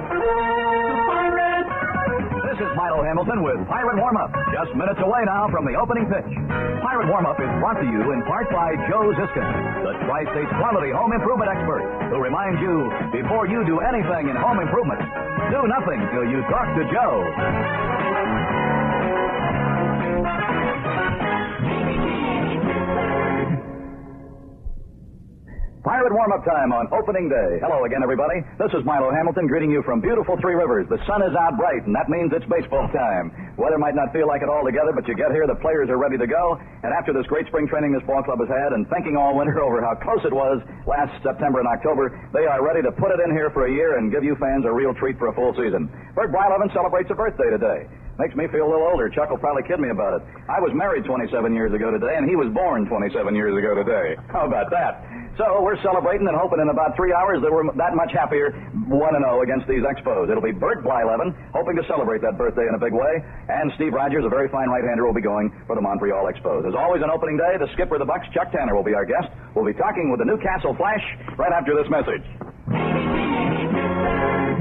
This is Milo Hamilton with Pirate Warm-Up. Just minutes away now from the opening pitch. Pirate Warm-Up is brought to you in part by Joe Ziskin, the Tri-State's quality home improvement expert, who reminds you, before you do anything in home improvement, do nothing till you talk to Joe. Pirate warm-up time on opening day. Hello again, everybody. This is Milo Hamilton greeting you from beautiful Three Rivers. The sun is out bright, and that means it's baseball time. Weather might not feel like it all together, but you get here, the players are ready to go. And after this great spring training this ball club has had, and thinking all winter over how close it was last September and October, they are ready to put it in here for a year and give you fans a real treat for a full season. Bert Blyleven celebrates a birthday today. Makes me feel a little older. Chuck will probably kid me about it. I was married 27 years ago today, and he was born 27 years ago today. How about that? So we're celebrating and hoping in about 3 hours that we're that much happier 1-0 against these Expos. It'll be Bert Blyleven hoping to celebrate that birthday in a big way, and Steve Rogers, a very fine right-hander, will be going for the Montreal Expos. As always on opening day, the skipper of the Bucks, Chuck Tanner, will be our guest. We'll be talking with the Newcastle Flash right after this message.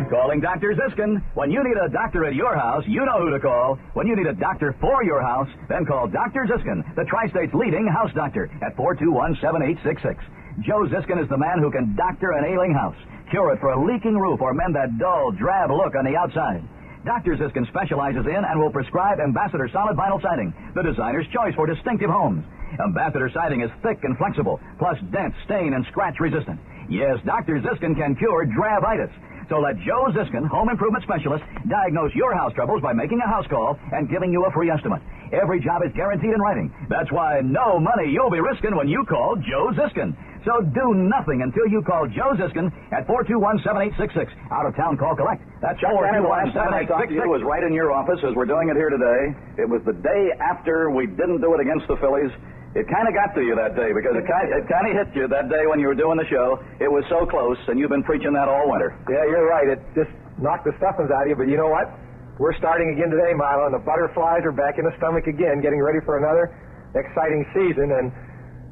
Calling Dr. Ziskin. When you need a doctor at your house, you know who to call. When you need a doctor for your house, then call Dr. Ziskin, the Tri-State's leading house doctor, at 421-7866. Joe Ziskin is the man who can doctor an ailing house, cure it for a leaking roof, or mend that dull, drab look on the outside. Dr. Ziskin specializes in and will prescribe Ambassador solid vinyl siding, the designer's choice for distinctive homes. Ambassador siding is thick and flexible, plus dent, stain, and scratch resistant. Yes, Dr. Ziskin can cure drabitis. So let Joe Ziskin, home improvement specialist, diagnose your house troubles by making a house call and giving you a free estimate. Every job is guaranteed in writing. That's why no money you'll be risking when you call Joe Ziskin. So do nothing until you call Joe Ziskin at 421-7866. Out of town, call collect. That's 421-7866. It was right in your office as we're doing it here today. It was the day after we didn't do it against the Phillies. It kind of got to you that day because it kind of hit you that day when you were doing the show. It was so close, and you've been preaching that all winter. Yeah, you're right. It just knocked the stuffings out of you. But you know what? We're starting again today, Milo, and the butterflies are back in the stomach again, getting ready for another exciting season. And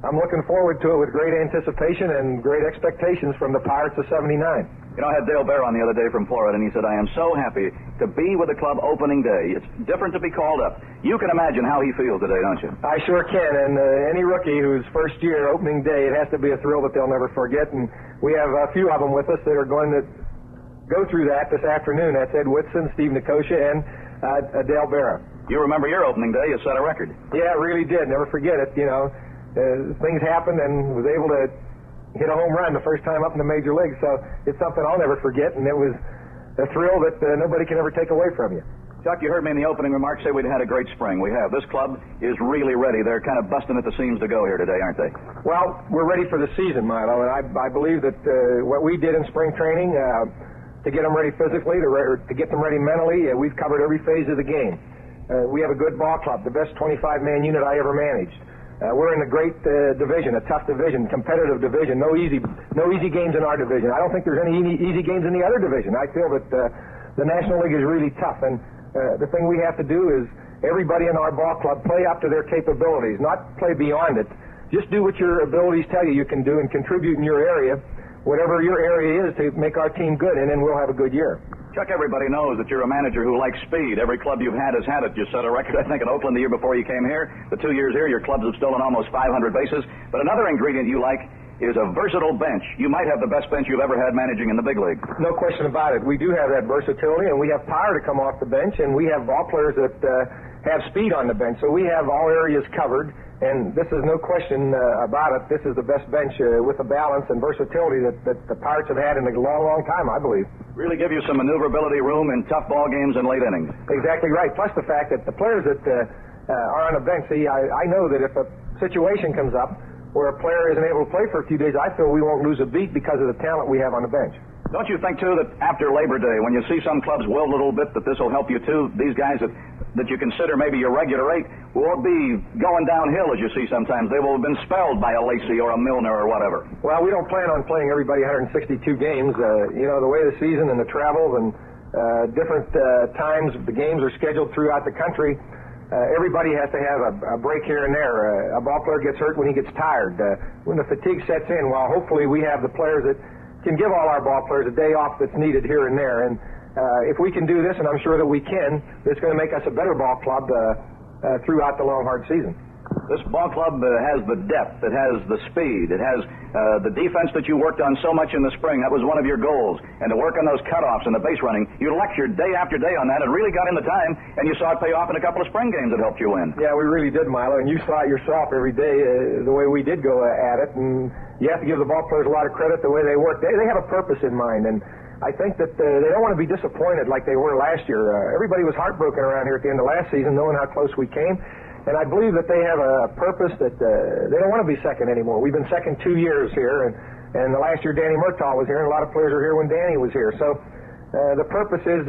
I'm looking forward to it with great anticipation and great expectations from the Pirates of '79. You know, I had Dale Bear on the other day from Florida, and he said, I am so happy to be with the club opening day. It's different to be called up. You can imagine how he feels today, don't you? I sure can, and any rookie whose first year opening day, it has to be a thrill that they'll never forget, and we have a few of them with us that are going to go through that this afternoon. That's Ed Whitson, Steve Nicosia, and Dale Bear. You remember your opening day, you set a record. Yeah, I really did. Never forget it, you know. Things happened and was able to hit a home run the first time up in the major leagues, so it's something I'll never forget, and it was a thrill that nobody can ever take away from you. Chuck, you heard me in the opening remarks say we'd had a great spring. We have. This club is really ready. They're kind of busting at the seams to go here today, aren't they? Well, we're ready for the season, Milo, and I believe that what we did in spring training to get them ready physically, to get them ready mentally, we've covered every phase of the game. We have a good ball club, the best 25-man unit I ever managed. We're in a great division, a tough division, competitive division. No easy games in our division. I don't think there's any easy games in the other division. I feel that the National League is really tough, and the thing we have to do is everybody in our ball club play up to their capabilities, not play beyond it. Just do what your abilities tell you can do and contribute in your area, whatever your area is, to make our team good, and then we'll have a good year. Chuck, everybody knows that you're a manager who likes speed. Every club you've had has had it. You set a record, I think, in Oakland the year before you came here. The 2 years here, your clubs have stolen almost 500 bases. But another ingredient you like is a versatile bench. You might have the best bench you've ever had managing in the big league. No question about it. We do have that versatility, and we have power to come off the bench, and we have ball players that have speed on the bench. So we have all areas covered. And this is no question about it. This is the best bench with the balance and versatility that the Pirates have had in a long, long time, I believe. Really give you some maneuverability room in tough ball games and late innings. Exactly right. Plus the fact that the players that are on the bench, see, I know that if a situation comes up where a player isn't able to play for a few days, I feel we won't lose a beat because of the talent we have on the bench. Don't you think, too, that after Labor Day, when you see some clubs wilt a little bit, that this will help you, too? These guys that you consider maybe your regular rate won't be going downhill, as you see sometimes. They will have been spelled by a Lacey or a Milner or whatever. Well, we don't plan on playing everybody 162 games. You know, the way the season and the travel and different times the games are scheduled throughout the country, everybody has to have a break here and there. A ball player gets hurt when he gets tired. When the fatigue sets in, well, hopefully we have the players that can give all our ball players a day off that's needed here and there. And if we can do this, and I'm sure that we can, it's going to make us a better ball club throughout the long, hard season. This ball club has the depth, it has the speed, it has the defense that you worked on so much in the spring. That was one of your goals. And to work on those cutoffs and the base running, you lectured day after day on that and really got in the time, and you saw it pay off in a couple of spring games that helped you win. Yeah, we really did, Milo, and you saw it yourself every day, the way we did go at it. And you have to give the ball players a lot of credit the way they work. They have a purpose in mind, and I think that they don't want to be disappointed like they were last year. Everybody was heartbroken around here at the end of last season, knowing how close we came. And I believe that they have a purpose that they don't want to be second anymore. We've been second 2 years here, and the last year Danny Murtaugh was here, and a lot of players were here when Danny was here. So the purpose is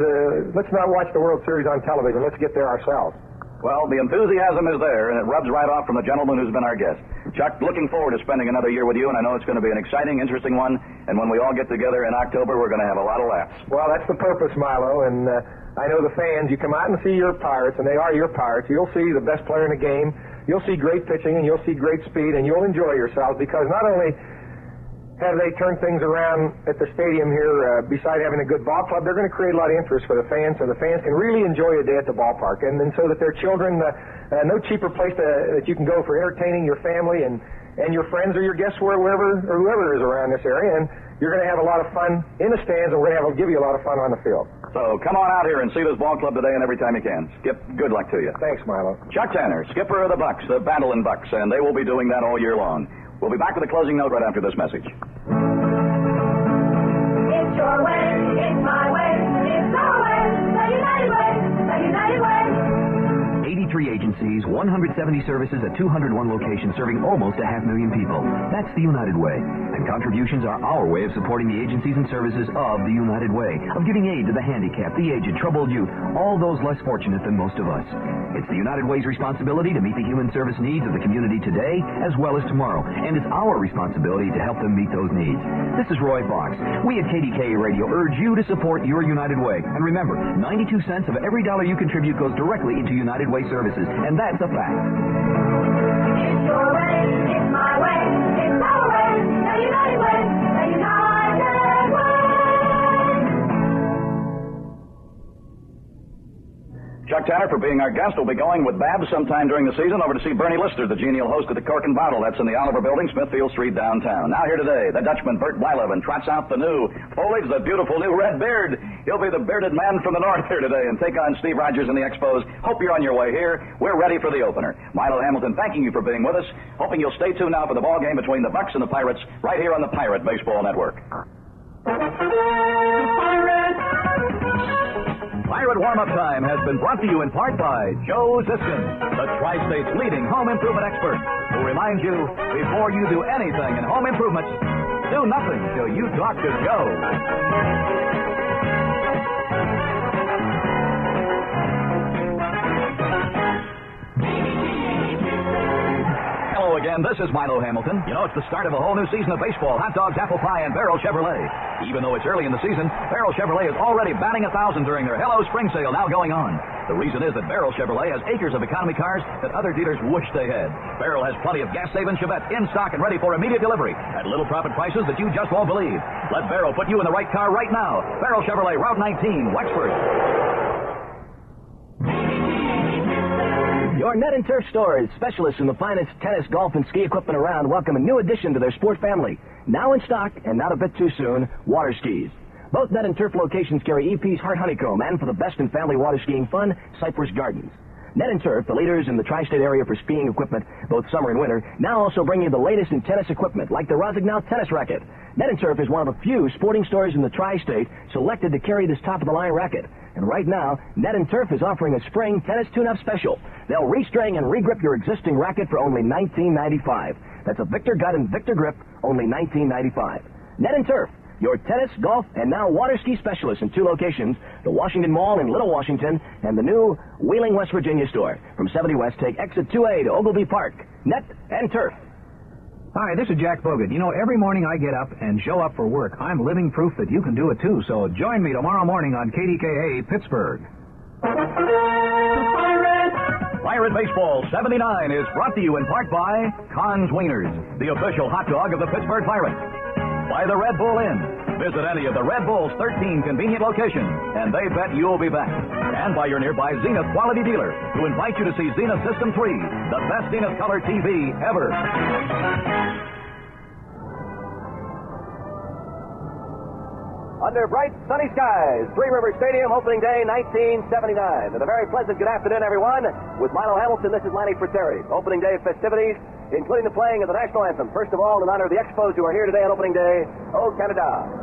let's not watch the World Series on television. Let's get there ourselves. Well, the enthusiasm is there, and it rubs right off from the gentleman who's been our guest. Chuck, looking forward to spending another year with you, and I know it's going to be an exciting, interesting one. And when we all get together in October, we're going to have a lot of laughs. Well, that's the purpose, Milo, and I know the fans, you come out and see your Pirates, and they are your Pirates. You'll see the best player in the game. You'll see great pitching, and you'll see great speed, and you'll enjoy yourselves because not only have they turned things around at the stadium here, beside having a good ball club, they're going to create a lot of interest for the fans so the fans can really enjoy a day at the ballpark. And so that their children, no cheaper place that you can go for entertaining your family and your friends or your guests wherever or whoever is around this area. And you're going to have a lot of fun in the stands, and we're going to give you a lot of fun on the field. So come on out here and see this ball club today and every time you can. Skip, good luck to you. Thanks, Milo. Chuck Tanner, skipper of the Bucks, the Bandolin Bucks, and they will be doing that all year long. We'll be back with a closing note right after this message. It's your way, it's my way, it's our way, the United Way, the United Way. 83 agencies, 170 services at 201 locations serving almost 500,000 people. That's the United Way. And contributions are our way of supporting the agencies and services of the United Way, of giving aid to the handicapped, the aged, troubled youth, all those less fortunate than most of us. It's the United Way's responsibility to meet the human service needs of the community today as well as tomorrow. And it's our responsibility to help them meet those needs. This is Roy Fox. We at KDKA Radio urge you to support your United Way. And remember, 92 cents of every dollar you contribute goes directly into United Way services. And that's a fact. It's your way, it's my way, it's our way, the United Way, the United Way. Chuck Tanner for being our guest. We'll be going with Babs sometime during the season over to see Bernie Lister, the genial host of the Cork and Bottle. That's in the Oliver Building, Smithfield Street, downtown. Now here today, the Dutchman, Bert Blyleven, trots out the new foliage, the beautiful new red beard. He'll be the bearded man from the north here today and take on Steve Rogers in the Expos. Hope you're on your way here. We're ready for the opener. Milo Hamilton, thanking you for being with us. Hoping you'll stay tuned now for the ball game between the Bucks and the Pirates right here on the Pirate Baseball Network. Pirate warm-up time has been brought to you in part by Joe Ziskin, the Tri-State's leading home improvement expert, who reminds you, before you do anything in home improvements, do nothing till you talk to Joe. Hello again, this is Milo Hamilton. You know, it's the start of a whole new season of baseball, hot dogs, apple pie, and Barrel Chevrolet. Even though it's early in the season, Barrel Chevrolet is already batting 1,000 during their Hello Spring Sale now going on. The reason is that Barrel Chevrolet has acres of economy cars that other dealers wish they had. Barrel has plenty of gas-saving Chevette in stock and ready for immediate delivery at little profit prices that you just won't believe. Let Barrel put you in the right car right now. Barrel Chevrolet, Route 19, Wexford. Your Net and Turf store is specialists in the finest tennis, golf, and ski equipment around. Welcome a new addition to their sport family. Now in stock, and not a bit too soon, water skis. Both Net and Turf locations carry EP's Heart Honeycomb, and for the best in family water skiing fun, Cypress Gardens. Net and Turf, the leaders in the tri-state area for skiing equipment, both summer and winter, now also bring you the latest in tennis equipment, like the Rossignol tennis racket. Net and Turf is one of a few sporting stores in the tri-state selected to carry this top-of-the-line racket. And right now, Net and Turf is offering a spring tennis tune-up special. They'll restring and regrip your existing racket for only $19.95. That's a Victor Gut and Victor Grip, only $19.95. Net and Turf, your tennis, golf, and now water ski specialists in 2 locations, the Washington Mall in Little Washington and the new Wheeling, West Virginia store. From 70 West, take exit 2A to Ogilvie Park. Net and Turf. Hi, this is Jack Bogut. You know, every morning I get up and show up for work. I'm living proof that you can do it too, so join me tomorrow morning on KDKA Pittsburgh. Pirate Baseball 79 is brought to you in part by Conn's Wieners, the official hot dog of the Pittsburgh Pirates. By the Red Bull Inn. Visit any of the Red Bull's 13 convenient locations, and they bet you'll be back. And by your nearby Zenith quality dealer, who invite you to see Zenith System 3, the best Zenith color TV ever. Under bright, sunny skies, Three Rivers Stadium, opening day, 1979. And a very pleasant good afternoon, everyone. With Milo Hamilton, this is Lanny Fratteri. Opening day festivities, including the playing of the national anthem. First of all, in honor of the Expos who are here today on opening day, O Canada.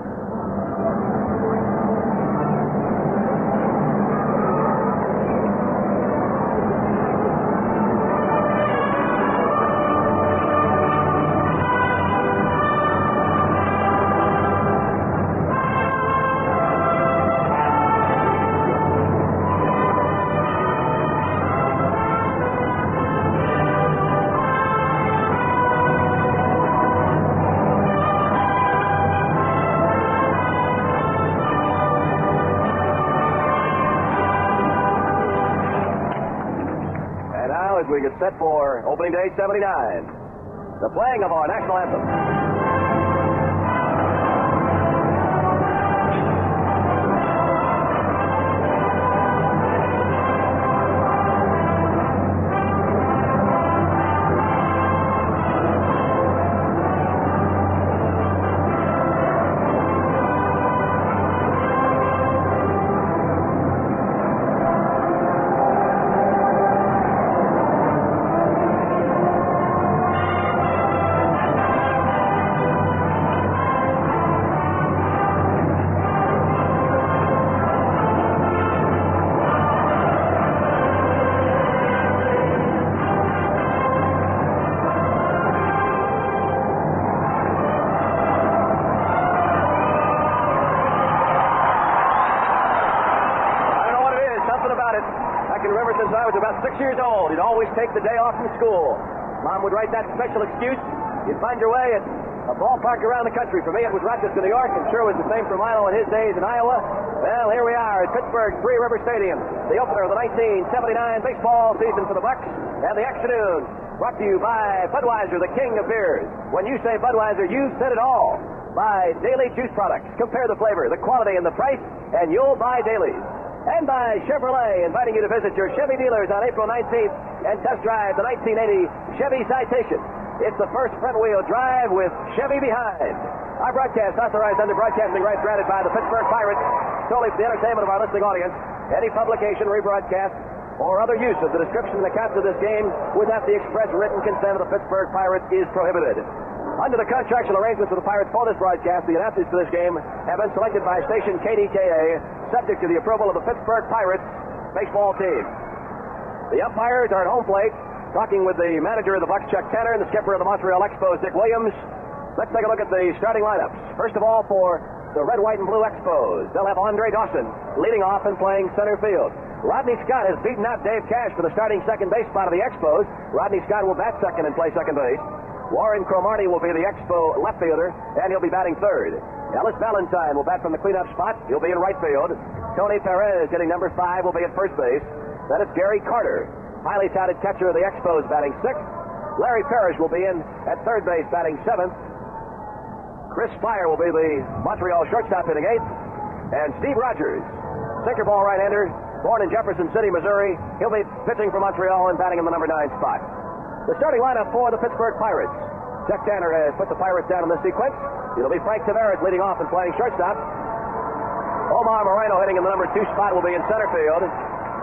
We get set for opening day 79, the playing of our national anthem. Since I was about 6 years old, you'd always take the day off from school. Mom would write that special excuse. You'd find your way at a ballpark around the country. For me, it was Rochester, New York, and sure was the same for Milo in his days in Iowa. Well, here we are at Pittsburgh Three River Stadium, the opener of the 1979 baseball season for the Bucks. And the afternoon brought to you by Budweiser, the king of beers. When you say Budweiser, you've said it all. By Daily Juice Products. Compare the flavor, the quality, and the price, and you'll buy Dailies. And by Chevrolet, inviting you to visit your Chevy dealers on April 19th and test drive the 1980 Chevy Citation. It's the first front-wheel drive with Chevy behind. Our broadcast authorized under broadcasting rights granted by the Pittsburgh Pirates solely for the entertainment of our listening audience. Any publication, rebroadcast, or other use of the description and accounts of this game without the express written consent of the Pittsburgh Pirates is prohibited. Under the contractual arrangements with the Pirates for this broadcast, the announcers for this game have been selected by station KDKA, subject to the approval of the Pittsburgh Pirates baseball team. The umpires are at home plate, talking with the manager of the Bucks, Chuck Tanner, and the skipper of the Montreal Expos, Dick Williams. Let's take a look at the starting lineups. First of all, for the red, white, and blue Expos, they'll have Andre Dawson leading off and playing center field. Rodney Scott has beaten out Dave Cash for the starting second base spot of the Expos. Rodney Scott will bat second and play second base. Warren Cromartie will be the Expo left fielder, and he'll be batting third. Ellis Valentine will bat from the cleanup spot. He'll be in right field. Tony Perez, hitting number 5, will be at first base. Then it's Gary Carter, highly touted catcher of the Expos, batting 6th. Larry Parrish will be in at third base, batting 7th. Chris Spire will be the Montreal shortstop, hitting 8th. And Steve Rogers, sinker ball right-hander, born in Jefferson City, Missouri. He'll be pitching for Montreal and batting in the number 9 spot. The starting lineup for the Pittsburgh Pirates. Chuck Tanner has put the Pirates down in this sequence. It'll be Frank Tavares leading off and playing shortstop. Omar Moreno hitting in the number 2 spot will be in center field.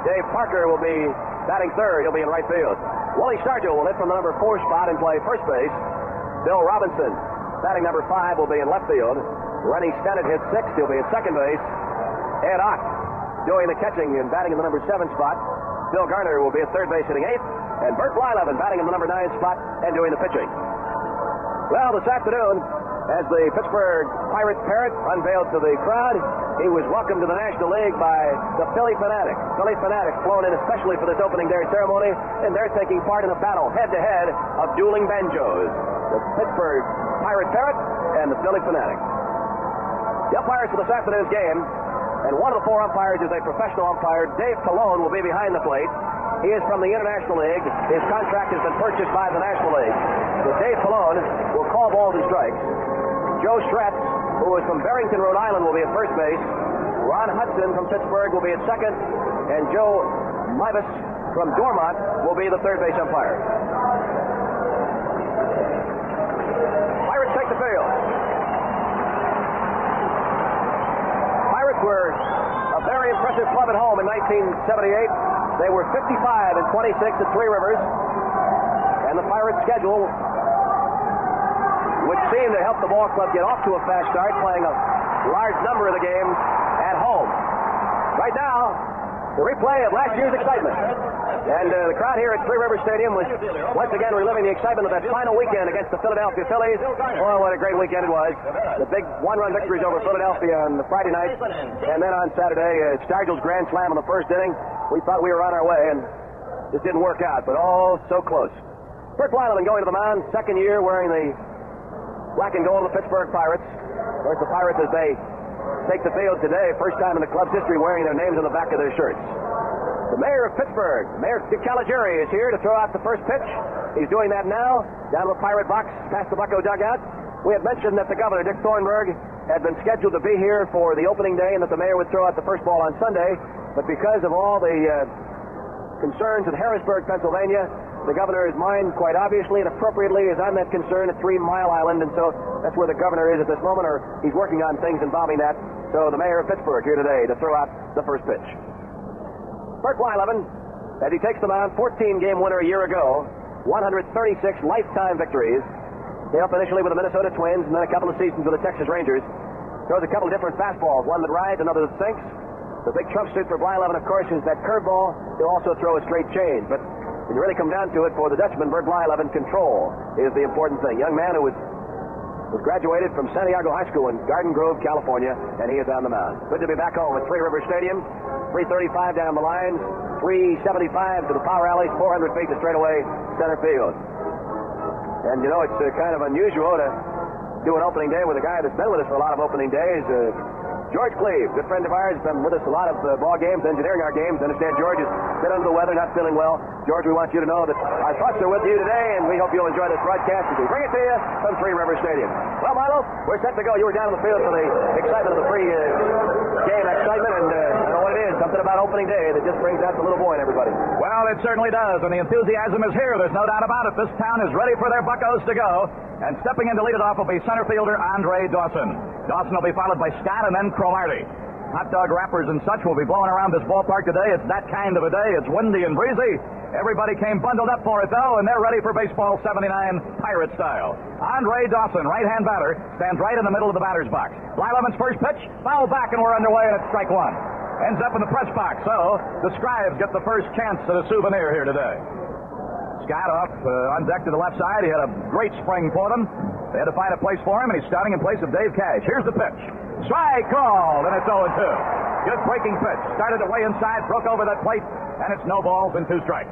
Dave Parker will be batting third. He'll be in right field. Willie Sargent will hit from the number 4 spot and play first base. Bill Robinson, batting number 5, will be in left field. Rennie Stennett hits 6th. He'll be at second base. Ed Ock doing the catching and batting in the number 7 spot. Bill Garner will be at third base hitting 8th. And Bert Blyleven batting in the number 9 spot and doing the pitching. Well, this afternoon, as the Pittsburgh Pirates parrot unveiled to the crowd, he was welcomed to the National League by the Philly Fanatics. Philly Fanatics flown in especially for this opening day ceremony, and they're taking part in a battle head-to-head of dueling banjos. The Pittsburgh Pirate parrot and the Philly Fanatics. The umpires for this afternoon's game, and one of the 4 umpires is a professional umpire. Dave Colon will be behind the plate. He is from the International League. His contract has been purchased by the National League. So Dave Colon will call balls and strikes. Joe Schretz, who is from Barrington, Rhode Island, will be at first base. Ron Hudson from Pittsburgh will be at second. And Joe Mivas from Dormont will be the third base umpire. Pirates take the field. Pirates were a very impressive club at home in 1978. They were 55-26 at Three Rivers. And the Pirates' schedule would seem to help the ball club get off to a fast start, playing a large number of the games at home. Right now, the replay of last year's excitement. And the crowd here at Three Rivers Stadium was once again reliving the excitement of that final weekend against the Philadelphia Phillies. Oh, what a great weekend it was. The big one-run victories over Philadelphia on the Friday night. And then on Saturday, Stargell's grand slam in the first inning. We thought we were on our way, and it didn't work out, but oh, so close. Bert Blyleven going to the mound, second year wearing the black and gold of the Pittsburgh Pirates. Of course, the Pirates, as they take the field today, first time in the club's history wearing their names on the back of their shirts. The mayor of Pittsburgh, Mayor Dick Caligari, is here to throw out the first pitch. He's doing that now, down to the Pirate box, past the Bucko dugout. We had mentioned that the governor, Dick Thornburg, had been scheduled to be here for the opening day and that the mayor would throw out the first ball on Sunday. But because of all the concerns in Harrisburg, Pennsylvania, the governor's mind, quite obviously and appropriately, is on that concern at 3 Mile Island, and so that's where the governor is at this moment, or he's working on things involving that. So the mayor of Pittsburgh here today to throw out the first pitch. Bert Blyleven, as he takes the mound, 14-game winner a year ago, 136 lifetime victories. Came up initially with the Minnesota Twins, and then a couple of seasons with the Texas Rangers. Throws a couple of different fastballs, one that rides, another that sinks. The big trump suit for Blyleven, of course, is that curveball. He'll also throw a straight change, but when you really come down to it, for the Dutchman, Bert Blyleven, control is the important thing. Young man who was graduated from Santiago High School in Garden Grove, California, and he is on the mound. Good to be back home at Three Rivers Stadium. 335 down the lines, 375 to the power alleys, 400 feet to straightaway center field. And you know, it's kind of unusual to do an opening day with a guy that's been with us for a lot of opening days. George Cleve, good friend of ours, has been with us a lot of ball games, engineering our games. I understand George has been under the weather, not feeling well. George, we want you to know that our thoughts are with you today, and we hope you'll enjoy this broadcast as we bring it to you from Three Rivers Stadium. Well, Milo, we're set to go. You were down on the field for the excitement of the pre-game excitement, and I don't know what it is, something about opening day that just brings out the little boy in everybody. Well, it certainly does, and the enthusiasm is here. There's no doubt about it. This town is ready for their buckos to go. And stepping in to lead it off will be center fielder Andre Dawson. Dawson will be followed by Scott and then Cromartie. Hot dog wrappers and such will be blowing around this ballpark today. It's that kind of a day. It's windy and breezy. Everybody came bundled up for it, though, and they're ready for baseball 79 Pirate style. Andre Dawson, right-hand batter, stands right in the middle of the batter's box. Blyleven's first pitch, foul back, and we're underway, and it's strike one. Ends up in the press box, so the Scribes get the first chance at a souvenir here today. Scott off on deck to the left side. He had a great spring for them. They had to find a place for him, and he's starting in place of Dave Cash. Here's the pitch. Strike called, and it's 0-2. Good breaking pitch. Started away inside, broke over that plate, and it's no balls and 2 strikes.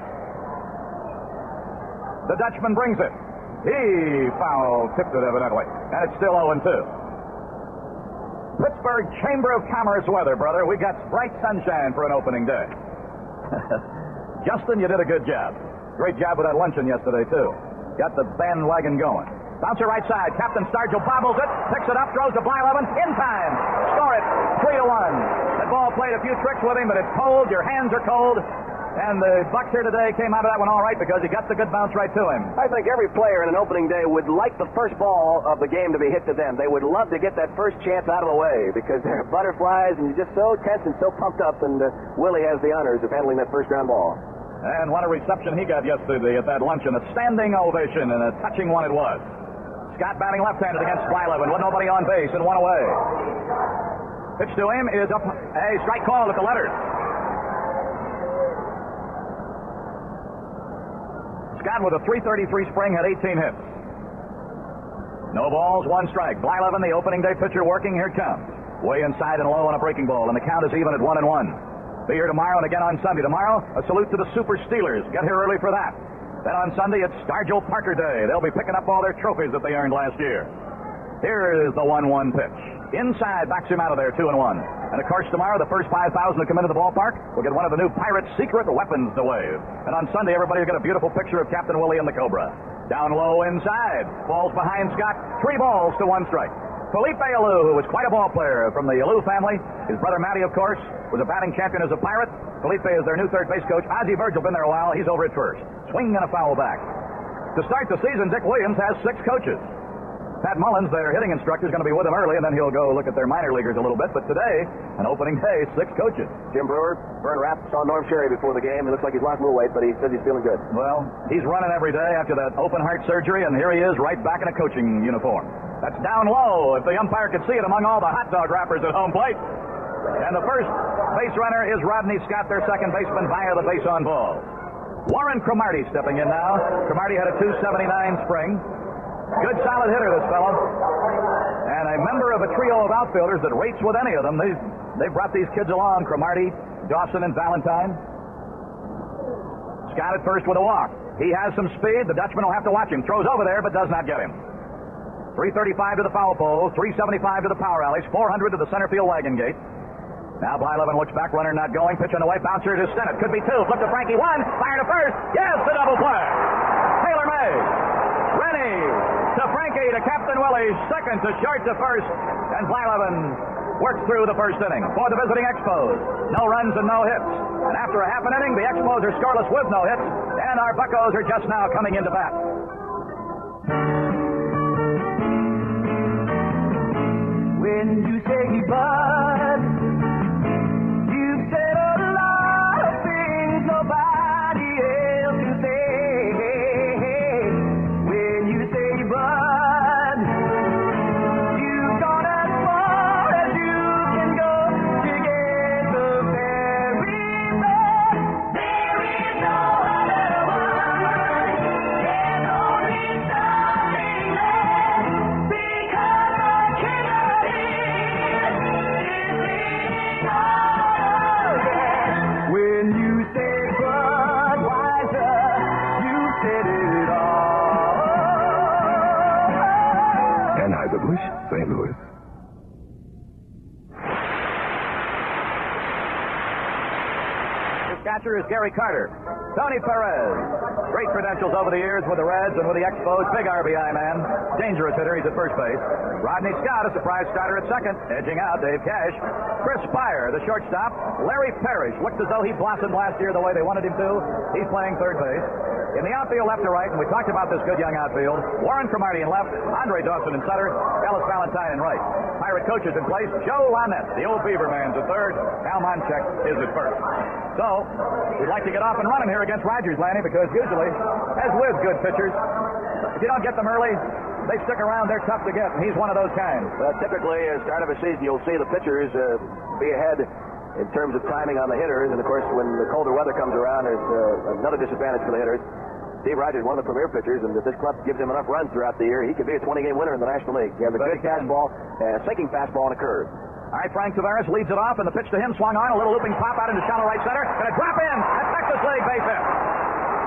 The Dutchman brings it. He foul-tipped it evidently, and it's still 0-2. Pittsburgh Chamber of Commerce weather, brother. We got bright sunshine for an opening day. Justin, you did a good job. Great job with that luncheon yesterday, too. Got the bandwagon going. Bouncer right side. Captain Stargell bobbles it, picks it up, throws to Blyleven. In time. Score it. 3-1. That ball played a few tricks with him, but it's cold. Your hands are cold. And the Bucks here today came out of that one all right because he got the good bounce right to him. I think every player in an opening day would like the first ball of the game to be hit to them. They would love to get that first chance out of the way because they're butterflies and you're just so tense and so pumped up. And Willie has the honors of handling that first ground ball. And what a reception he got yesterday at that luncheon. A standing ovation, and a touching one it was. Scott batting left-handed against Blyleven with nobody on base and one away. Pitch to him is up. A strike call at the letters. Scott with a .333 spring had 18 hits. No balls, 1 strike. Blyleven, the opening day pitcher, working. Here it comes. Way inside and low on a breaking ball, and the count is even at 1-1. Be here tomorrow and again on Sunday. Tomorrow, a salute to the Super Steelers. Get here early for that. Then on Sunday, it's Stargell Parker Day. They'll be picking up all their trophies that they earned last year. Here is the 1-1 pitch. Inside, backs him out of there, 2-1. And of course, tomorrow, the first 5,000 to come into the ballpark will get one of the new Pirates' secret weapons to wave. And on Sunday, everybody will get a beautiful picture of Captain Willie and the Cobra. Down low inside. Balls behind Scott. 3 balls to 1 strike. Felipe Alou, who was quite a ball player from the Alou family. His brother Matty, of course, was a batting champion as a Pirate. Felipe is their new third base coach. Ozzie Virgil been there a while. He's over at first. Swing and a foul back. To start the season, Dick Williams has 6 coaches. Pat Mullins, their hitting instructor, is going to be with them early, and then he'll go look at their minor leaguers a little bit. But today, an opening day, 6 coaches. Jim Brewer, Vern Rapp saw Norm Sherry before the game. He looks like he's lost a little weight, but he says he's feeling good. Well, he's running every day after that open heart surgery, and here he is right back in a coaching uniform. That's down low, if the umpire could see it, among all the hot dog wrappers at home plate. And the first base runner is Rodney Scott, their second baseman, via the base on balls. Warren Cromartie stepping in now. Cromartie had a .279 spring. Good solid hitter, this fellow. And a member of a trio of outfielders that rates with any of them. They brought these kids along, Cromartie, Dawson, and Valentine. Scott at first with a walk. He has some speed. The Dutchman will have to watch him. Throws over there, but does not get him. 335 to the foul pole, 375 to the power alleys, 400 to the center field wagon gate. Now Blyleven looks back, runner not going, pitch on the way, bouncer to Stennett. Could be 2, flip to Frankie, 1, fire to first. Yes, the double play. Taylor May. Rennie to Frankie to Captain Willie, second to short to first, and Blyleven works through the first inning for the visiting Expos. No runs and no hits. And after a half an inning, the Expos are scoreless with no hits, and our Buccos are just now coming into bat. When you say bud, you've said a lot of things nobody else can say. When you say bud, you've gone as far as you can go to get the very best. There is no other one. There's only something left, because the king is leading on again. When you say Budweiser, you said it all. Anheuser-Busch, St. Louis. His catcher is Gary Carter. Tony Perez. Great credentials over the years with the Reds and with the Expos. Big RBI man. Dangerous hitter. He's at first base. Rodney Scott, a surprise starter at second. Edging out, Dave Cash. Chris Spire, the shortstop. Larry Parrish. Looked as though he blossomed last year the way they wanted him to. He's playing third base. In the outfield, left to right, and we talked about this good young outfield. Warren Cromartie in left. Andre Dawson in center. Ellis Valentine in right. Pirate coaches in place. Joe Lonette, the old Beaver man's at third. Al Monchek is at first. So, we'd like to get off and running here against Rogers, Lanny, because usually, as with good pitchers, if you don't get them early, they stick around, they're tough to get, and he's one of those kinds. Typically, at the start of a season, you'll see the pitchers be ahead in terms of timing on the hitters, and of course, when the colder weather comes around, there's another disadvantage for the hitters. Steve Rogers, one of the premier pitchers, and if this club gives him enough runs throughout the year, he could be a 20-game winner in the National League. He has a good fastball, sinking fastball, and a curve. All right, Frank Tavares leads it off, and the pitch to him swung on. A little looping pop out into shallow right center, and a drop in. A Texas League base hit.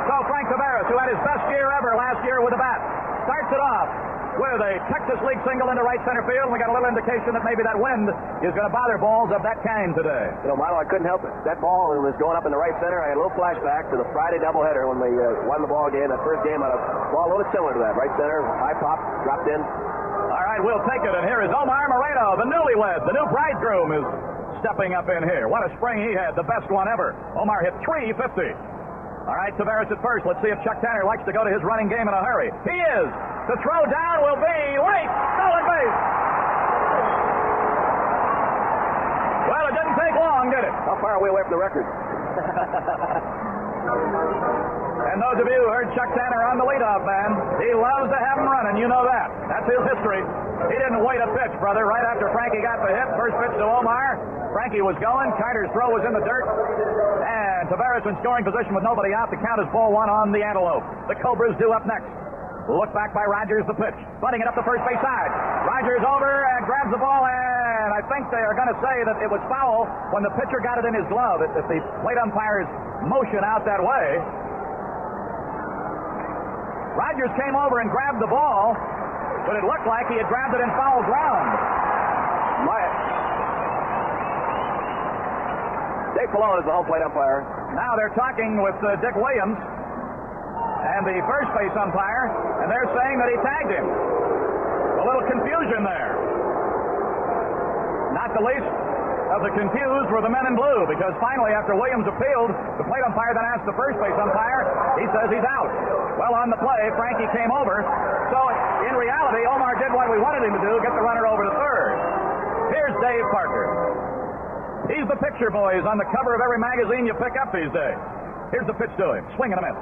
So Frank Tavares, who had his best year ever last year with the bat, starts it off with a Texas League single into right center field. And we got a little indication that maybe that wind is going to bother balls of that kind today. You know, Milo, I couldn't help it. That ball was going up in the right center. I had a little flashback to the Friday doubleheader when we won the ball game. That first game on a ball a little similar to that. Right center, high pop, dropped in. All right, we'll take it. And here is Omar Moreno, the newlywed, the new bridegroom, is stepping up in here. What a spring he had, the best one ever. Omar hit .350. All right, Tavares at first. Let's see if Chuck Tanner likes to go to his running game in a hurry. He is. The throw down will be late. Stolen base. Well, it didn't take long, did it? How far are we away from the record? And those of you who heard Chuck Tanner on the leadoff man, he loves to have him running. You know that. That's his history. He didn't wait a pitch, brother. Right after Frankie got the hit, first pitch to Omar. Frankie was going. Carter's throw was in the dirt. And Tavares in scoring position with nobody out. The count is ball one on the Antelope. The Cobras due up next. Look back by Rogers, the pitch. Bunting it up the first base side. Rogers over and grabs the ball, and I think they are going to say that it was foul when the pitcher got it in his glove. If the plate umpires motion out that way. Rogers came over and grabbed the ball, but it looked like he had grabbed it in foul ground. Dave Pallone is the home plate umpire. Now they're talking with Dick Williams and the first base umpire, and they're saying that he tagged him. A little confusion there. Not the least of the confused were the men in blue, because finally, after Williams appealed, the plate umpire then asked the first base umpire. He says he's out. Well, on the play, Frankie came over. So, in reality, Omar did what we wanted him to do, get the runner over to third. Here's Dave Parker. He's the picture boy. He's on the cover of every magazine you pick up these days. Here's the pitch to him. Swing and a miss.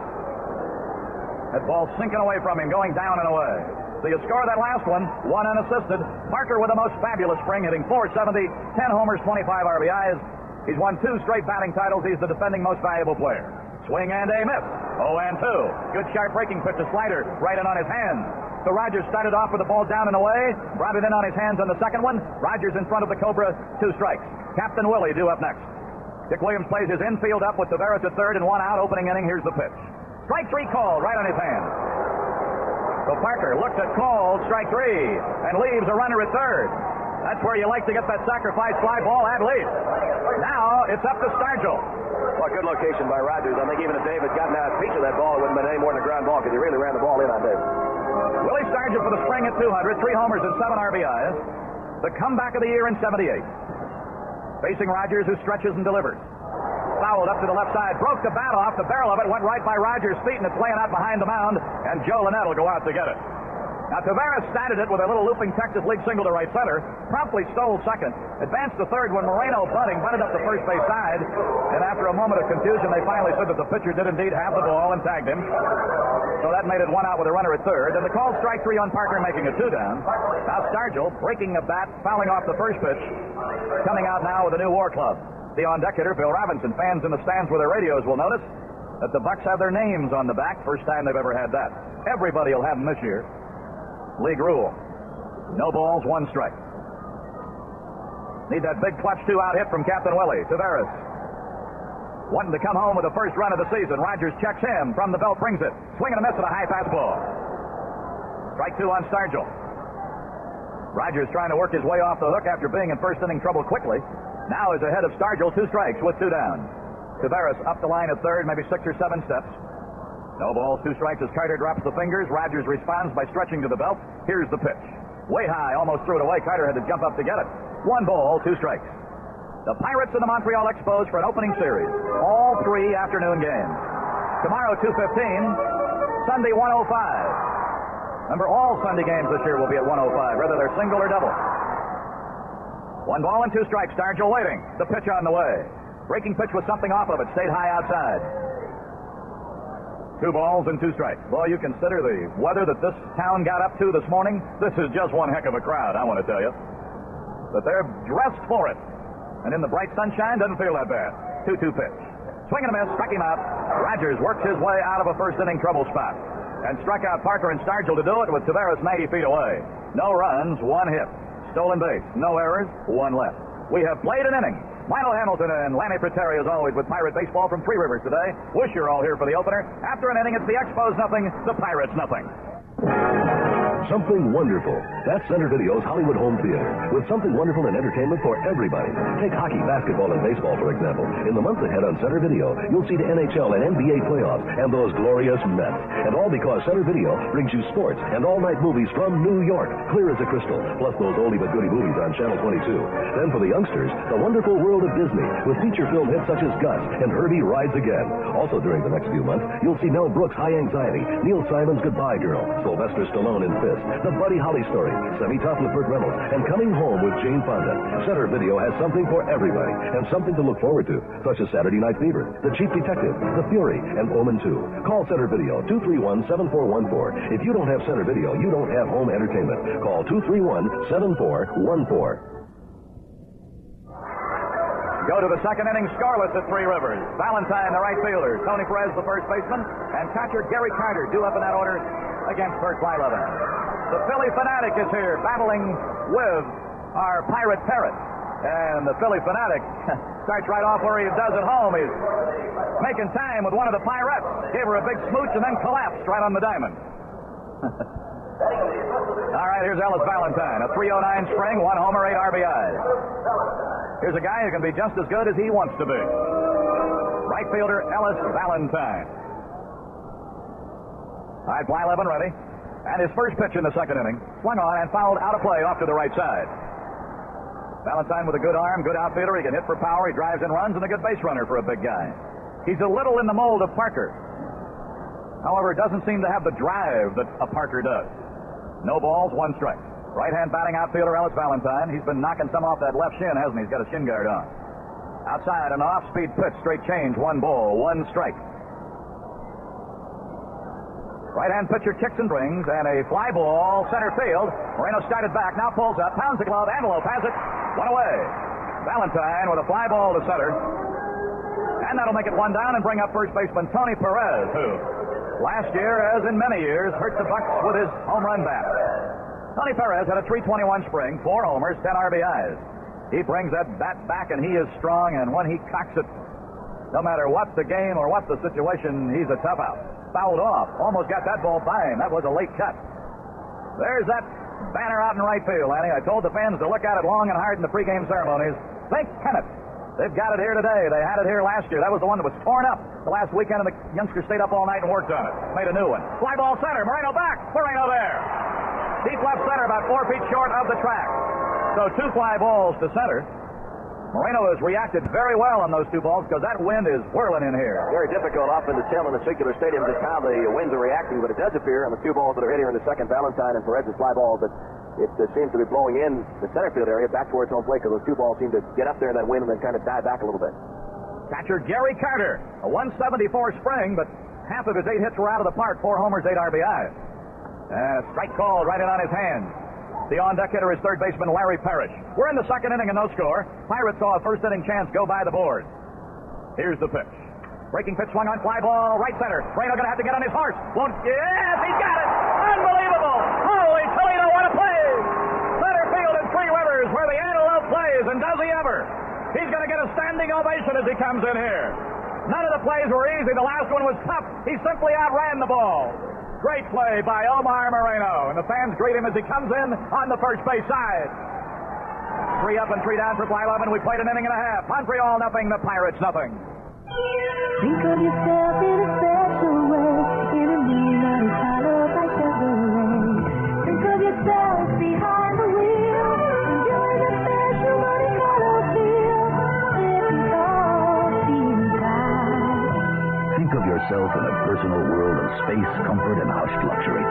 That ball sinking away from him, going down and away. So you score that last one unassisted. Parker with the most fabulous spring, hitting .470, 10 homers, 25 RBIs. He's won 2 straight batting titles. He's the defending most valuable player. Swing and a miss. 0-2. Good sharp breaking pitch, a slider, right in on his hands. So Rogers started off with the ball down and away, brought it in on his hands on the second one. Rogers in front of the Cobra, 2 strikes. Captain Willie due up next. Dick Williams plays his infield up with Tavares at third and 1 out. Opening inning, here's the pitch. Strike 3 called, right on his hands. So Parker looks at called, strike 3, and leaves a runner at third. That's where you like to get that sacrifice fly ball at least. Now it's up to Stargell. Well, good location by Rogers. I think even if Dave had gotten out a piece of that ball, it wouldn't have been any more than a ground ball, because he really ran the ball in on Dave. Willie Stargell for the spring at 200, 3 homers and 7 RBIs. The comeback of the year in '78. Facing Rogers, who stretches and delivers. Fouled up to the left side, broke the bat off. The barrel of it went right by Rogers' feet, and it's laying out behind the mound, and Joe Lynette will go out to get it. Now, Tavares started it with a little looping Texas League single to right center, promptly stole second, advanced to third when Moreno bunted up the first base side, and after a moment of confusion, they finally said that the pitcher did indeed have the ball and tagged him. So that made it 1 out with a runner at third, and the call strike 3 on Parker, making it 2 down. Now Stargell breaking a bat, fouling off the first pitch, coming out now with a new war club. The on-deck hitter, Bill Robinson. Fans in the stands with their radios will notice that the Bucks have their names on the back. First time they've ever had that. Everybody will have them this year. League rule. No balls, 1 strike. Need that big clutch 2-out hit from Captain Willie. Tavares wanting to come home with the first run of the season. Rogers checks him. From the belt, brings it. Swing and a miss at a high fastball. Strike 2 on Stargell. Rogers trying to work his way off the hook after being in first inning trouble quickly. Now is ahead of Stargell, 2 strikes with 2 down. Tavares up the line at third, maybe 6 or 7 steps. No balls, 2 strikes as Carter drops the fingers. Rogers responds by stretching to the belt. Here's the pitch. Way high, almost threw it away. Carter had to jump up to get it. 1 ball, 2 strikes. The Pirates and the Montreal Expos for an opening series. All 3 afternoon games. Tomorrow, 2:15. Sunday, 1:05. Remember, all Sunday games this year will be at 1:05, whether they're single or double. 1 ball and 2 strikes. Stargell waiting. The pitch on the way. Breaking pitch with something off of it. Stayed high outside. 2 balls and 2 strikes. Boy, you consider the weather that this town got up to this morning. This is just one heck of a crowd, I want to tell you. But they're dressed for it. And in the bright sunshine, doesn't feel that bad. 2-2 pitch. Swing and a miss, struck him out. Rogers works his way out of a first inning trouble spot. And struck out Parker and Stargell to do it with Tavares 90 feet away. No runs, 1 hit. Stolen base, no errors, 1 left. We have played an inning. Milo Hamilton and Lanny Preteri, as always, with Pirate Baseball from Three Rivers today. Wish you're all here for the opener. After an inning, it's the Expos nothing, the Pirates nothing. Something wonderful. That's Center Video's Hollywood Home Theater, with something wonderful and entertainment for everybody. Take hockey, basketball, and baseball, for example. In the months ahead on Center Video, you'll see the NHL and NBA playoffs and those glorious Mets. And all because Center Video brings you sports and all-night movies from New York, clear as a crystal, plus those oldie but goodie movies on Channel 22. Then for the youngsters, the wonderful world of Disney, with feature film hits such as Gus and Herbie Rides Again. Also during the next few months, you'll see Mel Brooks' High Anxiety, Neil Simon's Goodbye Girl, Sylvester Stallone in Fist, The Buddy Holly Story, Semi-Tough with Burt Reynolds, and Coming Home with Jane Fonda. Center Video has something for everybody, and something to look forward to, such as Saturday Night Fever, The Chief Detective, The Fury, and Omen 2. Call Center Video, 231-7414. If you don't have Center Video, you don't have home entertainment. Call 231-7414. Go to the second inning scoreless at Three Rivers. Valentine, the right fielder. Tony Perez, the first baseman. And catcher Gary Carter, due up in that order against Bert Blyleven. The Philly Fanatic is here, battling with our Pirate Parrot. And the Philly Fanatic starts right off where he does at home. He's making time with one of the Pirates. Gave her a big smooch and then collapsed right on the diamond. All right, here's Ellis Valentine. A 309 spring, 1 homer, 8 RBIs. Here's a guy who can be just as good as he wants to be. Right fielder Ellis Valentine. All right, Blyleven ready. And his first pitch in the second inning. Swung on and fouled out of play off to the right side. Valentine with a good arm, good outfielder. He can hit for power. He drives and runs, and a good base runner for a big guy. He's a little in the mold of Parker. However, doesn't seem to have the drive that a Parker does. No balls, 1 strike. Right-hand batting outfielder Ellis Valentine. He's been knocking some off that left shin, hasn't he? He's got a shin guard on. Outside, an off-speed pitch, straight change, 1 ball, 1 strike. Right-hand pitcher kicks and brings, and a fly ball, center field. Moreno started back, now pulls up, pounds the glove, Antelope has it, 1 away. Valentine with a fly ball to center. And that'll make it 1 down and bring up first baseman Tony Perez, who last year, as in many years, hurt the Bucks with his home run bat. Tony Perez had a .321 spring, 4 homers, 10 RBIs. He brings that bat back, and he is strong, and when he cocks it, no matter what the game or what the situation, he's a tough out. Fouled off. Almost got that ball by him. That was a late cut. There's that banner out in right field, Lanny. I told the fans to look at it long and hard in the pregame ceremonies. Think Kenneth. They've got it here today. They had it here last year. That was the one that was torn up the last weekend, and the youngsters stayed up all night and worked on it. Made a new one. Fly ball center. Moreno back. Moreno there. Deep left center, about 4 feet short of the track. So 2 fly balls to center. Moreno has reacted very well on those 2 balls because that wind is whirling in here. Very difficult off in the tail in the circular stadium just how the winds are reacting, but it does appear on the 2 balls that are hit here in the second, Valentine and Perez's fly balls, that it seems to be blowing in the center field area back towards home plate because those 2 balls seem to get up there in that wind and then kind of die back a little bit. Catcher Gary Carter, a 174 spring, but half of his 8 hits were out of the park, 4 homers, 8 RBIs. Strike called right in on his hands. The on-deck hitter is third baseman Larry Parrish. We're in the second inning and no score. Pirates saw a first-inning chance go by the board. Here's the pitch. Breaking pitch swung on, fly ball, right center. Moreno going to have to get on his horse. Won't. Yes, he's got it. Unbelievable. Holy Toledo, what a play. Center field in Three Rivers where the Antelope plays, and does he ever. He's going to get a standing ovation as he comes in here. None of the plays were easy. The last one was tough. He simply outran the ball. Great play by Omar Moreno, and the fans greet him as he comes in on the first base side. 3 up and 3 down for Blyleven. We played an inning and a half. Montreal nothing, the Pirates nothing. Think of yourself in a special way, in a moonlight hollow by Chevrolet. Think of yourself behind the wheel, enjoying the special Monte Carlo feel. Sipping coffee inside. Think of yourself in a personal world of space, comfort, and hushed luxury,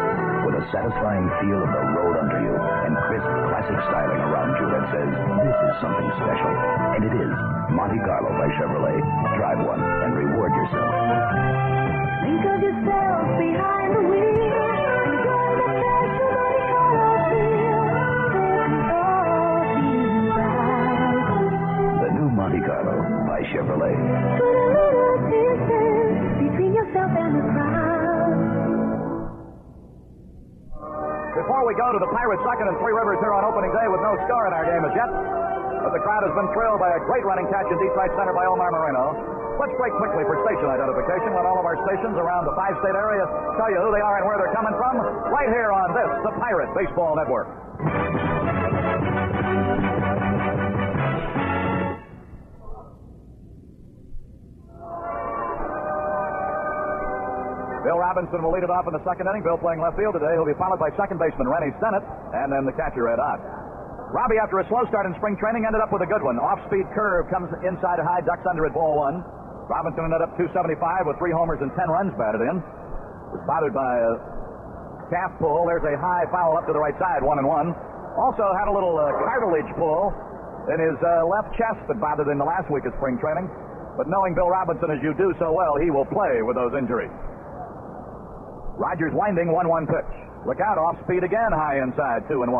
with a satisfying feel of the road under you and crisp, classic styling around you that says, this is something special. And it is. Monte Carlo by Chevrolet. Drive one and reward yourself. Think of yourself behind the wheel, enjoying the special Monte Carlo feel. Sipping coffee inside. The new Monte Carlo by Chevrolet. Put a little distance between yourself and the crowd. Before we go to the Pirates' second and Three Rivers here on opening day with no score in our game as yet, but the crowd has been thrilled by a great running catch in deep right center by Omar Moreno. Let's break quickly for station identification. Let all of our stations around the 5-state area tell you who they are and where they're coming from, right here on this, the Pirate Baseball Network. Bill Robinson will lead it off in the second inning. Bill playing left field today. He'll be followed by second baseman Rennie Sennett, and then the catcher Ed Ott. Robbie, after a slow start in spring training, ended up with a good one. Off-speed curve comes inside high, ducks under at ball 1. Robinson ended up 275 with 3 homers and 10 runs batted in. Was bothered by a calf pull. There's a high foul up to the right side, 1-1. Also had a little cartilage pull in his left chest that bothered him the last week of spring training. But knowing Bill Robinson as you do so well, he will play with those injuries. Rogers winding, 1-1 pitch. Look out, off speed again, high inside, 2-1.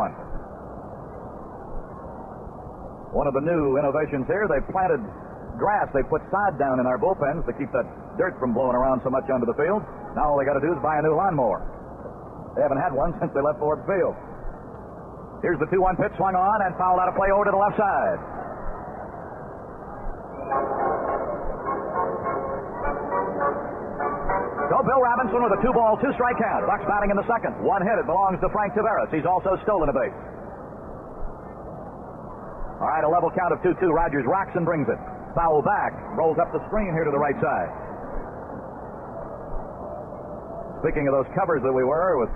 One of the new innovations here, they planted grass. They put sod down in our bullpens to keep that dirt from blowing around so much onto the field. Now all they got to do is buy a new lawnmower. They haven't had one since they left Forbes Field. Here's the 2-1 pitch swung on and fouled out of play over to the left side. So Bill Robinson with a 2-ball, 2-strike count. Bucks batting in the second. 1 hit. It belongs to Frank Taveras. He's also stolen a base. All right, a level count of 2-2. Rogers rocks and brings it. Foul back. Rolls up the screen here to the right side. Speaking of those covers that we were with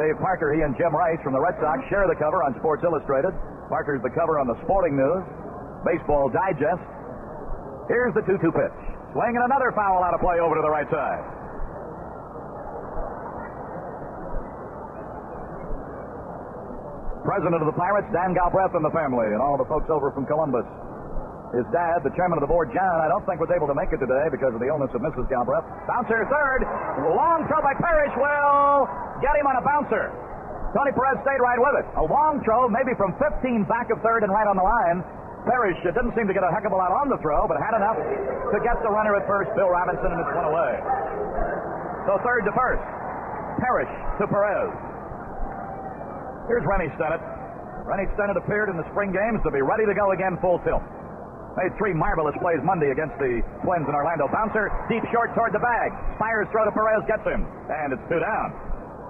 Dave Parker, he and Jim Rice from the Red Sox share the cover on Sports Illustrated. Parker's the cover on the Sporting News, Baseball Digest. Here's the 2-2 pitch. Swing and another foul out of play over to the right side. President of the Pirates, Dan Galbraith, and the family, and all the folks over from Columbus. His dad, the chairman of the board, John, I don't think was able to make it today because of the illness of Mrs. Galbraith. Bouncer third. Long throw by Parrish will get him on a bouncer. Tony Perez stayed right with it. A long throw, maybe from 15 back of third and right on the line. Parrish didn't seem to get a heck of a lot on the throw, but had enough to get the runner at first, Bill Robinson, and it's one away. So third to first. Parrish to Perez. Here's Rennie Stennett. Rennie Stennett appeared in the spring games to be ready to go again full tilt. Made 3 marvelous plays Monday against the Twins in Orlando. Bouncer, deep short toward the bag. Spire's throw to Perez gets him, and it's 2 down.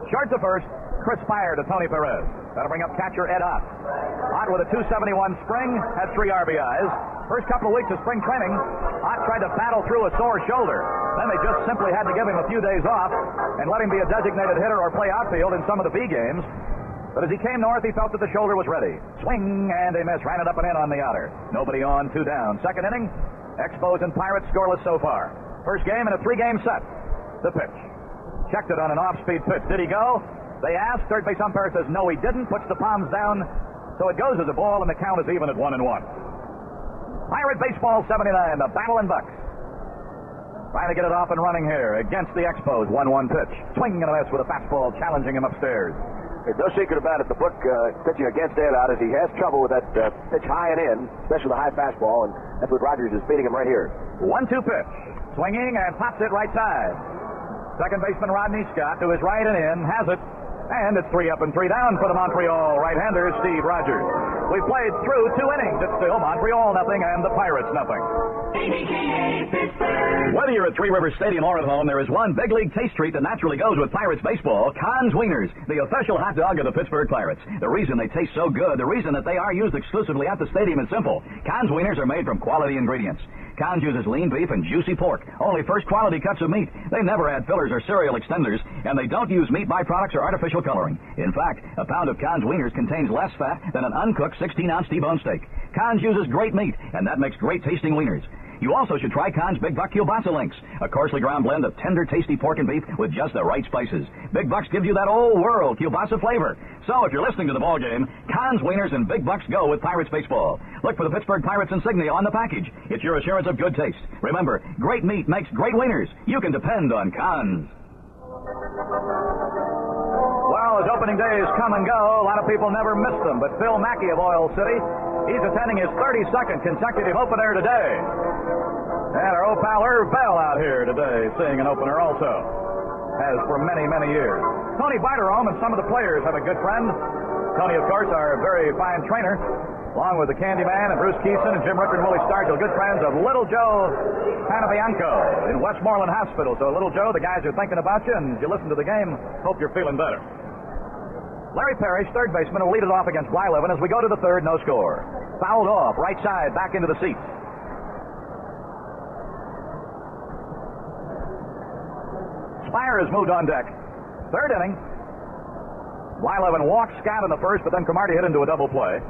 Short to first, Chris Spire to Tony Perez. That'll bring up catcher Ed Ott. Ott with a 271 spring, had 3 RBIs. First couple of weeks of spring training, Ott tried to battle through a sore shoulder. Then they just simply had to give him a few days off and let him be a designated hitter or play outfield in some of the B games. But as he came north, he felt that the shoulder was ready. Swing and a miss. Ran it up and in on the outer. Nobody on, 2 down. Second inning, Expos and Pirates scoreless so far. First game in a 3-game set. The pitch. Checked it on an off-speed pitch. Did he go? They asked. Third base umpire says no, he didn't. Puts the palms down. So it goes as a ball, and the count is even at 1-1. Pirate Baseball 79, the Battle and Bucks. Trying to get it off and running here against the Expos. 1-1 pitch. Swing and a miss with a fastball challenging him upstairs. There's no secret about it. The book pitching against Ed Ott is he has trouble with that pitch high and in, especially the high fastball, and that's what Rogers is beating him right here. 1-2 pitch. Swinging and pops it right side. Second baseman Rodney Scott to his right and in, has it. And it's 3 up and 3 down for the Montreal right-hander, Steve Rogers. We've played through 2 innings. It's still Montreal nothing and the Pirates nothing. Whether you're at Three Rivers Stadium or at home, there is one big league taste treat that naturally goes with Pirates baseball, Conn's Wieners, the official hot dog of the Pittsburgh Pirates. The reason they taste so good, the reason that they are used exclusively at the stadium is simple. Conn's Wieners are made from quality ingredients. Conn's uses lean beef and juicy pork, only first-quality cuts of meat. They never add fillers or cereal extenders, and they don't use meat byproducts or artificial coloring. In fact, a pound of Conn's Wieners contains less fat than an uncooked 16-ounce T-bone steak. Conn's uses great meat, and that makes great-tasting wieners. You also should try Conn's Big Buck Kielbasa Links, a coarsely ground blend of tender, tasty pork and beef with just the right spices. Big Bucks gives you that old-world kielbasa flavor. So if you're listening to the ball game, Conn's Wieners and Big Bucks go with Pirates baseball. Look for the Pittsburgh Pirates insignia on the package. It's your assurance of good taste. Remember, great meat makes great wieners. You can depend on Conn's. Well, as opening days come and go, a lot of people never miss them. But Phil Mackey of Oil City, he's attending his 32nd consecutive open air today. And our old pal Irv Bell out here today seeing an opener also. Has for many, many years. Tony Barterome and some of the players have a good friend. Tony, of course, our very fine trainer, along with the Candyman and Bruce Keeson and Jim Rickard and Willie Stargell, good friends of Little Joe Panabianco in Westmoreland Hospital. So, Little Joe, the guys are thinking about you, and if you listen to the game, hope you're feeling better. Larry Parrish, third baseman, will lead it off against Blyleven as we go to the third, no score. Fouled off, right side, back into the seats. Spire has moved on deck. Third inning. Blyleven walks Scott in the first, but then Cromartie hit into a double play.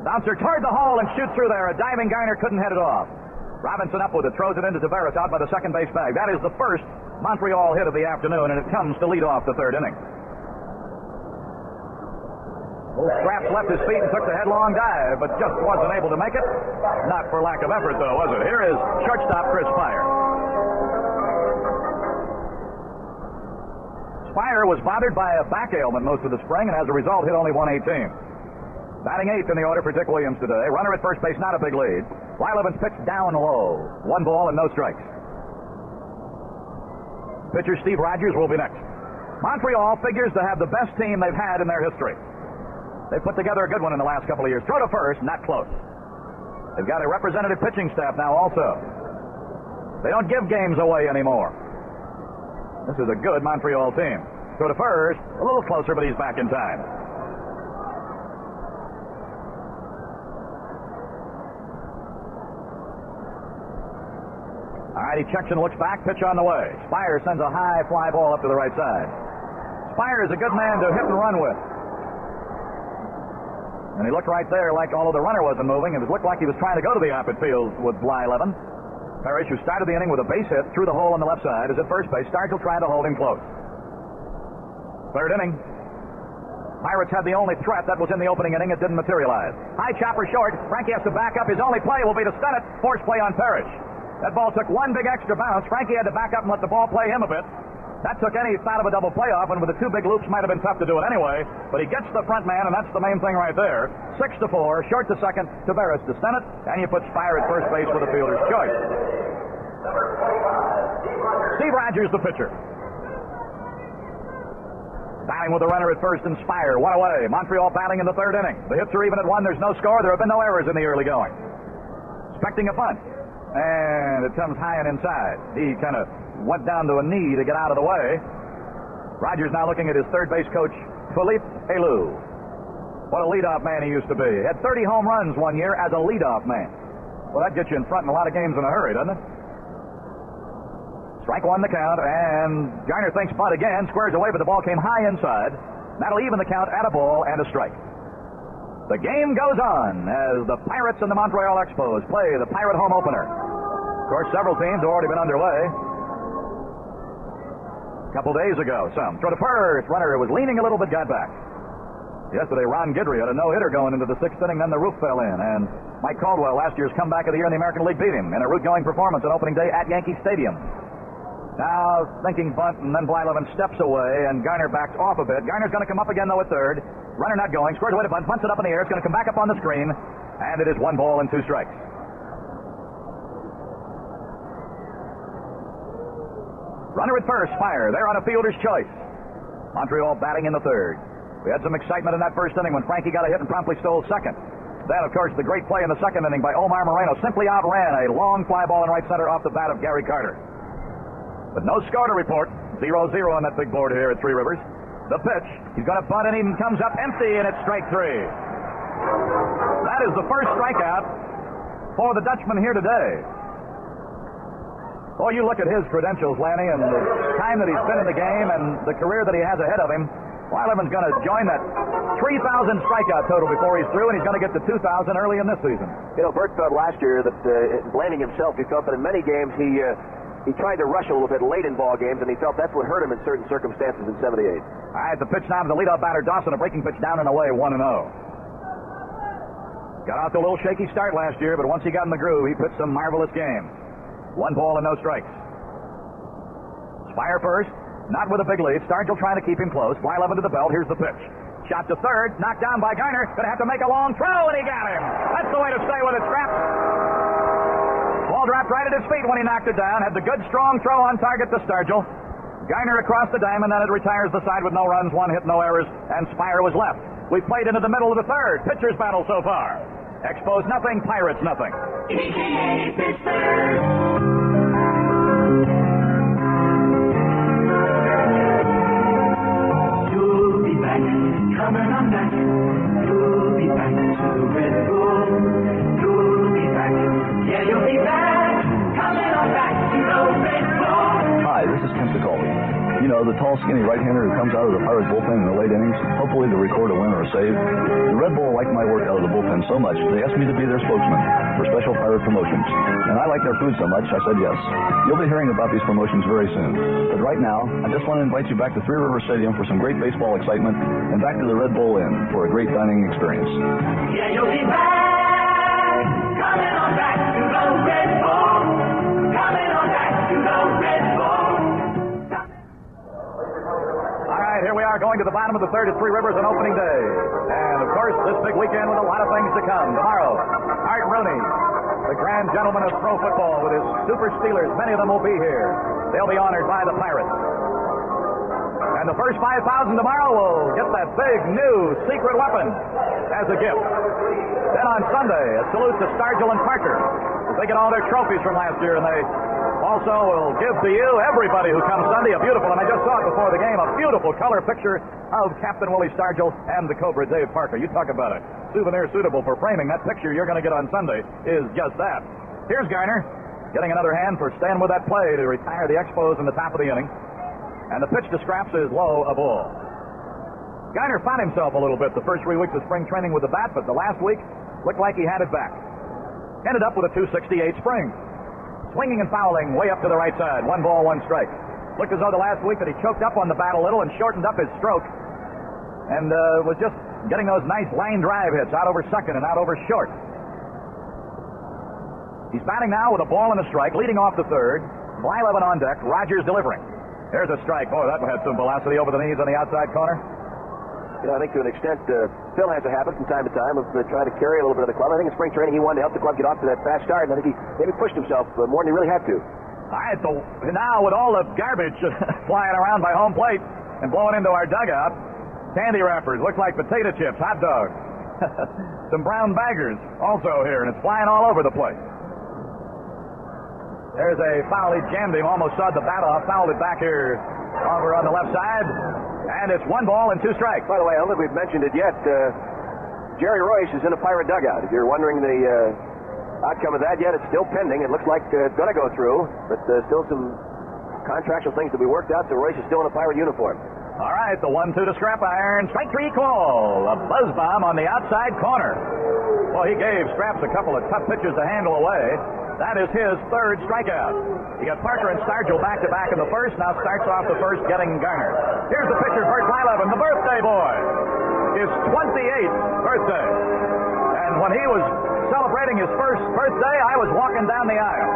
Bouncer toward the hole and shoots through there. A diving Garner couldn't head it off. Robinson up with it, throws it into Tavares out by the second base bag. That is the first Montreal hit of the afternoon, and it comes to lead off the third inning. Straps left his feet and took the headlong dive, but just wasn't able to make it. Not for lack of effort, though, was it? Here is shortstop Chris Spire. Spire was bothered by a back ailment most of the spring, and as a result hit only 118. Batting eighth in the order for Dick Williams today. Runner at first base, not a big lead. Blyleven's pitch down low. 1 ball and no strikes. Pitcher Steve Rogers will be next. Montreal figures to have the best team they've had in their history. They put together a good one in the last couple of years. Throw to first, not close. They've got a representative pitching staff now also. They don't give games away anymore. This is a good Montreal team. Throw to first, a little closer, but he's back in time. All right, he checks and looks back, pitch on the way. Spire sends a high fly ball up to the right side. Spire is a good man to hit and run with. And he looked right there like, although the runner wasn't moving, it looked like he was trying to go to the opposite field with Bly-11. Parrish, who started the inning with a base hit through the hole on the left side, is at first base. Stargell trying to hold him close. Third inning. Pirates had the only threat. That was in the opening inning. It didn't materialize. High chopper short. Frankie has to back up. His only play will be to stun it. Force play on Parrish. That ball took one big extra bounce. Frankie had to back up and let the ball play him a bit. That took any thought of a double playoff, and with the two big loops might have been tough to do it anyway. But he gets the front man, and that's the main thing right there. 6-4, short to second, Tavares to stun it, and you put Spire at first base with a fielder's choice. Steve Rogers, the pitcher. Batting with the runner at first and Spire, one away. Montreal batting in the third inning. The hits are even at 1. There's no score. There have been no errors in the early going. Expecting a bunt. And it comes high and inside. He kind of went down to a knee to get out of the way. Rogers now looking at his third base coach, Philippe Alou. What a leadoff man he used to be. He had 30 home runs one year as a leadoff man. Well, that gets you in front in a lot of games in a hurry, doesn't it? Strike one the count, and Garner thinks bunt again, squares away, but the ball came high inside. That'll even the count at a ball and a strike. The game goes on as the Pirates and the Montreal Expos play the Pirate home opener. Of course, several teams have already been underway. A couple days ago, some. Throw to first. Runner was leaning a little bit, got back. Yesterday, Ron Guidry had a no-hitter going into the sixth inning, then the roof fell in, and Mike Caldwell, last year's comeback of the year in the American League, beat him in a route-going performance on opening day at Yankee Stadium. Now, thinking bunt, and then Bly-11 steps away, and Garner backs off a bit. Garner's going to come up again, though, at third. Runner not going, squares away to bunt, punts it up in the air. It's going to come back up on the screen, and it is 1 ball and 2 strikes. Runner at first, Spire. They're on a fielder's choice. Montreal batting in the third. We had some excitement in that first inning when Frankie got a hit and promptly stole second. Then, of course, the great play in the second inning by Omar Moreno simply outran a long fly ball in right center off the bat of Gary Carter. But no score to report. 0-0 on that big board here at Three Rivers. The pitch. He's going to bunt and he comes up empty, and it's strike 3. That is the first strikeout for the Dutchman here today. Oh, you look at his credentials, Lanny, and the time that he's been in the game and the career that he has ahead of him. Bly-11's going to join that 3,000 strikeout total before he's through, and he's going to get to 2,000 early in this season. You know, Bert felt last year that, blaming himself, he felt that in many games he tried to rush a little bit late in ball games, and he felt that's what hurt him in certain circumstances in 78. All right, the pitch now to the leadoff batter, Dawson, a breaking pitch down and away, 1-0. Got out to a little shaky start last year, but once he got in the groove, he pitched some marvelous game. 1 ball and no strikes. Spire first, not with a big lead. Stargell trying to keep him close. Bly-11 to the belt. Here's the pitch. Shot to third, knocked down by Garner. Going to have to make a long throw, and he got him. That's the way to stay with it, Scraps. Ball dropped right at his feet when he knocked it down. Had the good, strong throw on target to Stargell. Garner across the diamond, then it retires the side with no runs, 1 hit, no errors, and Spire was left. We played into the middle of the third. Pitcher's battle so far. Expos nothing, Pirates nothing. You'll be back, coming on back. You'll be back to the Red Bull. You'll be back, yeah, you'll be back, coming on back to the Red Bull. Hi, this is Tim Sicoli. You know, the tall, skinny right-hander who comes out of the Pirates bullpen in the late innings, hopefully to record a win or a save. The Red Bull liked my work out of the bullpen so much, they asked me to be their spokesman for special Pirate promotions. And I like their food so much, I said yes. You'll be hearing about these promotions very soon. But right now, I just want to invite you back to Three River Stadium for some great baseball excitement and back to the Red Bull Inn for a great dining experience. Yeah, you'll be back, coming on back to the Red Bull. Coming on back to the Red Bull. Here we are going to the bottom of the third at Three Rivers on opening day. And, of course, this big weekend with a lot of things to come. Tomorrow, Art Rooney, the grand gentleman of pro football with his Super Steelers. Many of them will be here. They'll be honored by the Pirates. And the first 5,000 tomorrow will get that big new secret weapon as a gift. Then on Sunday, a salute to Stargell and Parker. They get all their trophies from last year, and they also will give to you, everybody who comes Sunday, a beautiful, and I just saw it before the game, a beautiful color picture of Captain Willie Stargell and the Cobra Dave Parker. You talk about a souvenir suitable for framing. That picture you're going to get on Sunday is just that. Here's Garner getting another hand for staying with that play to retire the Expos in the top of the inning. And the pitch to Scraps is low, a ball. Garner found himself a little bit the first 3 weeks of spring training with the bat, but the last week looked like he had it back. Ended up with a 268 spring. Swinging and fouling way up to the right side. 1 ball, 1 strike. Looked as though the last week that he choked up on the bat a little and shortened up his stroke and was just getting those nice line drive hits out over second and out over short. He's batting now with a ball and a strike, leading off the third. Blyleven on deck, Rogers delivering. There's a strike. Boy, that had some velocity over the knees on the outside corner. I think to an extent, Phil has a habit from time to time of trying to carry a little bit of the club. I think in spring training he wanted to help the club get off to that fast start, and I think he maybe pushed himself more than he really had to. All right, so now with all the garbage flying around by home plate and blowing into our dugout, candy wrappers look like potato chips, hot dogs. Some brown baggers also here, and it's flying all over the place. There's a foul. He jammed him, almost sawed the bat off, fouled it back here over on the left side. And it's 1 ball and 2 strikes. By the way, I don't think we've mentioned it yet. Jerry Royce is in a Pirate dugout. If you're wondering the outcome of that yet, it's still pending. It looks like it's going to go through, but still some contractual things to be worked out, so Royce is still in a Pirate uniform. All right, the 1-2 to Scrap Iron. Strike 3 call. A buzz bomb on the outside corner. Well, he gave Straps a couple of tough pitches to handle away. That is his 3rd strikeout. He got Parker and Stargell back-to-back in the first. Now starts off the first getting Garner. Here's the pitcher, Bert Blyleven, the birthday boy. His 28th birthday. And when he was celebrating his first birthday, I was walking down the aisle.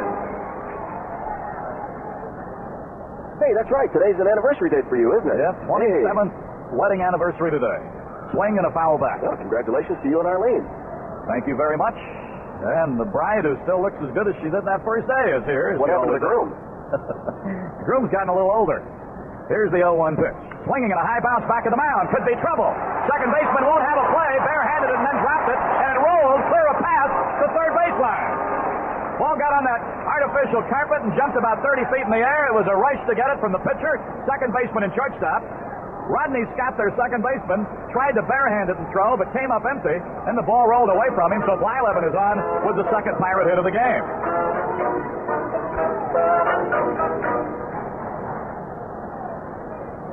Hey, that's right. Today's an anniversary date for you, isn't it? Yep, 27th wedding anniversary today. Swing and a foul back. Well, congratulations to you and Arlene. Thank you very much. And the bride, who still looks as good as she did that first day, is here. What happened to the groom? The groom's gotten a little older. Here's the 0-1 pitch. Swinging and a high bounce back of the mound. Could be trouble. Second baseman won't have a play. Barehanded it and then dropped it. And it rolls clear a pass to third baseline. Ball got on that artificial carpet and jumped about 30 feet in the air. It was a rush to get it from the pitcher, second baseman and shortstop. Rodney Scott, their second baseman, tried to barehand it and throw, but came up empty. Then the ball rolled away from him, so Blyleven is on with the second Pirate hit of the game.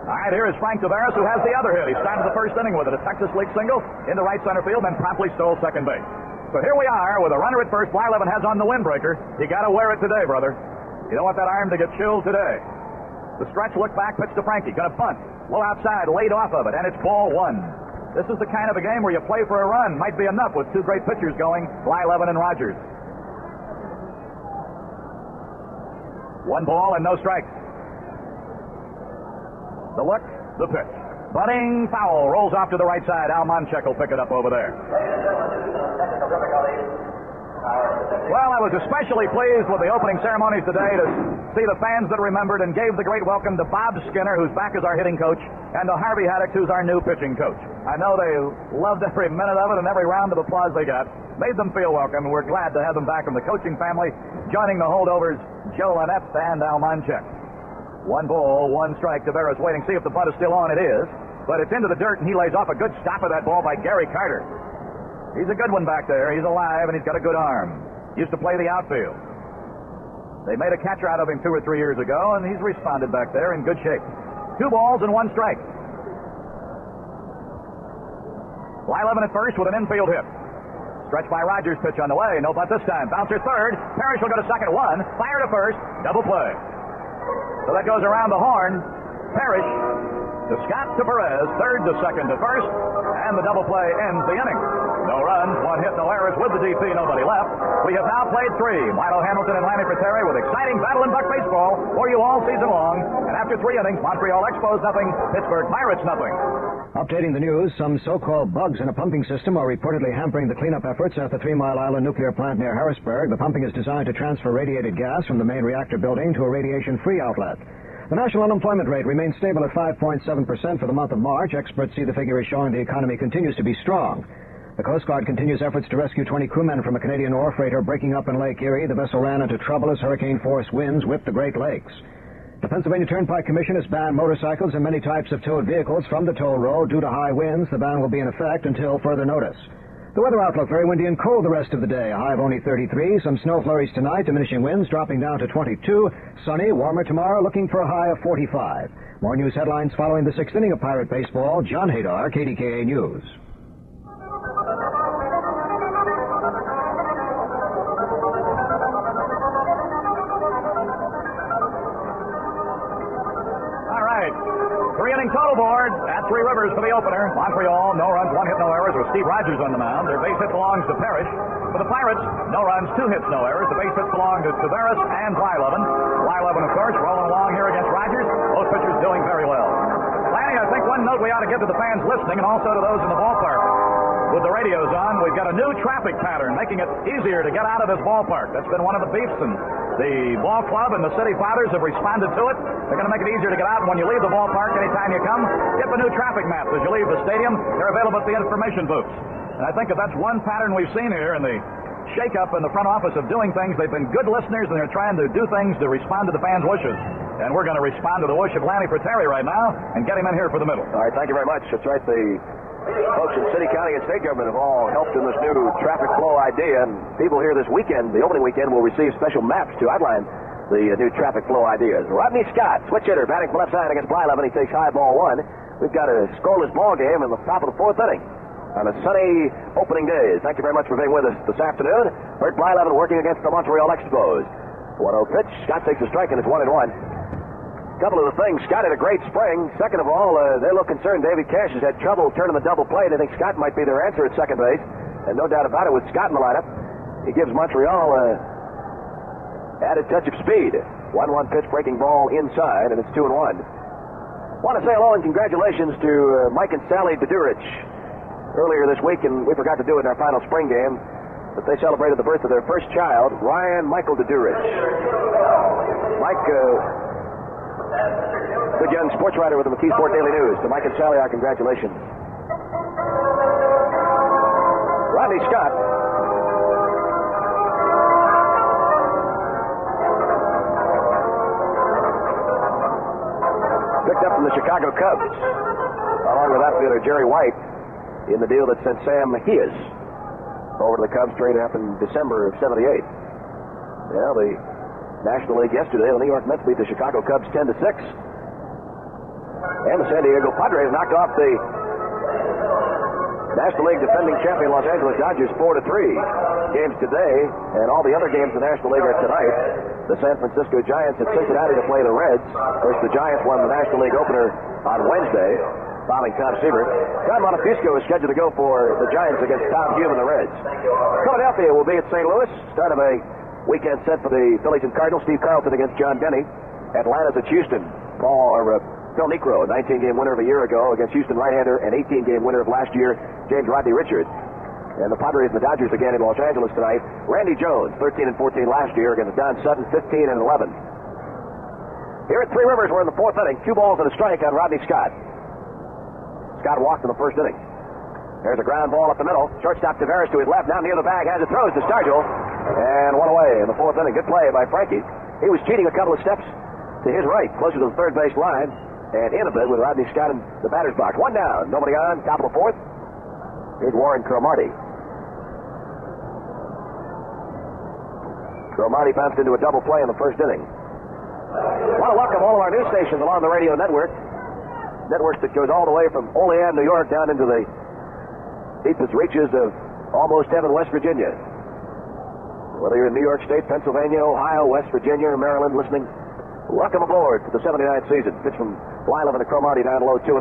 All right, here is Frank Tavares, who has the other hit. He started the first inning with it, a Texas League single into right center field, then promptly stole second base. So here we are with a runner at first. Blyleven has on the windbreaker. You got to wear it today, brother. You don't want that arm to get chilled today. The stretch, look back, pitch to Frankie. Going to punt. Low outside, laid off of it, and it's ball 1. This is the kind of a game where you play for a run. Might be enough with 2 great pitchers going, Blyleven and Rogers. 1 ball and no strikes. The look, the pitch. Bunting foul, rolls off to the right side. Al Monchek will pick it up over there. Well, I was especially pleased with the opening ceremonies today to see the fans that remembered and gave the great welcome to Bob Skinner, who's back as our hitting coach, and to Harvey Haddock, who's our new pitching coach. I know they loved every minute of it, and every round of applause they got made them feel welcome, and we're glad to have them back from the coaching family, joining the holdovers, Joe Lynette and Al Monchek. 1 ball, 1 strike. Tavares waiting, see if the butt is still on. It is, but it's into the dirt, and he lays off a good stop of that ball by Gary Carter. He's a good one back there. He's alive, and he's got a good arm. Used to play the outfield. They made a catcher out of him 2 or 3 years ago, and he's responded back there in good shape. 2 balls and 1 strike. Blyleven at first with an infield hit. Stretch by Rogers, pitch on the way. No bunt this time. Bouncer third. Parrish will go to second. 1. Fire to first. Double play. So that goes around the horn. Parrish to Scott to Perez. Third to second to first. And the double play ends the inning. No runs, 1 hit, no errors with the DP, nobody left. We have now played 3. Milo Hamilton and Lanny Fratteri with exciting battle and buck baseball for you all season long. And after 3 innings, Montreal Expos nothing, Pittsburgh Pirates nothing. Updating the news, some so-called bugs in a pumping system are reportedly hampering the cleanup efforts at the 3 Mile Island nuclear plant near Harrisburg. The pumping is designed to transfer radiated gas from the main reactor building to a radiation-free outlet. The national unemployment rate remains stable at 5.7% for the month of March. Experts see the figure as showing the economy continues to be strong. The Coast Guard continues efforts to rescue 20 crewmen from a Canadian ore freighter breaking up in Lake Erie. The vessel ran into trouble as hurricane-force winds whipped the Great Lakes. The Pennsylvania Turnpike Commission has banned motorcycles and many types of towed vehicles from the toll road due to high winds. The ban will be in effect until further notice. The weather outlook, very windy and cold the rest of the day. A high of only 33. Some snow flurries tonight, diminishing winds dropping down to 22. Sunny, warmer tomorrow, looking for a high of 45. More news headlines following the 6th inning of Pirate Baseball. John Hadar, KDKA News. Total board at Three Rivers for the opener. Montreal, no runs, 1 hit, no errors with Steve Rogers on the mound. Their base hit belongs to Parrish. For the Pirates, no runs, 2 hits, no errors. The base hits belong to Tavares and Blyleven. Blyleven, of course, rolling along here against Rogers. Both pitchers doing very well. Lanny, I think one note we ought to give to the fans listening and also to those in the ballpark. With the radios on, we've got a new traffic pattern making it easier to get out of this ballpark. That's been one of the beefs, and the ball club and the city fathers have responded to it. They're going to make it easier to get out. And when you leave the ballpark, anytime you come, get the new traffic maps as you leave the stadium. They're available at the information booths. And I think if that's one pattern we've seen here in the shake-up in the front office of doing things, they've been good listeners, and they're trying to do things to respond to the fans' wishes. And we're going to respond to the wish of Lanny Terry right now and get him in here for the middle. All right, thank you very much. That's right. The folks in city, county, and state government have all helped in this new traffic flow idea, and people here this weekend, the opening weekend, will receive special maps to outline the new traffic flow ideas. Rodney Scott, switch hitter, batting from left side against Blyleven. He takes high ball 1. We've got a scoreless ball game in the top of the 4th inning on a sunny opening day. Thank you very much for being with us this afternoon. Bert Blyleven working against the Montreal Expos. 1-0 pitch. Scott takes a strike, and it's 1-1. Couple of the things. Scott had a great spring. Second of all, they're a little concerned. David Cash has had trouble turning the double play. They think Scott might be their answer at second base. And no doubt about it, with Scott in the lineup, he gives Montreal added touch of speed. 1-1 pitch, breaking ball inside, and it's 2-1. Want to say hello and congratulations to Mike and Sally Bedurich earlier this week, and we forgot to do it in our final spring game, but they celebrated the birth of their first child, Ryan Michael Bedurich. Mike, good young sports writer with the McKeesport Daily News. To Mike and Sally, our congratulations. Rodney Scott. Picked up from the Chicago Cubs, along with outfielder Jerry White, in the deal that sent Sam Mejias over to the Cubs. Trade happened December of '78. Well, the National League yesterday, the New York Mets beat the Chicago Cubs 10-6. And the San Diego Padres knocked off the National League defending champion Los Angeles Dodgers 4-3. Games today, and all the other games in the National League are tonight. The San Francisco Giants at Cincinnati to play the Reds. First, the Giants won the National League opener on Wednesday, fouling Tom Seaver. John Montefusco is scheduled to go for the Giants against Tom Hume and the Reds. Philadelphia will be at St. Louis. Start of a weekend set for the Phillies and Cardinals. Steve Carlton against John Denny. Atlanta's at Houston. Phil Necro, 19-game winner of a year ago against Houston right-hander, and 18-game winner of last year, James Rodney Richards. And the Padres and the Dodgers again in Los Angeles tonight. Randy Jones, 13-14 last year against Don Sutton, 15-11. Here at Three Rivers, we're in the 4th inning. 2 balls and a strike on Rodney Scott. Scott walked in the 1st inning. There's a ground ball up the middle. Shortstop Tavares to his left, now near the bag, has it, throws to Stargell, and one away in the 4th inning. Good play by Frankie. He was cheating a couple of steps to his right, closer to the third base line, and in a bit with Rodney Scott in the batter's box. 1 down, nobody on, top of the 4th. Here's Warren Cromartie. Cromartie bounced into a double play in the 1st inning. I want to welcome all of our news stations along the radio network. Network that goes all the way from Olean, New York, down into the deepest reaches of almost heaven, West Virginia. Whether you're in New York State, Pennsylvania, Ohio, West Virginia, or Maryland listening, welcome aboard to the 79th season. Pitch from Blyleven to Cromartie down low, 2-0.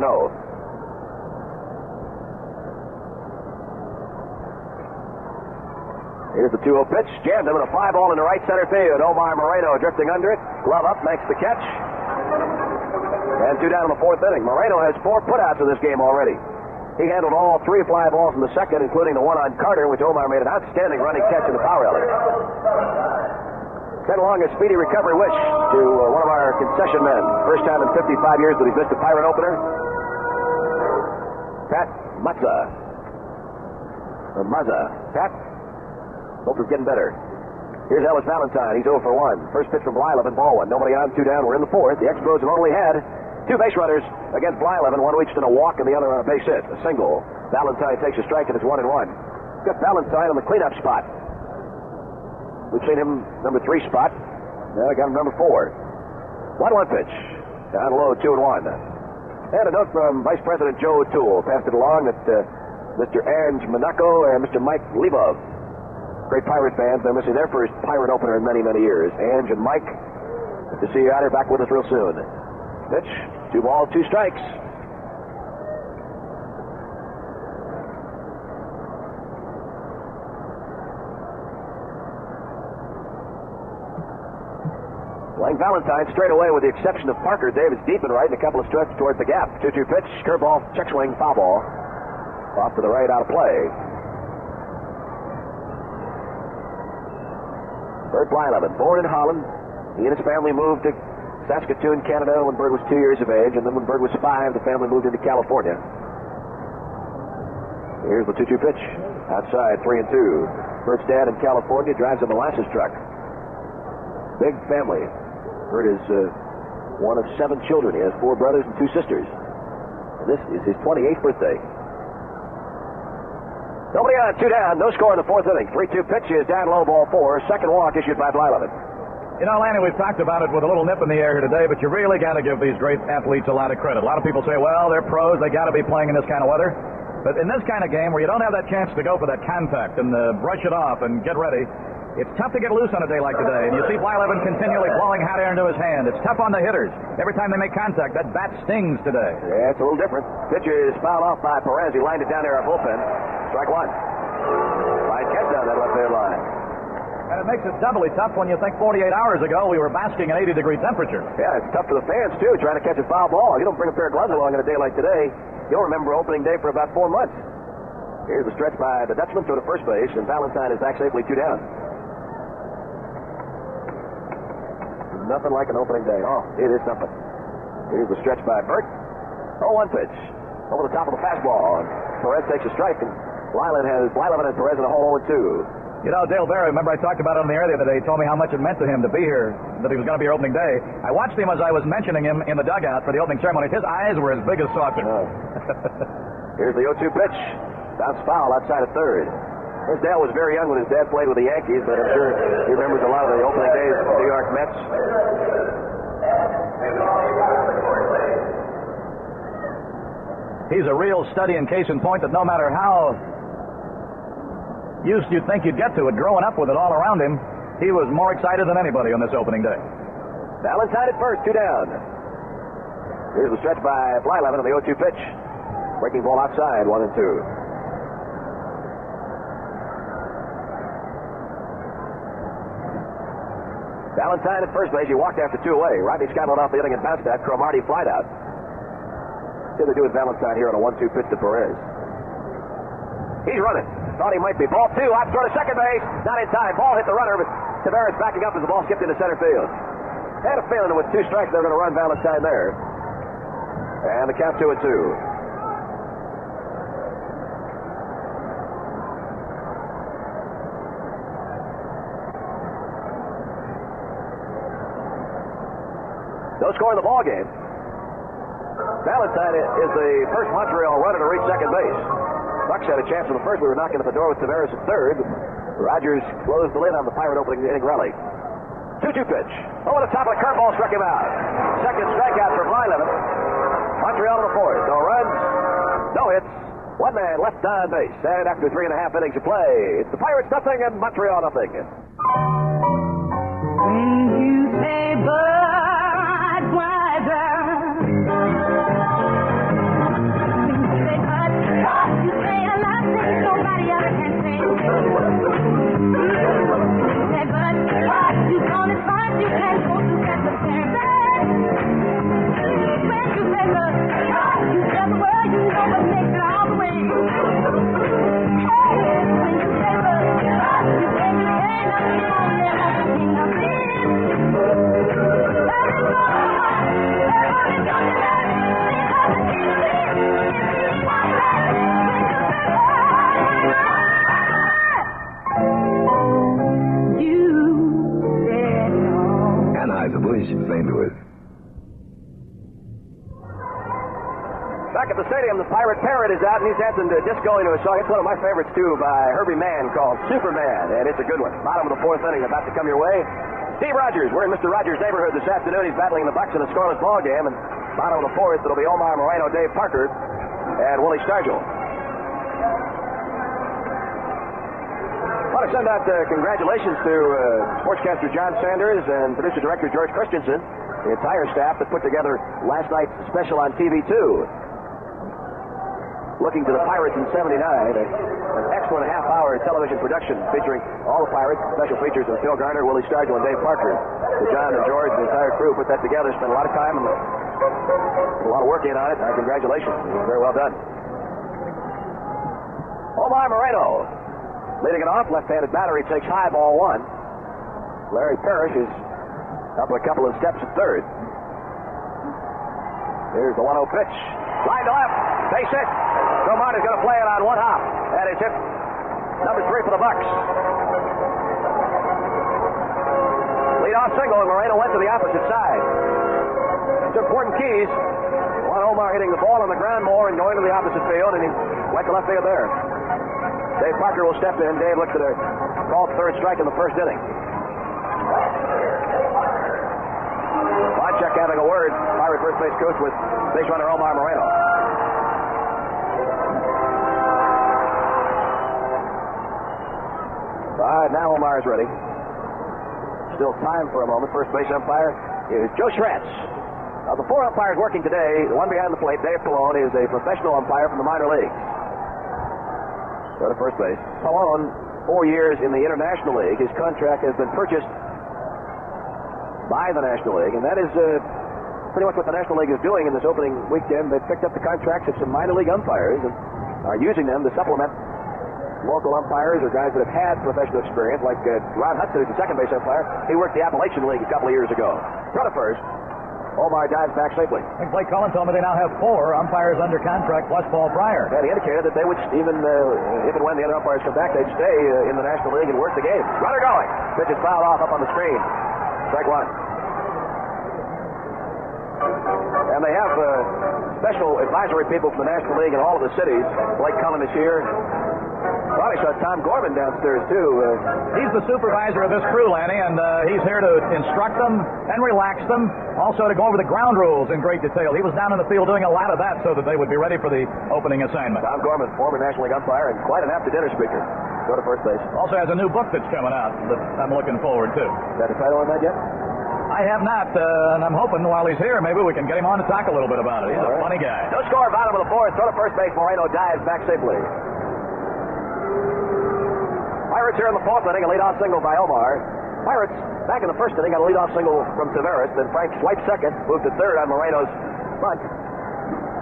Here's the 2-0 pitch. Jammed him with a fly ball into right center field. Omar Moreno drifting under it. Glove up, makes the catch. And 2 down in the 4th inning. Moreno has 4 putouts in this game already. He handled all 3 fly balls in the 2nd, including the one on Carter, which Omar made an outstanding running catch in the power alley. Send along a speedy recovery wish to one of our concession men. First time in 55 years that he's missed a Pirate opener. Pat Mazza. Pat, hope you're getting better. Here's Ellis Valentine. He's 0 for 1. First pitch from Blyleven, ball 1. Nobody on, 2 down. We're in the 4th. The Expos have only had 2 base runners against Blyleven. One reached in a walk and the other on a base hit. A single. Valentine takes a strike and it's 1-1. got Valentine on the cleanup spot. We've seen him number 3 spot. Now I got him number 4. 1-1 pitch. Down low, 2-1. And a note from Vice President Joe O'Toole. Passed it along that Mr. Ange Monaco and Mr. Mike Levov, great Pirate fans, they're missing their first Pirate opener in many, many years. Ange and Mike, good to see you out here, back with us real soon. Pitch, 2 balls, 2 strikes. Playing Valentine straight away with the exception of Parker. Davis deep and right and a couple of strikes towards the gap. 2-2 pitch, curveball, check swing, foul ball. Off to the right, out of play. Bert Blyleven, born in Holland. He and his family moved to Saskatoon, Canada when Bert was 2 years of age, and then when Bert was 5, the family moved into California. Here's the 2-2 pitch. Outside, 3-2. Bert's dad in California drives a molasses truck. Big family. Bert is one of 7 children. He has 4 brothers and 2 sisters. And this is his 28th birthday. Nobody on, 2 down, no score in the 4th inning. 3-2 pitch is down low, ball 4. Second walk issued by Blyleven. You know, Lanny, we've talked about it with a little nip in the air here today, but you really got to give these great athletes a lot of credit. A lot of people say, well, they're pros, they got to be playing in this kind of weather. But in this kind of game where you don't have that chance to go for that contact and brush it off and get ready, it's tough to get loose on a day like today. And you see Blyleven continually blowing hot air into his hand. It's tough on the hitters. Every time they make contact, that bat stings today. Yeah, it's a little different. Pitcher is fouled off by Perez. He lined it down there at bullpen. Strike 1. Fine catch down that left field line. And it makes it doubly tough when you think 48 hours ago we were basking in 80-degree temperature. Yeah, it's tough for the fans, too, trying to catch a foul ball. You don't bring a pair of gloves along on a day like today, you'll remember opening day for about 4 months. Here's the stretch by the Dutchman to the first base, and Valentine is back safely 2 down. Nothing like an opening day. Oh, it is something. Here's the stretch by Bert. 0-1 pitch. Over the top of the fastball. Perez takes a strike, and Blyleven has Perez in a hole 0-2. You know, Dale Barry, remember I talked about it on the air the other day. He told me how much it meant to him to be here, that he was going to be here opening day. I watched him as I was mentioning him in the dugout for the opening ceremony. His eyes were as big as saucers. Oh. Here's the 0-2 pitch. Bounce foul outside of third. Of course, Dale was very young when his dad played with the Yankees, but I'm sure he remembers a lot of the opening days of the New York Mets. He's a real study and case in point that no matter how used you'd think you'd get to it, growing up with it all around him, he was more excited than anybody on this opening day. Valentine at first, 2 down. Here's the stretch by Blyleven on the 0-2 pitch. Breaking ball outside, 1-2. Valentine at first base. He walked after 2 away. Rodney Scott led off the inning and bounced that. Cromartie flied out. See what they do with Valentine here on a 1-2 pitch to Perez. He's running. Thought he might be. Ball 2. Out throw to second base. Not in time. Ball hit the runner, but Tavares backing up as the ball skipped into center field. Had a feeling that with 2 strikes they're going to run Valentine there. And the count 2-2. No score in the ball game. Valentine is the first Montreal runner to reach second base. Bucks had a chance in the first. We were knocking at the door with Tavares at third. Rogers closed the lid on the Pirate opening inning rally. 2-2 pitch. Over the top of the curveball, struck him out. Second strikeout for Blyleven. Montreal in the 4th. No runs, no hits. 1 man left on base. And after 3.5 innings of play, it's the Pirates nothing and Montreal nothing. When you say Budweiser, you say a lot that nobody else can say. Say, but you gonna find you can't go to get the service. When you say look, you tell the world you know what makes it all the way. Hey, when you say look, you say you ain't nothing on there, nothing of it. Anheuser-Busch, St. Louis. Back at the stadium, the Pirate Parrot is out, and he's dancing to disco into a song. It's one of my favorites, too, by Herbie Mann called Superman, and it's a good one. Bottom of the fourth inning about to come your way. Steve Rogers, we're in Mr. Rogers' neighborhood this afternoon. He's battling the Bucks in a scoreless ball game, and bottom of the fourth, it'll be Omar Moreno, Dave Parker, and Willie Stargell. I want to send out congratulations to sportscaster John Sanders and producer-director George Christensen, the entire staff that put together last night's special on TV, too. Looking to the Pirates in 79, an excellent half-hour television production featuring all the Pirates, special features of Phil Garner, Willie Stargell, and Dave Parker. So John and George, the entire crew, put that together, spent a lot of time and a lot of work in on it. Congratulations. Very well done. Omar Moreno leading it off, left-handed batter. He takes high, ball one. Larry Parrish is up a couple of steps at third. Here's the 1-0 pitch. Line to left. Base hit. Cromartie's going to play it on one hop. That is hit number 3 for the Bucks. Lead-off single, and Moreno went to the opposite side. It's important keys. One Omar hitting the ball on the ground more and going to the opposite field, and he went to left field there. Dave Parker will step in. Dave looks at a called third strike in the first inning. Bonchek having a word. Pirate first base coach with base runner Omar Moreno. All right, now Omar is ready. Still time for a moment. First base umpire is Joe Schratz. Of the 4 umpires working today, the one behind the plate, Dave Pallone, is a professional umpire from the minor leagues. Go to first base. Pallone, 4 years in the International League. His contract has been purchased by the National League, and that is pretty much what the National League is doing in this opening weekend. They've picked up the contracts of some minor league umpires and are using them to supplement local umpires or guys that have had professional experience, like Ron Hudson, who's the second base umpire. He worked the Appalachian League a couple of years ago. Run at first. Omar dives back safely. I think Blake Cullen told me they now have 4 umpires under contract plus Paul Pryor. And he indicated that they would, even if and when the other umpires come back, they'd stay in the National League and work the games. Runner going. Pitch is fouled off up on the screen. Strike one. And they have special advisory people from the National League in all of the cities. Blake Cullen is here. Probably saw Tom Gorman downstairs, too. He's the supervisor of this crew, Lanny, and he's here to instruct them and relax them, also to go over the ground rules in great detail. He was down in the field doing a lot of that so that they would be ready for the opening assignment. Tom Gorman, former National League umpire and quite an after-dinner speaker. Go to first base. Also has a new book that's coming out that I'm looking forward to. Got the title on that yet? I have not, and I'm hoping while he's here, maybe we can get him on to talk a little bit about it. He's a funny guy. No score, bottom of the fourth. Throw to first base. Moreno dives back safely. Pirates here in the fourth inning, a leadoff single by Omar. Pirates back in the first inning, got a leadoff single from Tavares. Then Frank swiped second, moved to third on Moreno's bunt.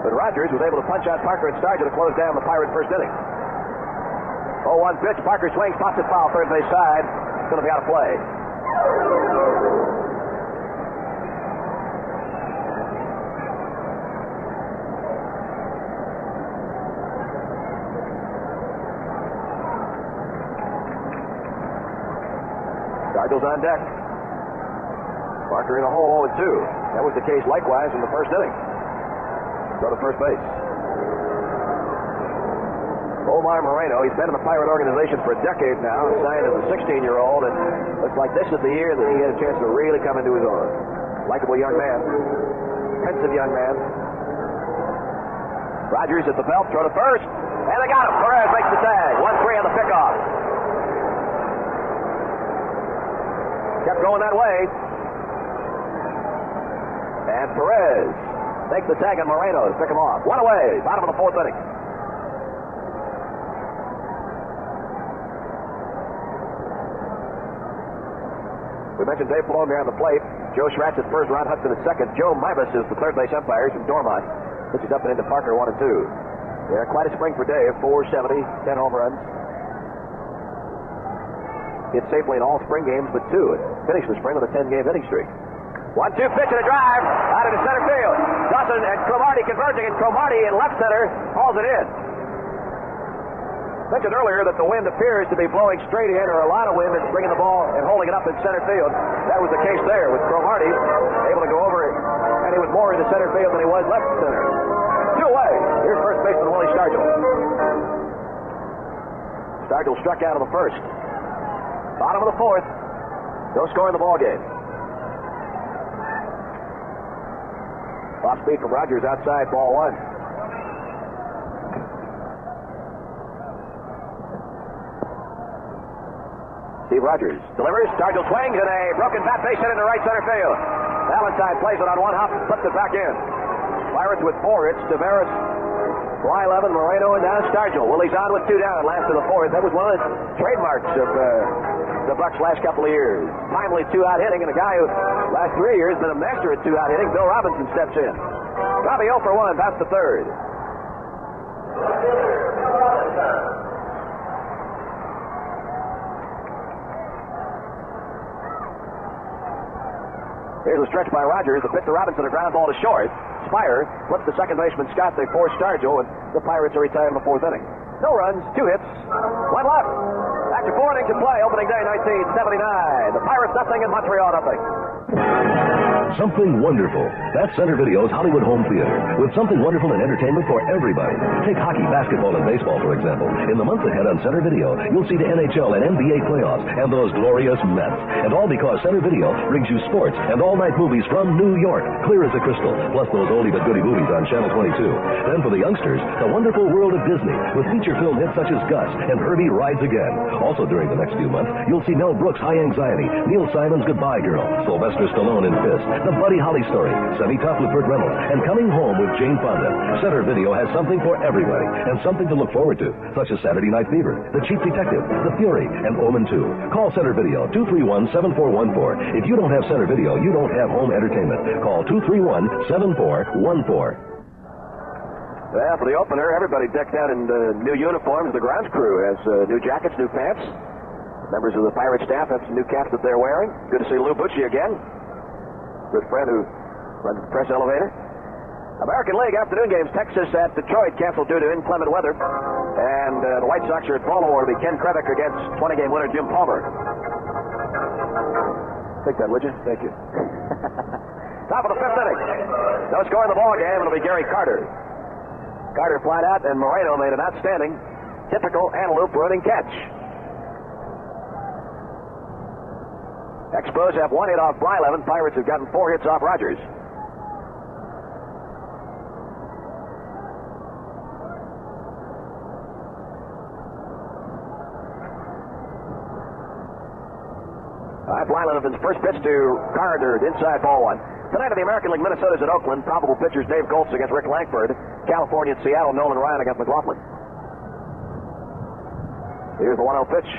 But Rogers was able to punch out Parker and Stargell to close down the Pirate first inning. 0-1 pitch. Parker swings, pops it foul, third base side. It's going to be out of play. Stargell's on deck. Parker in a hole 0-2. That was the case likewise in the first inning. Go to first base. Omar Moreno, he's been in the Pirate organization for a decade now, signed as a 16-year-old, and looks like this is the year that he had a chance to really come into his own. Likeable young man. Pensive young man. Rogers at the belt, throw to first, and they got him. Perez makes the tag. 1-3 on the pickoff. Kept going that way. And Perez takes the tag on Moreno to pick him off. One away, bottom of the fourth inning. We mentioned Dave Pallone behind the plate. Joe Schratz at first, Ron Hudson at second. Joe Mibus is the third base umpire from Dormont. Pitches up and into Parker, 1-2. Yeah, quite a spring for Dave. 470, 10 home runs. Hit safely in all spring games but 2. And finished the spring with a 10-game hitting streak. 1-2 pitch and a drive out into center field. Dawson and Cromartie converging, and Cromartie in left center hauls it in. Mentioned earlier that the wind appears to be blowing straight in, or a lot of wind, and bringing the ball and holding it up in center field. That was the case there with Cromartie able to go over it, and he was more into center field than he was left center. 2 way. Here's first baseman Willie Stargell. Stargell struck out of the first. Bottom of the fourth. No score in the ball game. Off speed from Rogers outside, ball one. Steve Rogers delivers. Stargell swings and a broken bat base hit into right center field. Valentine plays it on one hop and puts it back in. Pirates with 4 hits. Tavares, Blyleven, Moreno, and now Stargell. Willie's on with 2 down last of the fourth. That was one of the trademarks of the Bucks last couple of years. Timely 2-out hitting, and a guy who last 3 years has been a master at 2-out hitting, Bill Robinson, steps in. Robbie 0 for 1, that's the third. Here's a stretch by Rogers. The pitch to Robinson, a ground ball to short. Spire flips to second baseman Scott. They force Stargell, and the Pirates are retired in the fourth inning. No runs, 2 hits, 1 left. After 4 innings in play, opening day 1979. The Pirates nothing and Montreal nothing. Something wonderful. That's Center Video's Hollywood Home Theater, with something wonderful and entertainment for everybody. Take hockey, basketball, and baseball, for example. In the months ahead on Center Video, you'll see the NHL and NBA playoffs and those glorious Mets. And all because Center Video brings you sports and all-night movies from New York, clear as a crystal, plus those oldie but goodie movies on Channel 22. Then for the youngsters, the wonderful world of Disney, with feature film hits such as Gus and Herbie Rides Again. Also during the next few months, you'll see Mel Brooks' High Anxiety, Neil Simon's Goodbye Girl, Sylvester Stallone in Fist, The Buddy Holly Story, Semi-Tough with Burt Reynolds, and Coming Home with Jane Fonda. Center Video has something for everybody, and something to look forward to, such as Saturday Night Fever, The Chief Detective, The Fury, and Omen 2. Call Center Video, 231-7414. If you don't have Center Video, you don't have home entertainment. Call 231-7414. Well, for the opener, everybody decked out in new uniforms. The grounds crew has new jackets, new pants. Members of the Pirate staff have some new caps that they're wearing. Good to see Lou Bucci again. Good friend who runs the press elevator. American League afternoon games. Texas at Detroit canceled due to inclement weather. And the White Sox are at Baltimore. It'll be Ken Krevick against 20-game winner Jim Palmer. Take that, would you? Thank you. Top of the fifth inning. No score in the ball game. It'll be Gary Carter. Carter flat out, and Moreno made an outstanding, typical antelope running catch. Expos have 1 hit off Blyleven. Pirates have gotten 4 hits off Rogers. Blyleven's first pitch to Carter, inside ball 1. Tonight in the American League, Minnesota's at Oakland. Probable pitchers Dave Goltz against Rick Langford. California at Seattle, Nolan Ryan against McLaughlin. Here's the 1-0 pitch.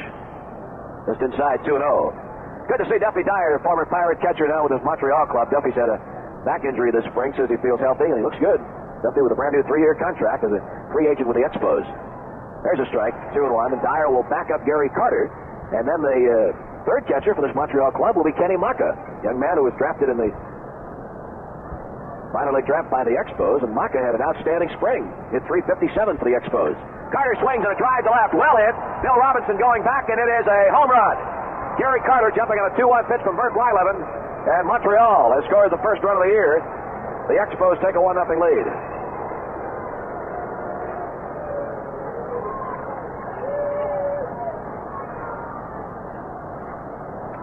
Just inside 2-0. Good to see Duffy Dyer, former Pirate catcher, now with his Montreal club. Duffy's had a back injury this spring, says he feels healthy, and he looks good. Duffy with a brand new 3-year contract as a free agent with the Expos. There's a strike, 2-1, and Dyer will back up Gary Carter. And then the third catcher for this Montreal club will be Kenny Maka, young man who was drafted in the minor league draft by the Expos, and Maka had an outstanding spring. Hit .357 for the Expos. Carter swings and a drive to left, well hit. Bill Robinson going back, and it is a home run. Gary Carter jumping on a 2-1 pitch from Burt Blyleven, and Montreal has scored the first run of the year. The Expos take a 1-0 lead.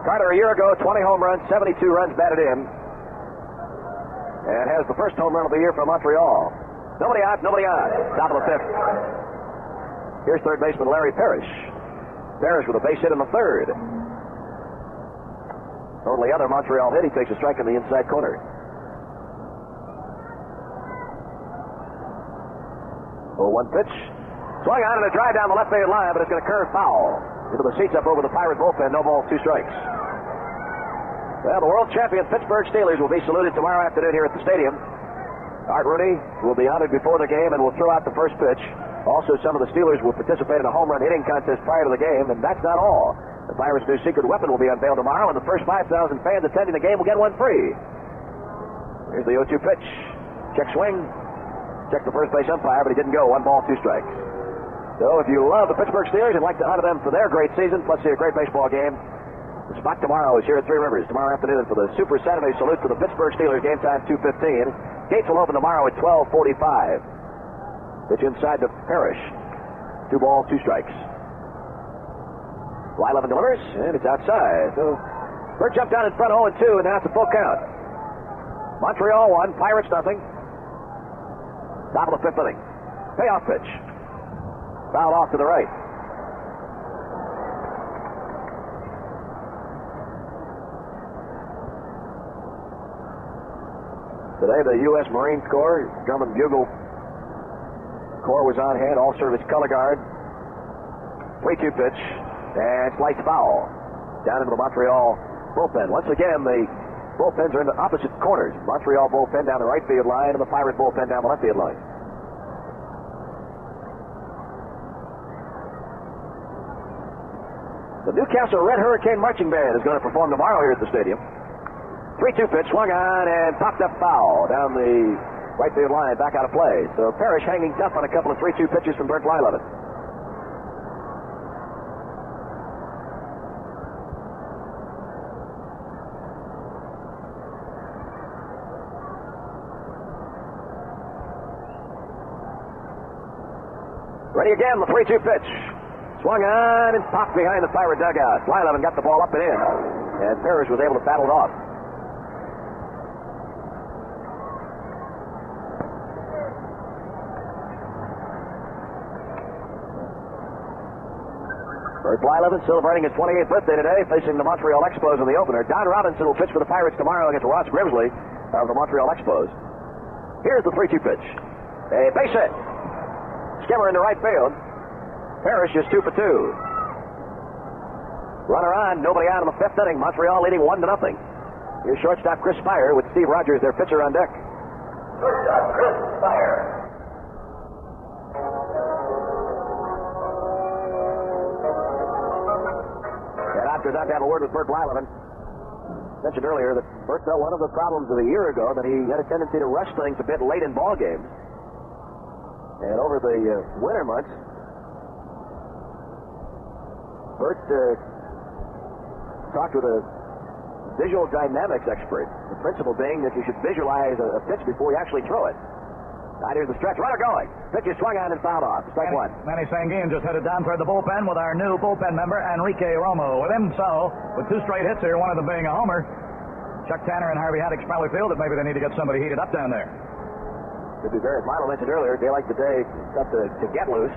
Carter a year ago, 20 home runs, 72 runs batted in, and has the first home run of the year for Montreal. Nobody out, nobody on. Top of the fifth. Here's third baseman Larry Parrish. Parrish with a base hit in the third. Only other Montreal hit, he takes a strike in the inside corner. 0-1 pitch. Swung on and a drive down the left field line, but it's going to curve foul. Into the seats up over the Pirate bullpen. No ball, 2 strikes. Well, the world champion Pittsburgh Steelers will be saluted tomorrow afternoon here at the stadium. Art Rooney will be honored before the game and will throw out the first pitch. Also, some of the Steelers will participate in a home run hitting contest prior to the game, and that's not all. The Pirates' new secret weapon will be unveiled tomorrow, and the first 5,000 fans attending the game will get one free. Here's the 0-2 pitch. Check swing. Check the first base umpire, but he didn't go. 1 ball, 2 strikes. So if you love the Pittsburgh Steelers and like to honor them for their great season, plus see a great baseball game, the spot tomorrow is here at Three Rivers tomorrow afternoon for the Super Saturday Salute to the Pittsburgh Steelers. Game time 2:15. Gates will open tomorrow at 12:45. Pitch inside to Parrish. 2 balls, 2 strikes. Blyleven delivers, and it's outside. So Burt jumped down in front 0-2, and now it's a full count. Montreal 1, Pirates nothing. Top of the 5th inning. Payoff pitch. Fouled off to the right. Today, the U.S. Marine Corps, German Bugle Corps was on hand, all service color guard. 3-2 pitch, and sliced foul. Down into the Montreal bullpen. Once again, the bullpens are in the opposite corners. Montreal bullpen down the right field line, and the Pirate bullpen down the left field line. The Newcastle Red Hurricane Marching Band is going to perform tomorrow here at the stadium. 3-2 pitch, swung on and popped up foul down the right field line, back out of play. So Parrish hanging tough on a couple of 3-2 pitches from Burt Blyleven. Ready again, the 3-2 pitch. Swung on and popped behind the Pirate dugout. Blyleven got the ball up and in, and Parrish was able to battle it off. Burt Blyleven celebrating his 28th birthday today, facing the Montreal Expos in the opener. Don Robinson will pitch for the Pirates tomorrow against Ross Grimsley of the Montreal Expos. Here's the 3-2 pitch. A base hit. Skimmer into right field. Parrish is 2 for 2. Runner on, nobody out in the 5th inning. Montreal leading 1-0. Here's shortstop Chris Spire with Steve Rogers, their pitcher, on deck. Shortstop Chris Spire. And after that, have a word with Burt Blyleven. Mentioned earlier that Burt felt one of the problems of a year ago that he had a tendency to rush things a bit late in ball games. And over the winter months, Burt talked with a visual dynamics expert, the principle being that you should visualize a pitch before you actually throw it. Now here's the stretch. Runner going. Pitch is swung on and fouled off. Strike 1. Manny Sanguin just headed down toward the bullpen with our new bullpen member, Enrique Romo, with him. So, with 2 straight hits here, one of them being a homer, Chuck Tanner and Harvey Haddock probably feel that maybe they need to get somebody heated up down there. Could be very. Milo mentioned earlier, day like today, tough to get loose.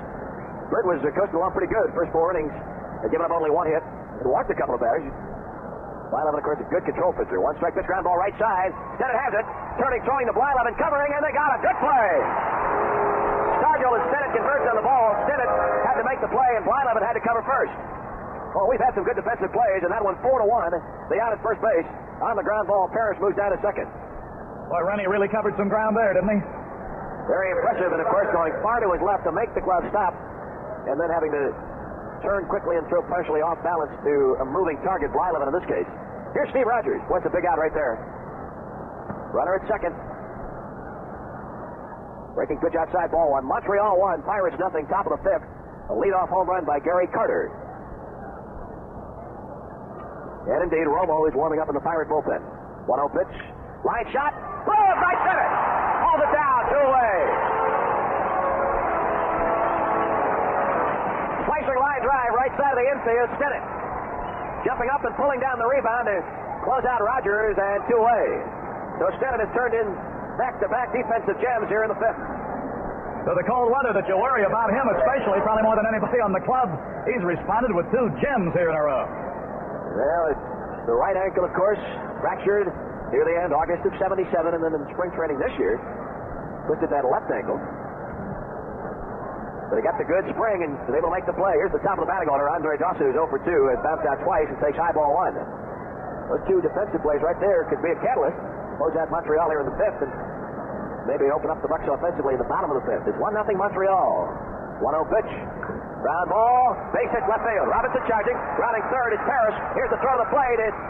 Burt was coasting along pretty good. First 4 innings. Had given up only 1 hit. Had walked a couple of batters. Blyleven, of course, a good control pitcher. 1 strike pitch, ground ball right side. Stennett has it. Turning, throwing to Blyleven, covering, and they got a good play. Stargell and Stennett converts on the ball. Stennett had to make the play, and Blyleven had to cover first. Well, we've had some good defensive plays, and that one 4-1. They out at first base. On the ground ball, Parrish moves down to second. Boy, Rennie really covered some ground there, didn't he? Very impressive, and of course, going far to his left to make the glove stop, and then having to turn quickly and throw partially off balance to a moving target, Blyleven in this case. Here's Steve Rogers. What's a big out right there? Runner at second. Breaking pitch outside, ball 1. Montreal 1, Pirates nothing, top of the 5th. A leadoff home run by Gary Carter. And indeed, Romo is warming up in the Pirate bullpen. 1-0 pitch. Line shot. Blow it right center. Hold it down, 2 away. Slicing line drive right side of the infield, Stennett. Jumping up and pulling down the rebound to close out Rogers, and 2 away. So Stennett has turned in back-to-back defensive gems here in the 5th. So the cold weather that you worry about him, especially, probably more than anybody on the club, he's responded with 2 gems here in a row. Well, it's the right ankle, of course, fractured near the end, August of 77, and then in spring training this year, twisted that left ankle. But he got the good spring and was able to make the play. Here's the top of the batting order. Andre Dawson, who's 0 for 2, has bounced out twice and takes high ball 1. Those 2 defensive plays right there could be a catalyst. Close out Montreal here in the 5th and maybe open up the Bucks offensively in the bottom of the 5th. It's 1-0 Montreal. 1-0 pitch. Ground ball. Base hit left field. Robinson charging. Grounding third. It's Parrish. Here's the throw to the plate. It's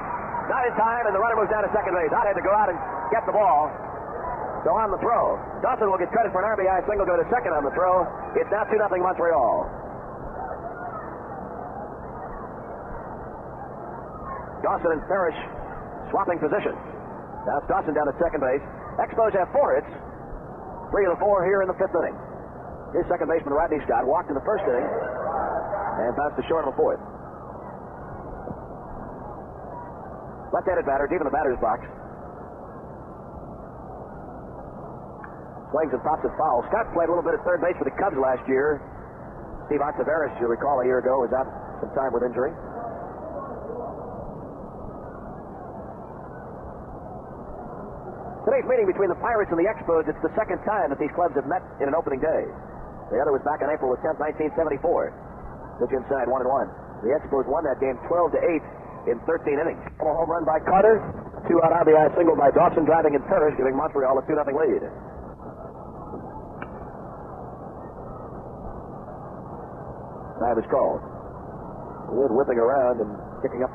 not in time, and the runner moves down to second base. I'd had to go out and get the ball. So on the throw, Dawson will get credit for an RBI single, go to second on the throw. It's now 2-0 Montreal. Dawson and Parrish swapping positions. Now it's Dawson down at second base. Expos have 4 hits. 3 of the 4 here in the 5th inning. Here's second baseman Rodney Scott. Walked in the first inning and bounced to short in the fourth. Left-handed batter, deep in the batter's box. Swings and pops it foul. Scott played a little bit at third base for the Cubs last year. Steve Ontiveros, you'll recall, a year ago, was out some time with injury. Today's meeting between the Pirates and the Expos, it's the second time that these clubs have met in an opening day. The other was back on April the 10th, 1974. Pitch inside, 1-1. The Expos won that game 12-8 in 13 innings. A home run by Carter. 2-out RBI single by Dawson, driving in Parrish, giving Montreal a 2-0 lead. Time is called. The wind whipping around and kicking up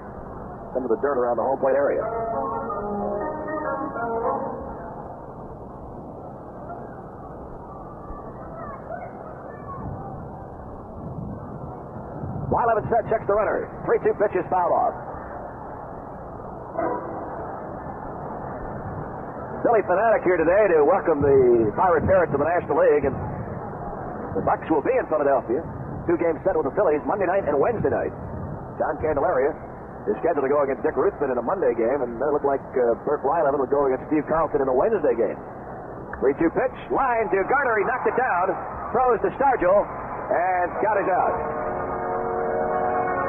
some of the dirt around the home plate area. Wylev set, checks the runner. 3-2 pitch is fouled off. Billy Fanatic here today to welcome the Pirate Parrots to the National League, and the Bucks will be in Philadelphia. 2 games set with the Phillies Monday night and Wednesday night. John Candelaria is scheduled to go against Dick Ruthven in a Monday game, and it looked like Burt Wylev would go against Steve Carlson in a Wednesday game. 3-2 pitch, line to Garner. He knocked it down, throws to Stargell, and Scott is out.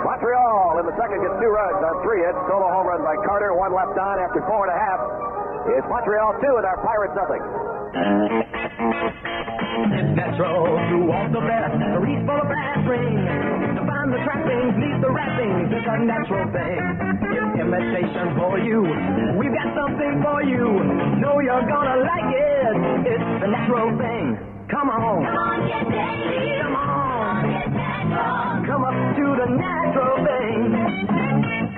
Montreal in the second gets 2 runs on 3 hits. Solo home run by Carter, 1 left on after 4.5. It's Montreal 2 and our Pirates nothing. It's natural to walk the best, to reach for a brass ring, to find the trappings, leave the wrappings. It's a natural thing. It's imitation for you. We've got something for you. Know you're gonna like it. It's the natural thing. Come on. Come on, get Daily. Come on. Get natural. Come up to the natural thing.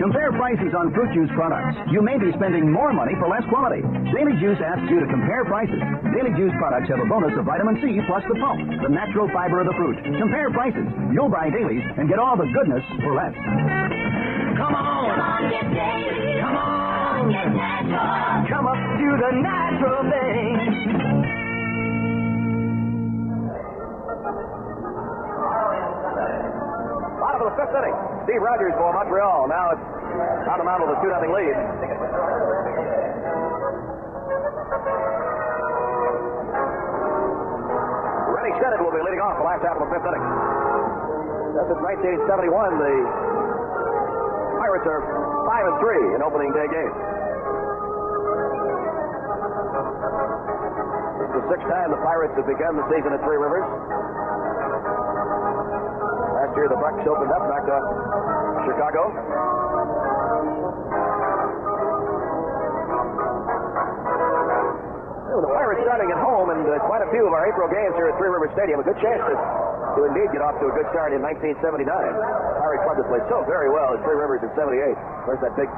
Compare prices on fruit juice products. You may be spending more money for less quality. Daily Juice asks you to compare prices. Daily Juice products have a bonus of vitamin C plus the pulp, the natural fiber of the fruit. Compare prices. You'll buy Dailies and get all the goodness for less. Come on. Come on, get Daily. Come on. Get natural. Come up to the natural thing. Bottom of the 5th inning. Steve Rogers for Montreal. Now it's on the mound with a 2-0 lead. Rennie Stennett will be leading off the last half of the 5th inning. Since 1971, the Pirates are 5-3 in opening day games. This is the 6th time the Pirates have begun the season at Three Rivers. Last year the Bucks opened up, knocked off Chicago. Well, the Pirates starting at home, and quite a few of our April games here at Three Rivers Stadium. A good chance to indeed get off to a good start in 1979. Pirate club that played so very well at Three Rivers in 78. Of course, that big,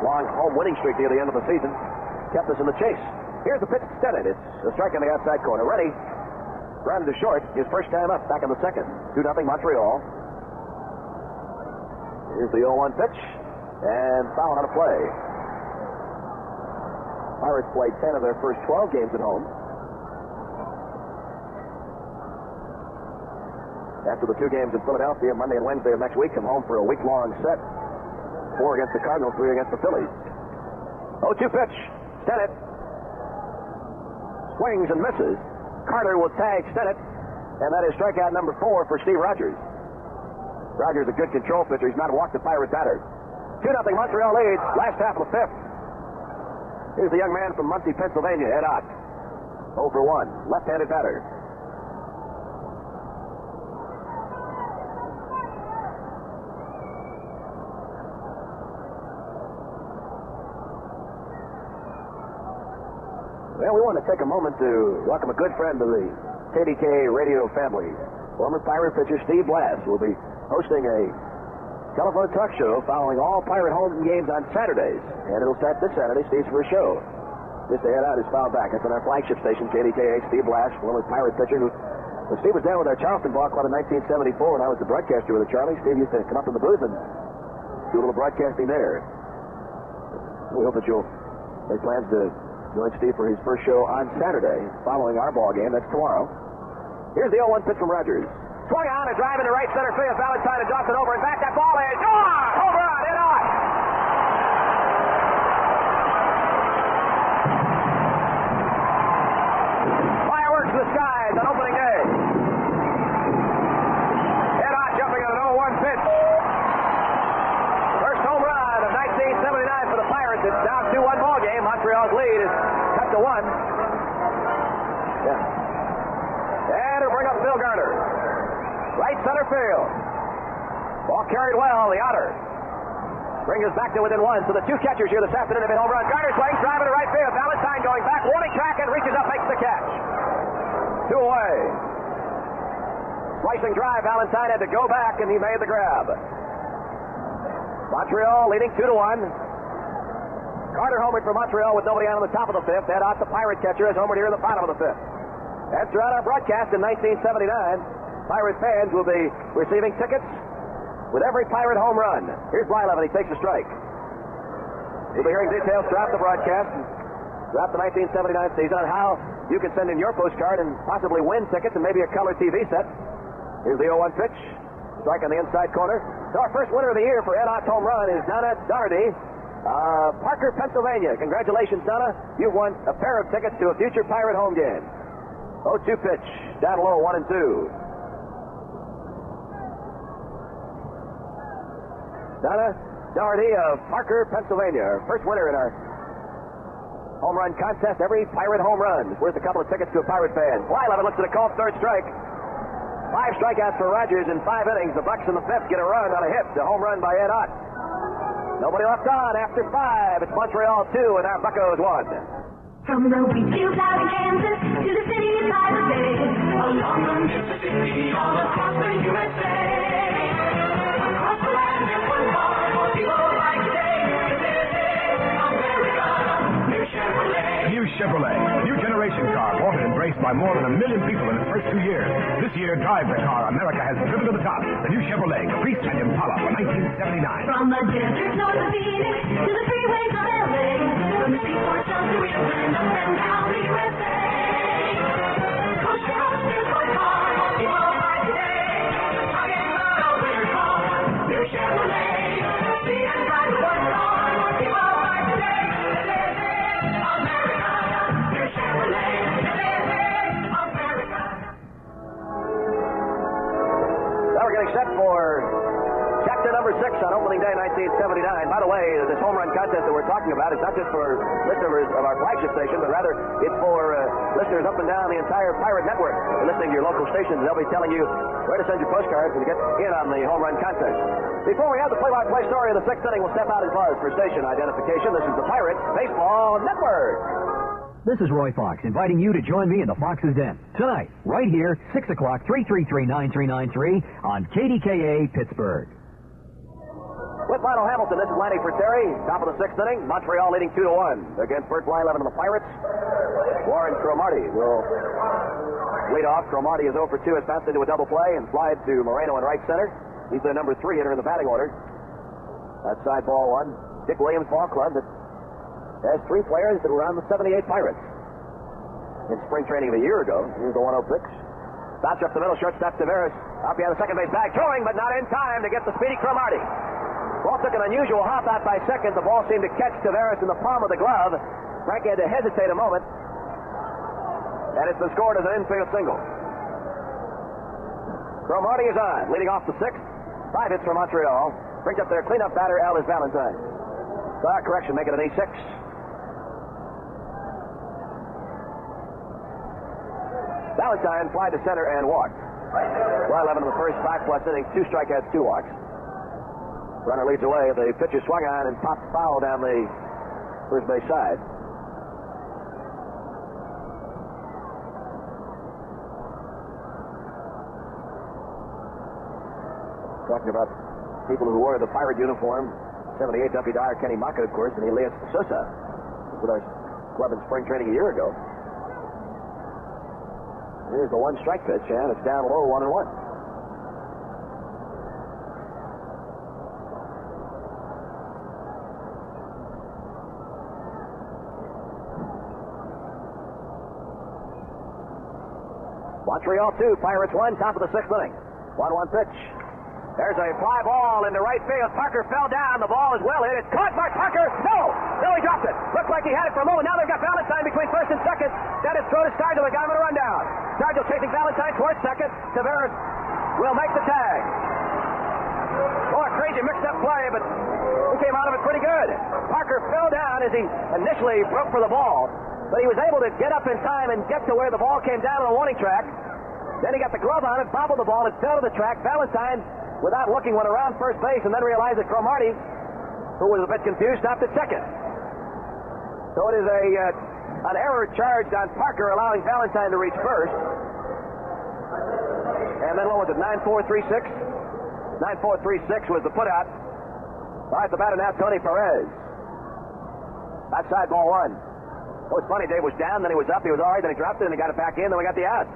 long home winning streak near the end of the season kept us in the chase. Here's the pitch to Stennett. It's a strike on the outside corner. Ready? Grounded to short. His first time up, back in the second. 2-0 Montreal. Here's the 0-1 pitch, and foul on a play. Pirates played 10 of their first 12 games at home. After the 2 games in Philadelphia, Monday and Wednesday of next week, come home for a week-long set. 4 against the Cardinals, 3 against the Phillies. 0-2 pitch. Stennett swings and misses. Carter will tag Stennett, and that is strikeout number 4 for Steve Rogers. Rogers, a good control pitcher. He's not walked the Pirate batter. 2-0 Montreal leads. Last half of the 5th. Here's the young man from Muncie, Pennsylvania, Ed Ott. 0 for 1. Left-handed batter. Well, we want to take a moment to welcome a good friend of the KDK radio family. Former Pirate pitcher Steve Blass will be hosting a telephone talk show following all Pirate home games on Saturdays. And it'll start this Saturday, Steve's first show. Just to head out is fouled back. That's on our flagship station, KDKA. Steve Blass, former Pirate pitcher who... When Steve was down with our Charleston Ball Club in 1974, and I was the broadcaster with the Charlie, Steve used to come up in the booth and do a little broadcasting there. We hope that you'll make plans to join Steve for his first show on Saturday, following our ball game. That's tomorrow. Here's the 0-1 pitch from Rogers. Swung on, a drive into right center field. Valentine and Dawson over and back. That ball is gone! Home run! Hit on! Fireworks in the skies on opening day. Hit on jumping on an 0-1 pitch. First home run of 1979 for the Pirates. It's down 2-1 ball game. Montreal's lead is cut to 1. And it'll bring up Bill Garner. Right center field. Ball carried well, the outer. Brings us back to within 1. So the two catchers here this afternoon have hit home runs. Garner swings, driving to right field. Valentine going back, warning track, and reaches up, makes the catch. 2 away. Slicing drive, Valentine had to go back, and he made the grab. Montreal leading 2-1. Carter homered for Montreal with nobody on the top of the 5th. Ed Ott, the Pirate catcher, has homered here in the bottom of the 5th. And throughout our broadcast in 1979, Pirate fans will be receiving tickets with every Pirate home run. Here's Blyleven. He takes a strike. You'll be hearing details throughout the broadcast, throughout the 1979 season, on how you can send in your postcard and possibly win tickets and maybe a color TV set. Here's the 0-1 pitch. Strike on the inside corner. So our first winner of the year for Ed Ott's home run is Donna Doherty, Parker, Pennsylvania. Congratulations, Donna. You've won a pair of tickets to a future Pirate home game. 0-2 pitch. Down low, 1-2. Donna Doherty of Parker, Pennsylvania. Our first winner in our home run contest. Every Pirate home run is worth a couple of tickets to a Pirate fan. Blyleven looks at a called third strike. 5 strikeouts for Rogers in 5 innings. The Bucks in the 5th get a run on a hit. A home run by Ed Ott. Nobody left on after 5. It's Montreal 2 and our Buccos 1. From the wheat fields out in Kansas to the city of Tiger Bay, along the Mississippi, all across the USA. Across the land in one car, more people like today. America, new Chevrolet. New Chevrolet, new generation car, bought and embraced by more than 1 million people in its first 2 years. This year, drive the car America has driven to the top. The new Chevrolet Caprice and Impala for 1979. From the desert north of Phoenix to the freeways of LA, from the seaports of New England up and down the USA. Coast to coast, there's one car, more people like today. Talking about a winter car, new Chevrolet. See and drive the one car, more people like today. America, new Chevrolet. America. Now we're getting set for chapter number 6 on opening day 1979. By the way, this home run contest that we're talking about is not just for listeners of our flagship station, but rather it's for listeners up and down the entire Pirate network. You're listening to your local stations, they'll be telling you where to send your postcards and to get in on the home run contest. Before we have the play-by-play story of the 6th inning, we'll step out and buzz for station identification. This is the Pirate Baseball Network. This is Roy Fox, inviting you to join me in the Fox's Den tonight, right here, 6 o'clock, 333-9393 on KDKA Pittsburgh. With Lionel Hamilton, this is Lanny Terry. Top of the 6th inning, Montreal leading 2-1 against Bert Blyleven and the Pirates. Warren Cromartie will lead off. Cromartie is 0 for 2, has passed into a double play and slides to Moreno in right center. He's the number 3 hitter in the batting order. That's side ball 1. Dick Williams Ball Club that has 3 players that were on the 78 Pirates in spring training a year ago. Here's the 1-0 pitch. Bounce up the middle, shortstop Tavares. Up behind the second base bag, throwing, but not in time to get the speedy Cromartie. Ball took an unusual hop out by second. The ball seemed to catch Tavares in the palm of the glove. Frank had to hesitate a moment. And it's been scored as an infield single. Cromartie is on, leading off the 6th. 5 hits for Montreal. Brings up their cleanup batter, Alice Valentine. Correction, make it an E6. Valentine flied to center and walked. Blyleven in the first 5+ innings, 2 strikeouts, 2 walks. Runner leads away. The pitcher swung on and popped foul down the first base side. Talking about people who wore the Pirate uniform, 78 Duffy Dyer, Kenny Maka, of course, and Elias Sosa with our club in spring training a year ago. Here's the 1 strike pitch, and it's down low, 1-1. Montreal 2, Pirates 1, top of the 6th inning. 1-1 pitch. There's a fly ball into right field. Parker fell down. The ball is well hit. It's caught by Parker. No! No, he dropped it. Looked like he had it for a moment. Now they've got Valentine between first and second. That is thrown to Stargell. They got him on a rundown. Stargell chasing Valentine towards second. Tavares will make the tag. Boy, crazy mixed-up play, but he came out of it pretty good. Parker fell down as he initially broke for the ball, but he was able to get up in time and get to where the ball came down on the warning track. Then he got the glove on it, bobbled the ball, and fell to the track. Valentine, without looking, went around first base and then realized that Cromartie, who was a bit confused, stopped at second. So it is an error charged on Parker, allowing Valentine to reach first. And then what was it, 9-4-3-6? 9-4-3-6 was the putout. All right, the batter now, Tony Perez. Outside ball 1. It was funny, Dave was down, then he was up, he was all right, then he dropped it, and he got it back in, then we got the out.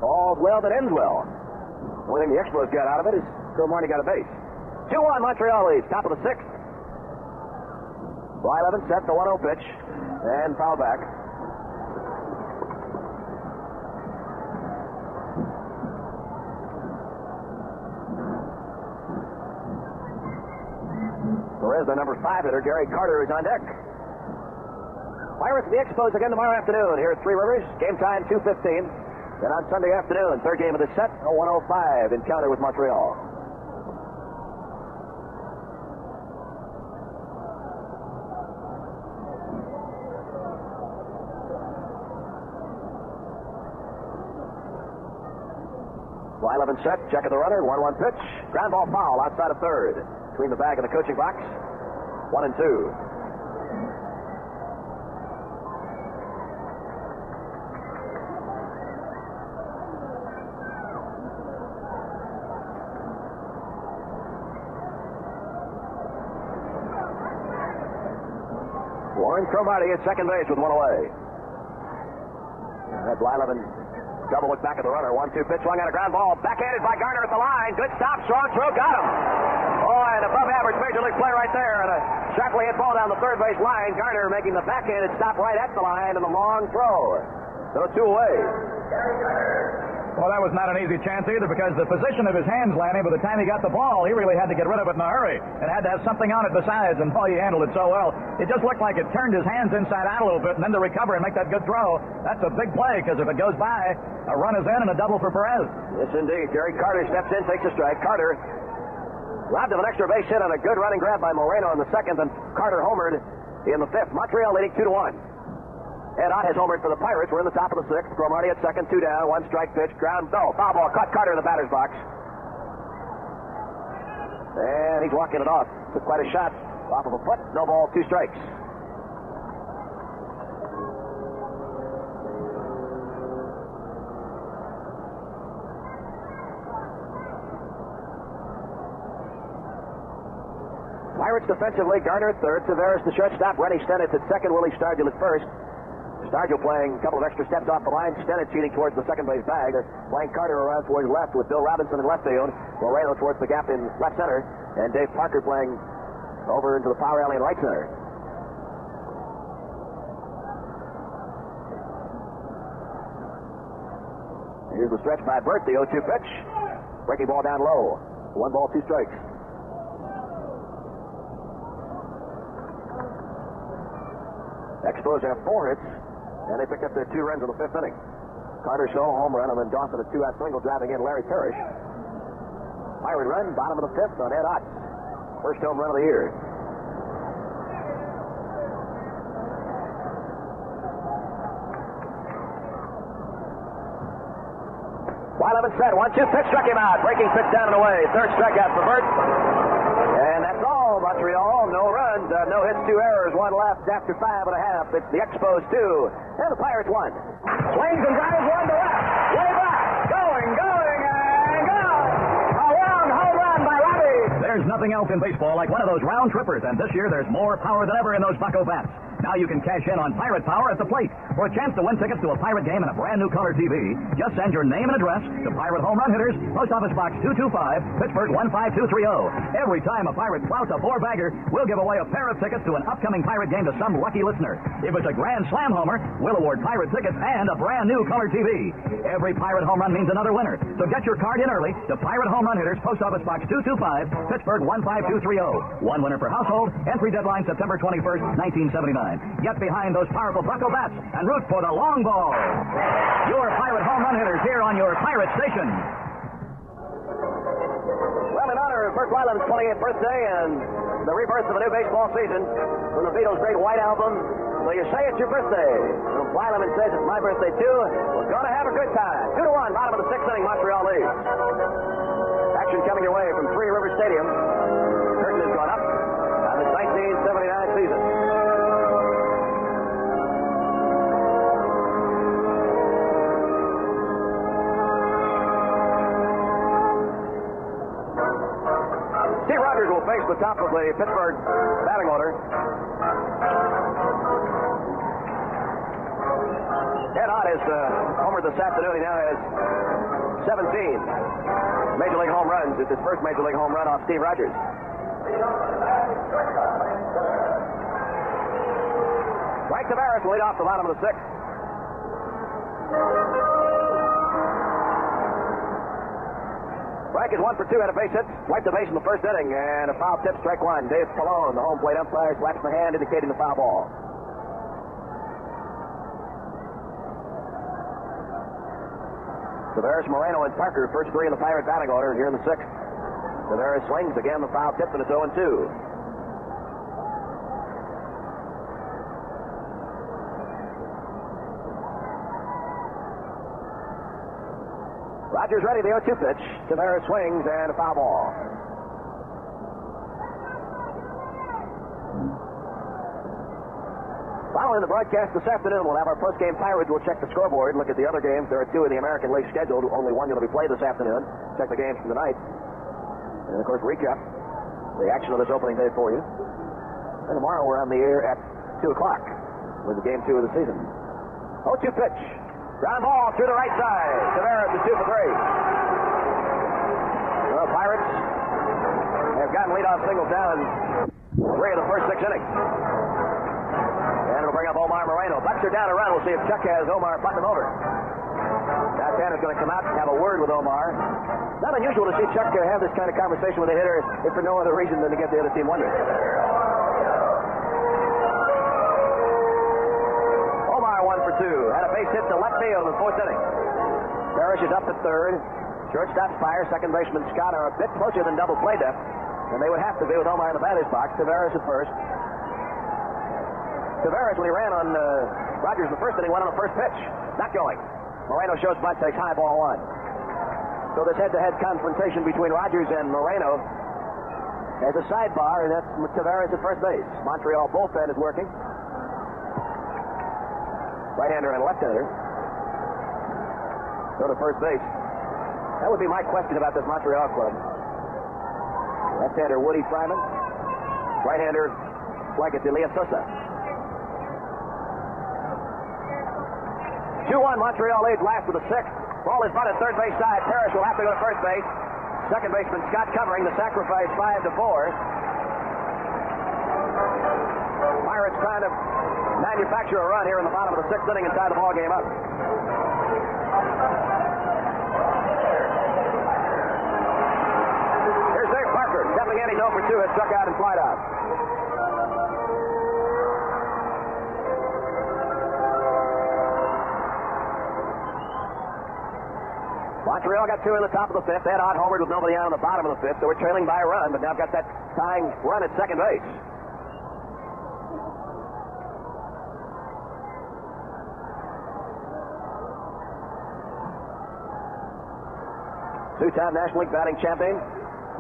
All's well that ends well. The only thing the Expos got out of it is Cromartie got a base. 2-1, Montreal leads, top of the 6th. Blyleven set the 1-0 pitch, and foul back. Perez, the number 5 hitter, Gary Carter, is on deck. Pirates and the Expos again tomorrow afternoon here at Three Rivers. Game time 2:15. Then on Sunday afternoon, third game of the set, a 105 encounter with Montreal. Blyleven set, check of the runner, 1-1 pitch. Ground ball foul outside of third. Between the bag and the coaching box, 1-2. Warren Cromartie at second base with 1 away. That Blyleven double look back at the runner. 1-2 pitch, swung on a ground ball. Backhanded by Garner at the line. Good stop, strong throw, got him. Oh, an above average major league play right there. And a sharply hit ball down the third base line. Garner making the backhanded stop right at the line and the long throw. So 2 away. Well, that was not an easy chance either, because the position of his hands, Lanny, by the time he got the ball, he really had to get rid of it in a hurry and had to have something on it besides, and boy, he handled it so well. It just looked like it turned his hands inside out a little bit, and then to recover and make that good throw, that's a big play, because if it goes by, a run is in and a double for Perez. Yes, indeed. Gary Carter steps in, takes a strike. Carter robbed of an extra base hit on a good running grab by Moreno in the second, and Carter homered in the 5th. Montreal leading 2-1. Ed Ott has homered for the Pirates. We're in the top of the 6th. Cromartie at second, 2 down, 1 strike pitch, ground, no, foul ball, caught Carter in the batter's box. And he's walking it off. Took quite a shot off of a foot. No ball, 2 strikes. Pirates defensively, Garner at third, Tavares the shortstop, Rennie Stenitz at second, Willie Stargell at first. Stargell playing a couple of extra steps off the line. Stenitz cheating towards the second base bag. They're playing Carter around towards left with Bill Robinson in left field. Moreno towards the gap in left center. And Dave Parker playing over into the power alley in right center. Here's the stretch by Burt, the 0-2 pitch. Breaking ball down low. 1 ball, 2 strikes. Expos have 4 hits, and they picked up their 2 runs in the 5th inning. Carter solo home run, and then Dawson a 2-out single, driving in Larry Parrish. Pirate run, bottom of the 5th on Ed Ott. First home run of the year. Blyleven set, 1-2 pitch, struck him out. Breaking pitch down and away. 3rd strikeout for Burt. And that's all, Montreal. No runs, no hits, 2 errors, 1 left after 5 and a half. It's the Expos 2, and the Pirates 1. Swings and drives 1 to left. Way back. Going, and gone. A long home run by Robbie. There's nothing else in baseball like one of those round trippers, and this year there's more power than ever in those Bucco bats. Now you can cash in on Pirate Power at the plate. For a chance to win tickets to a Pirate game and a brand new color TV, just send your name and address to Pirate Home Run Hitters, Post Office Box 225, Pittsburgh 15230. Every time a Pirate clouts a four-bagger, we'll give away a pair of tickets to an upcoming Pirate game to some lucky listener. If it's a Grand Slam homer, we'll award Pirate tickets and a brand new color TV. Every Pirate home run means another winner. So get your card in early to Pirate Home Run Hitters, Post Office Box 225, Pittsburgh 15230. One winner per household. Entry deadline September 21st, 1979. Get behind those powerful buckle bats and root for the long ball. Your Pirate Home Run Hitters here on your Pirate station. Well, in honor of Burt Weiland's 28th birthday and the rebirth of a new baseball season from the Beatles' great White Album, so you say it's your birthday. When Weiland says it's my birthday too, we're going to have a good time. 2-1, bottom of the sixth inning, Montreal leads. Action coming your way from Three River Stadium. Curtain has gone up on the 1979 season. Steve Rogers will face the top of the Pittsburgh batting order. Ed Ott is homered this afternoon. He now has 17 Major League home runs. It's his first Major League home run off Steve Rogers. Mike Tavares will lead off the bottom of the sixth. Frank is 1 for 2 at a base hit. Wiped the base in the first inning, and a foul tip, strike one. Dave Pallone, the home plate umpire, slaps the hand indicating the foul ball. Tavares, Moreno, and Parker, first three in the Pirate batting order here in the sixth. Tavares swings again, the foul tip, and it's 0-2. Rogers ready, the 0-2 pitch. Tavares swings, and a foul ball. Following the broadcast this afternoon, we'll have our post-game Pirates. We'll check the scoreboard, look at the other games. There are 2 in the American League scheduled. Only one going to be played this afternoon. Check the games from tonight. And, of course, recap the action of this opening day for you. And tomorrow we're on the air at 2 o'clock with the game 2 of the season. 0-2 pitch. Ground ball through the right side. Tavares is 2 for 3. The Pirates have gotten leadoff singles down 3 of the first 6 innings. And it'll bring up Omar Moreno. Bucks are down a run. We'll see if Chuck has Omar button him over. Now Tanner's going to come out and have a word with Omar. Not unusual to see Chuck have this kind of conversation with a hitter if for no other reason than to get the other team wondering. Omar 1 for 2. Had a base hit to left field in the 4th inning. Parrish is up at 3rd. Shortstop Spire, second baseman Scott are a bit closer than double play depth, and they would have to be with Omar in the batter's box. Tavares at first. Tavares, when he ran on Rogers in the first inning, went on the first pitch. Not going. Moreno shows bunt, takes high, ball 1. So this head-to-head confrontation between Rogers and Moreno has a sidebar, and that's Tavares at first base. Montreal bullpen is working. Right-hander and left-hander. Go to first base. That would be my question about this Montreal club. Left-hander Woody Fryman. Right-hander Flaggett Delia Sosa. 2-1, Montreal leads last of the 6th. Ball is bunted third base side. Parrish will have to go to first base. Second baseman Scott covering the sacrifice 5-4. Pirates trying to manufacture a run here in the bottom of the 6th inning and tie the ball game up. Here's Dave Parker. Stepping in, he's 0 for 2. Has struck out and flied out. Montreal got 2 in the top of the 5th. Ed Ott homered with nobody out on the bottom of the 5th, so we're trailing by a run, but now got that tying run at second base. Two-time National League batting champion,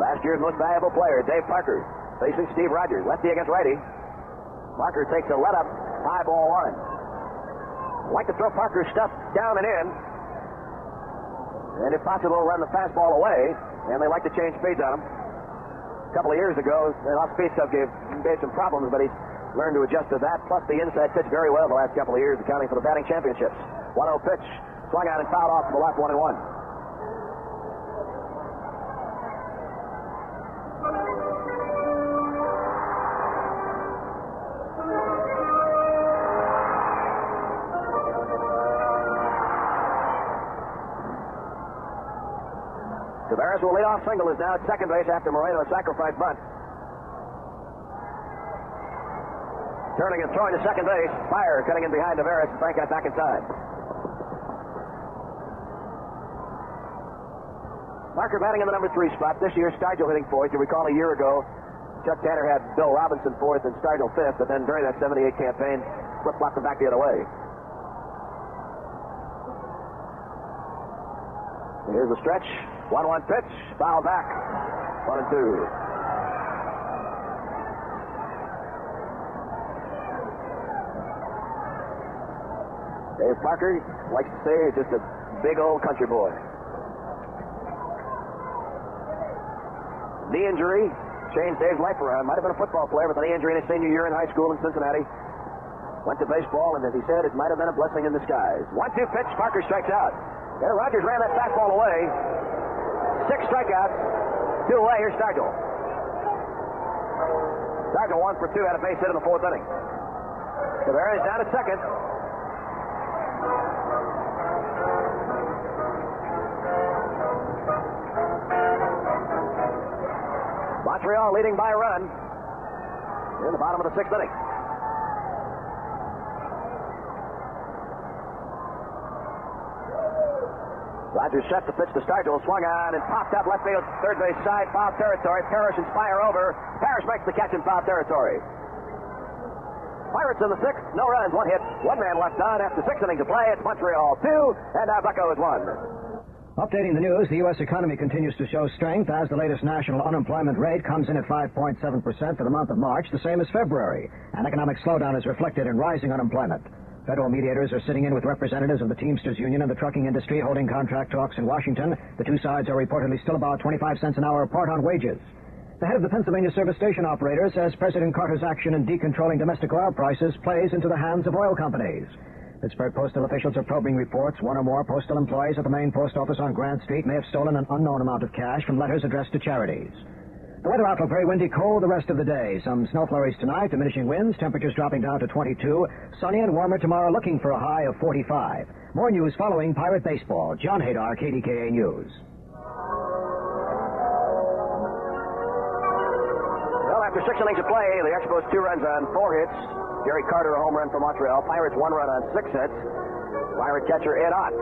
last year's most valuable player, Dave Parker, facing Steve Rogers, lefty against righty. Parker takes a let-up, high, ball 1. Like to throw Parker's stuff down and in, and if possible, run the fastball away, and they like to change speeds on him. A couple of years ago, off-speed stuff gave some problems, but he's learned to adjust to that, plus the inside pitch very well the last couple of years, accounting for the batting championships. 1-0 pitch, swung out and fouled off to the left, 1-1. Tavares will lead off single, is now at second base after Moreno's sacrifice bunt. Turning and throwing to second base. Fire cutting in behind Tavares. Frank got back inside. Parker batting in the number 3 spot. This year, Stargell hitting fourth. You recall a year ago, Chuck Tanner had Bill Robinson fourth and Stargell fifth, but then during that 78 campaign, flip-flopped them back the other way. Here's the stretch. 1-1 pitch. Foul back. 1-2. Dave Parker likes to say he's just a big old country boy. Knee injury changed Dave's life around. Might have been a football player with a knee injury in his senior year in high school in Cincinnati. Went to baseball, and as he said, it might have been a blessing in disguise. 1-2 pitch. Parker strikes out. There, Rogers ran that fastball away. 6 strikeouts. 2 away. Here's Stargell. Stargell 1 for 2, had a base hit in the 4th inning. Tavares down at second. Montreal leading by a run in the bottom of the 6th inning. Rogers set the pitch to Stargell, swung on and popped up left field, third base side, foul territory. Parrish and Spire over. Parrish makes the catch in foul territory. Pirates in the 6th, no runs, 1 hit, 1 man left on after 6 innings of play. It's Montreal 2, and now Bucco is 1. Updating the news, the U.S. economy continues to show strength as the latest national unemployment rate comes in at 5.7% for the month of March, the same as February. An economic slowdown is reflected in rising unemployment. Federal mediators are sitting in with representatives of the Teamsters Union and the trucking industry holding contract talks in Washington. The two sides are reportedly still about 25 cents an hour apart on wages. The head of the Pennsylvania Service Station Operator says President Carter's action in decontrolling domestic oil prices plays into the hands of oil companies. Pittsburgh postal officials are probing reports one or more postal employees at the main post office on Grant Street may have stolen an unknown amount of cash from letters addressed to charities. The weather outlook very windy, cold the rest of the day. Some snow flurries tonight, diminishing winds, temperatures dropping down to 22. Sunny and warmer tomorrow, looking for a high of 45. More news following Pirate Baseball. John Hadar, KDKA News. Well, after 6 innings of play, the Expos 2 runs on 4 hits. Gary Carter, a home run for Montreal. Pirates 1 run on 6 hits. Pirate catcher Ed Ott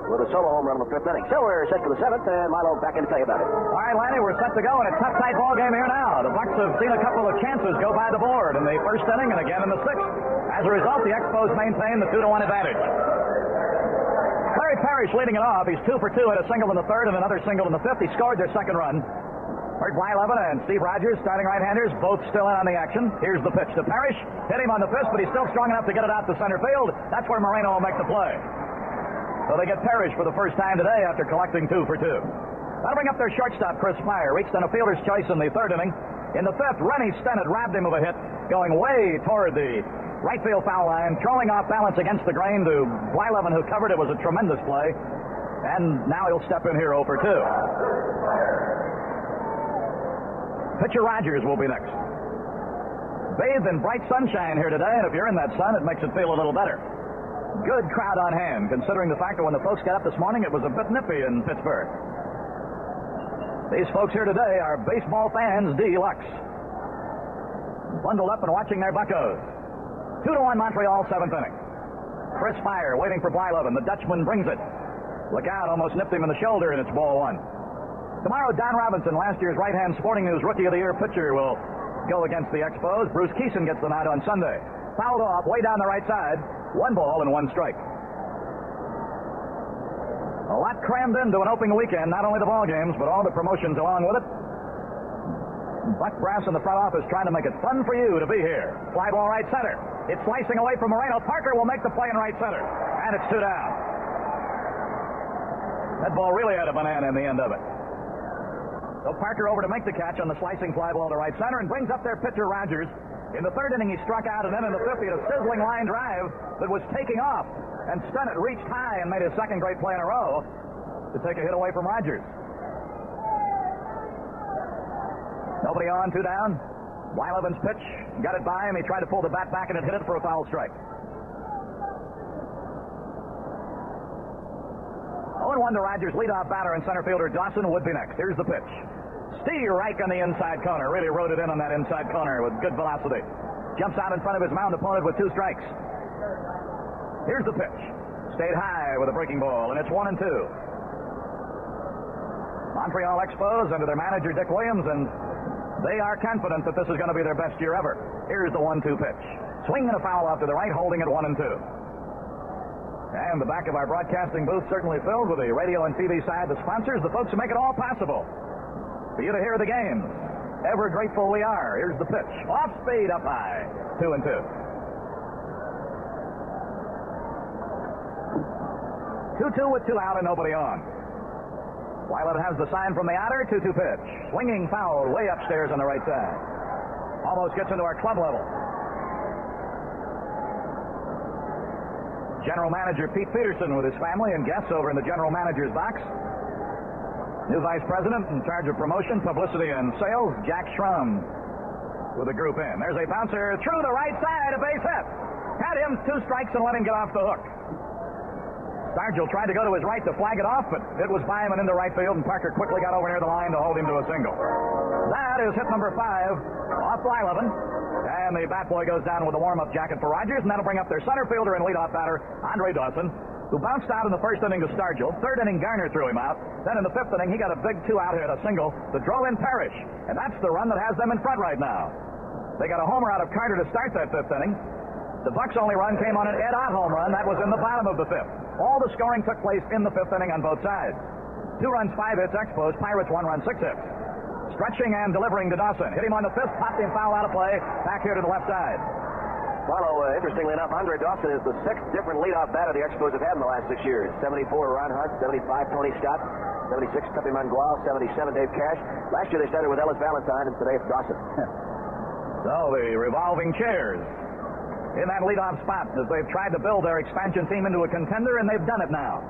with a solo home run in the 5th inning. So we're set for the 7th, and Milo back in to tell you about it. All right, Lanny, we're set to go in a tough, tight ball game here now. The Bucks have seen a couple of chances go by the board in the 1st inning and again in the 6th. As a result, the Expos maintain the 2-1 advantage. Larry Parrish leading it off. He's 2 for 2, had a single in the 3rd and another single in the 5th. He scored their 2nd run. Bert Blyleven and Steve Rogers, starting right-handers, both still in on the action. Here's the pitch to Parrish. Hit him on the fist, but he's still strong enough to get it out to center field. That's where Moreno will make the play. So they get Parrish for the first time today after collecting 2 for 2. That'll bring up their shortstop, Chris Spire. Reached on a fielder's choice in the 3rd inning. In the 5th, Rennie Stennett robbed him of a hit, going way toward the right field foul line, throwing off balance against the grain to Blyleven, who covered it. Was a tremendous play. And now he'll step in here 0 for 2. Pitcher Rogers will be next. Bathed in bright sunshine here today, and if you're in that sun, it makes it feel a little better. Good crowd on hand, considering the fact that when the folks got up this morning, it was a bit nippy in Pittsburgh. These folks here today are baseball fans deluxe. Bundled up and watching their Buccos. 2-1 Montreal, 7th inning. Chris Spire waiting for Blyleven. The Dutchman brings it. Look out, almost nipped him in the shoulder, and it's ball 1. Tomorrow, Don Robinson, last year's right-hand Sporting News Rookie of the Year pitcher, will go against the Expos. Bruce Keeson gets the nod on Sunday. Fouled off way down the right side. 1 ball and 1 strike. A lot crammed into an opening weekend, not only the ball games, but all the promotions along with it. Buck Brass in the front office trying to make it fun for you to be here. Fly ball right center. It's slicing away from Moreno. Parker will make the play in right center. And it's 2 down. That ball really had a banana in the end of it. So Parker over to make the catch on the slicing fly ball to right center and brings up their pitcher Rogers. In the third inning, he struck out, and then in the fifth, he had a sizzling line drive that was taking off. And Stennett reached high and made his second great play in a row to take a hit away from Rogers. Nobody on, 2 down. Weileven's pitch got it by him. He tried to pull the bat back and it hit it for a foul strike. 0-1 to Rogers. Leadoff batter and center fielder Dawson would be next. Here's the pitch. Steve Reich on the inside corner. Really rode it in on that inside corner with good velocity. Jumps out in front of his mound opponent with 2 strikes. Here's the pitch. Stayed high with a breaking ball, and it's 1-2. Montreal Expos under their manager Dick Williams, and they are confident that this is going to be their best year ever. Here's the 1-2 pitch. Swing and a foul off to the right, holding it 1-2. And the back of our broadcasting booth certainly filled with the radio and TV side, the sponsors, the folks who make it all possible for you to hear the game. Ever grateful we are. Here's the pitch. Off speed, up high. 2-2. 2-2 with 2 out and nobody on. Weiland has the sign from the outer. 2-2 pitch. Swinging foul way upstairs on the right side. Almost gets into our club level. General Manager Pete Peterson with his family and guests over in the General Manager's box. New Vice President in charge of promotion, publicity, and sales, Jack Schrum, with a group in. There's a bouncer through the right side, a base hit. Had him 2 strikes and let him get off the hook. Stargell tried to go to his right to flag it off, but it was by him and into right field, and Parker quickly got over near the line to hold him to a single. That is hit number 5 off Weiland. And the bat boy goes down with a warm-up jacket for Rogers, and that'll bring up their center fielder and leadoff batter, Andre Dawson, who bounced out in the first inning to Stargell. Third inning, Garner threw him out. Then in the 5th inning, he got a big 2-out hit, a single, that drove in Parrish. And that's the run that has them in front right now. They got a homer out of Carter to start that 5th inning. The Bucks' only run came on an Ed Ott home run. That was in the bottom of the 5th. All the scoring took place in the 5th inning on both sides. 2 runs, 5 hits, Expos. Pirates 1 run, 6 hits. Stretching and delivering to Dawson. Hit him on the 5th, popped him foul out of play. Back here to the left side. Marlowe, interestingly enough, Andre Dawson is the 6th different leadoff batter the Expos have had in the last 6 years. 74, Ron Hart. 75, Tony Scott. 76, Tuppy Mangual. 77, Dave Cash. Last year they started with Ellis Valentine, and today it's Dawson. So the revolving chairs in that leadoff spot as they've tried to build their expansion team into a contender, and they've done it now.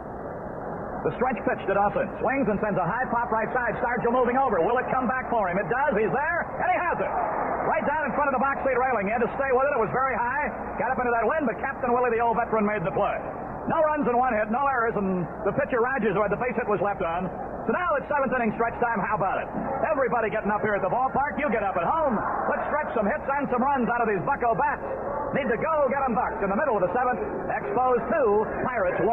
The stretch pitch to Dawson. Swings and sends a high pop right side. Stargell moving over. Will it come back for him? It does. He's there, and he has it. Right down in front of the box seat railing. He had to stay with it. It was very high. Got up into that wind, but Captain Willie, the old veteran, made the play. No runs and 1 hit, no errors, and the pitcher Rogers, who had the base hit, was left on. So now it's 7th inning stretch time. How about it? Everybody getting up here at the ballpark. You get up at home. Let's stretch some hits and some runs out of these Bucko bats. Need to go get them bucked. In the middle of the 7th, Expos 2, Pirates 1.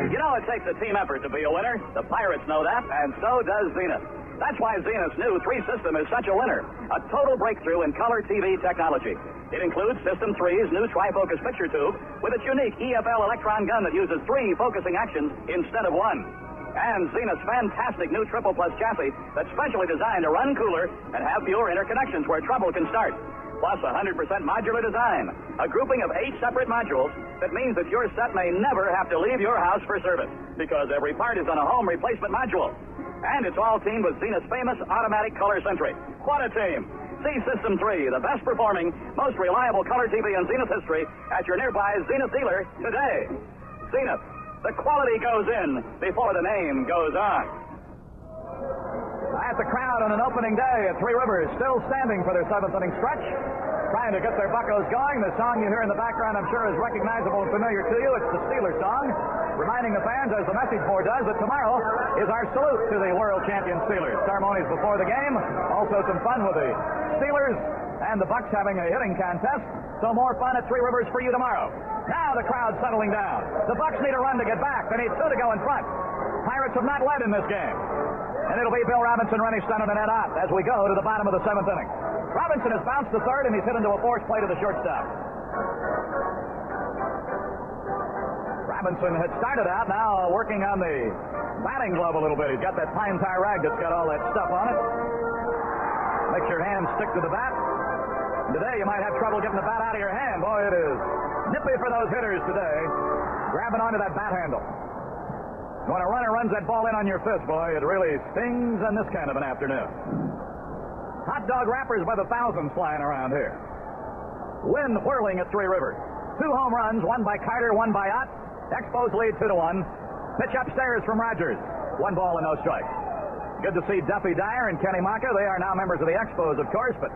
You know it takes a team effort to be a winner. The Pirates know that, and so does Zenith. That's why Zenith's new 3 system is such a winner. A total breakthrough in color TV technology. It includes System 3's new trifocus picture tube with its unique EFL electron gun that uses 3 focusing actions instead of 1. And Zenith's fantastic new Triple Plus chassis that's specially designed to run cooler and have fewer interconnections where trouble can start. Plus 100% modular design, a grouping of 8 separate modules that means that your set may never have to leave your house for service because every part is on a home replacement module. And it's all teamed with Zenith's famous automatic color sentry. What a team! See System 3, the best performing, most reliable color TV in Zenith history at your nearby Zenith dealer today. Zenith, the quality goes in before the name goes on. At the crowd on an opening day at Three Rivers, still standing for their 7th inning stretch, trying to get their Buccos going. The song you hear in the background, I'm sure, is recognizable and familiar to you. It's the Steelers song, reminding the fans, as the message board does, that tomorrow is our salute to the world champion Steelers. Ceremonies before the game, also some fun with the Steelers and the Bucks having a hitting contest. So more fun at Three Rivers for you tomorrow. Now the crowd's settling down. The Bucks need a run to get back. They need 2 to go in front. Pirates have not led in this game. And it'll be Bill Robinson, Rennie Stennett, and Ed Ott as we go to the bottom of the 7th inning. Robinson has bounced to third, and he's hit into a forced play to the shortstop. Robinson had started out, now working on the batting glove a little bit. He's got that pine tar rag that's got all that stuff on it. Makes your hand stick to the bat. Today you might have trouble getting the bat out of your hand. Boy, it is nippy for those hitters today, grabbing onto that bat handle. When a runner runs that ball in on your fist, boy, it really stings on this kind of an afternoon. Hot dog wrappers by the thousands flying around here. Wind whirling at Three Rivers. 2 home runs, one by Carter, one by Ott. Expos lead 2-1. Pitch upstairs from Rogers. 1 ball and no strikes. Good to see Duffy Dyer and Kenny Maka. They are now members of the Expos, of course, but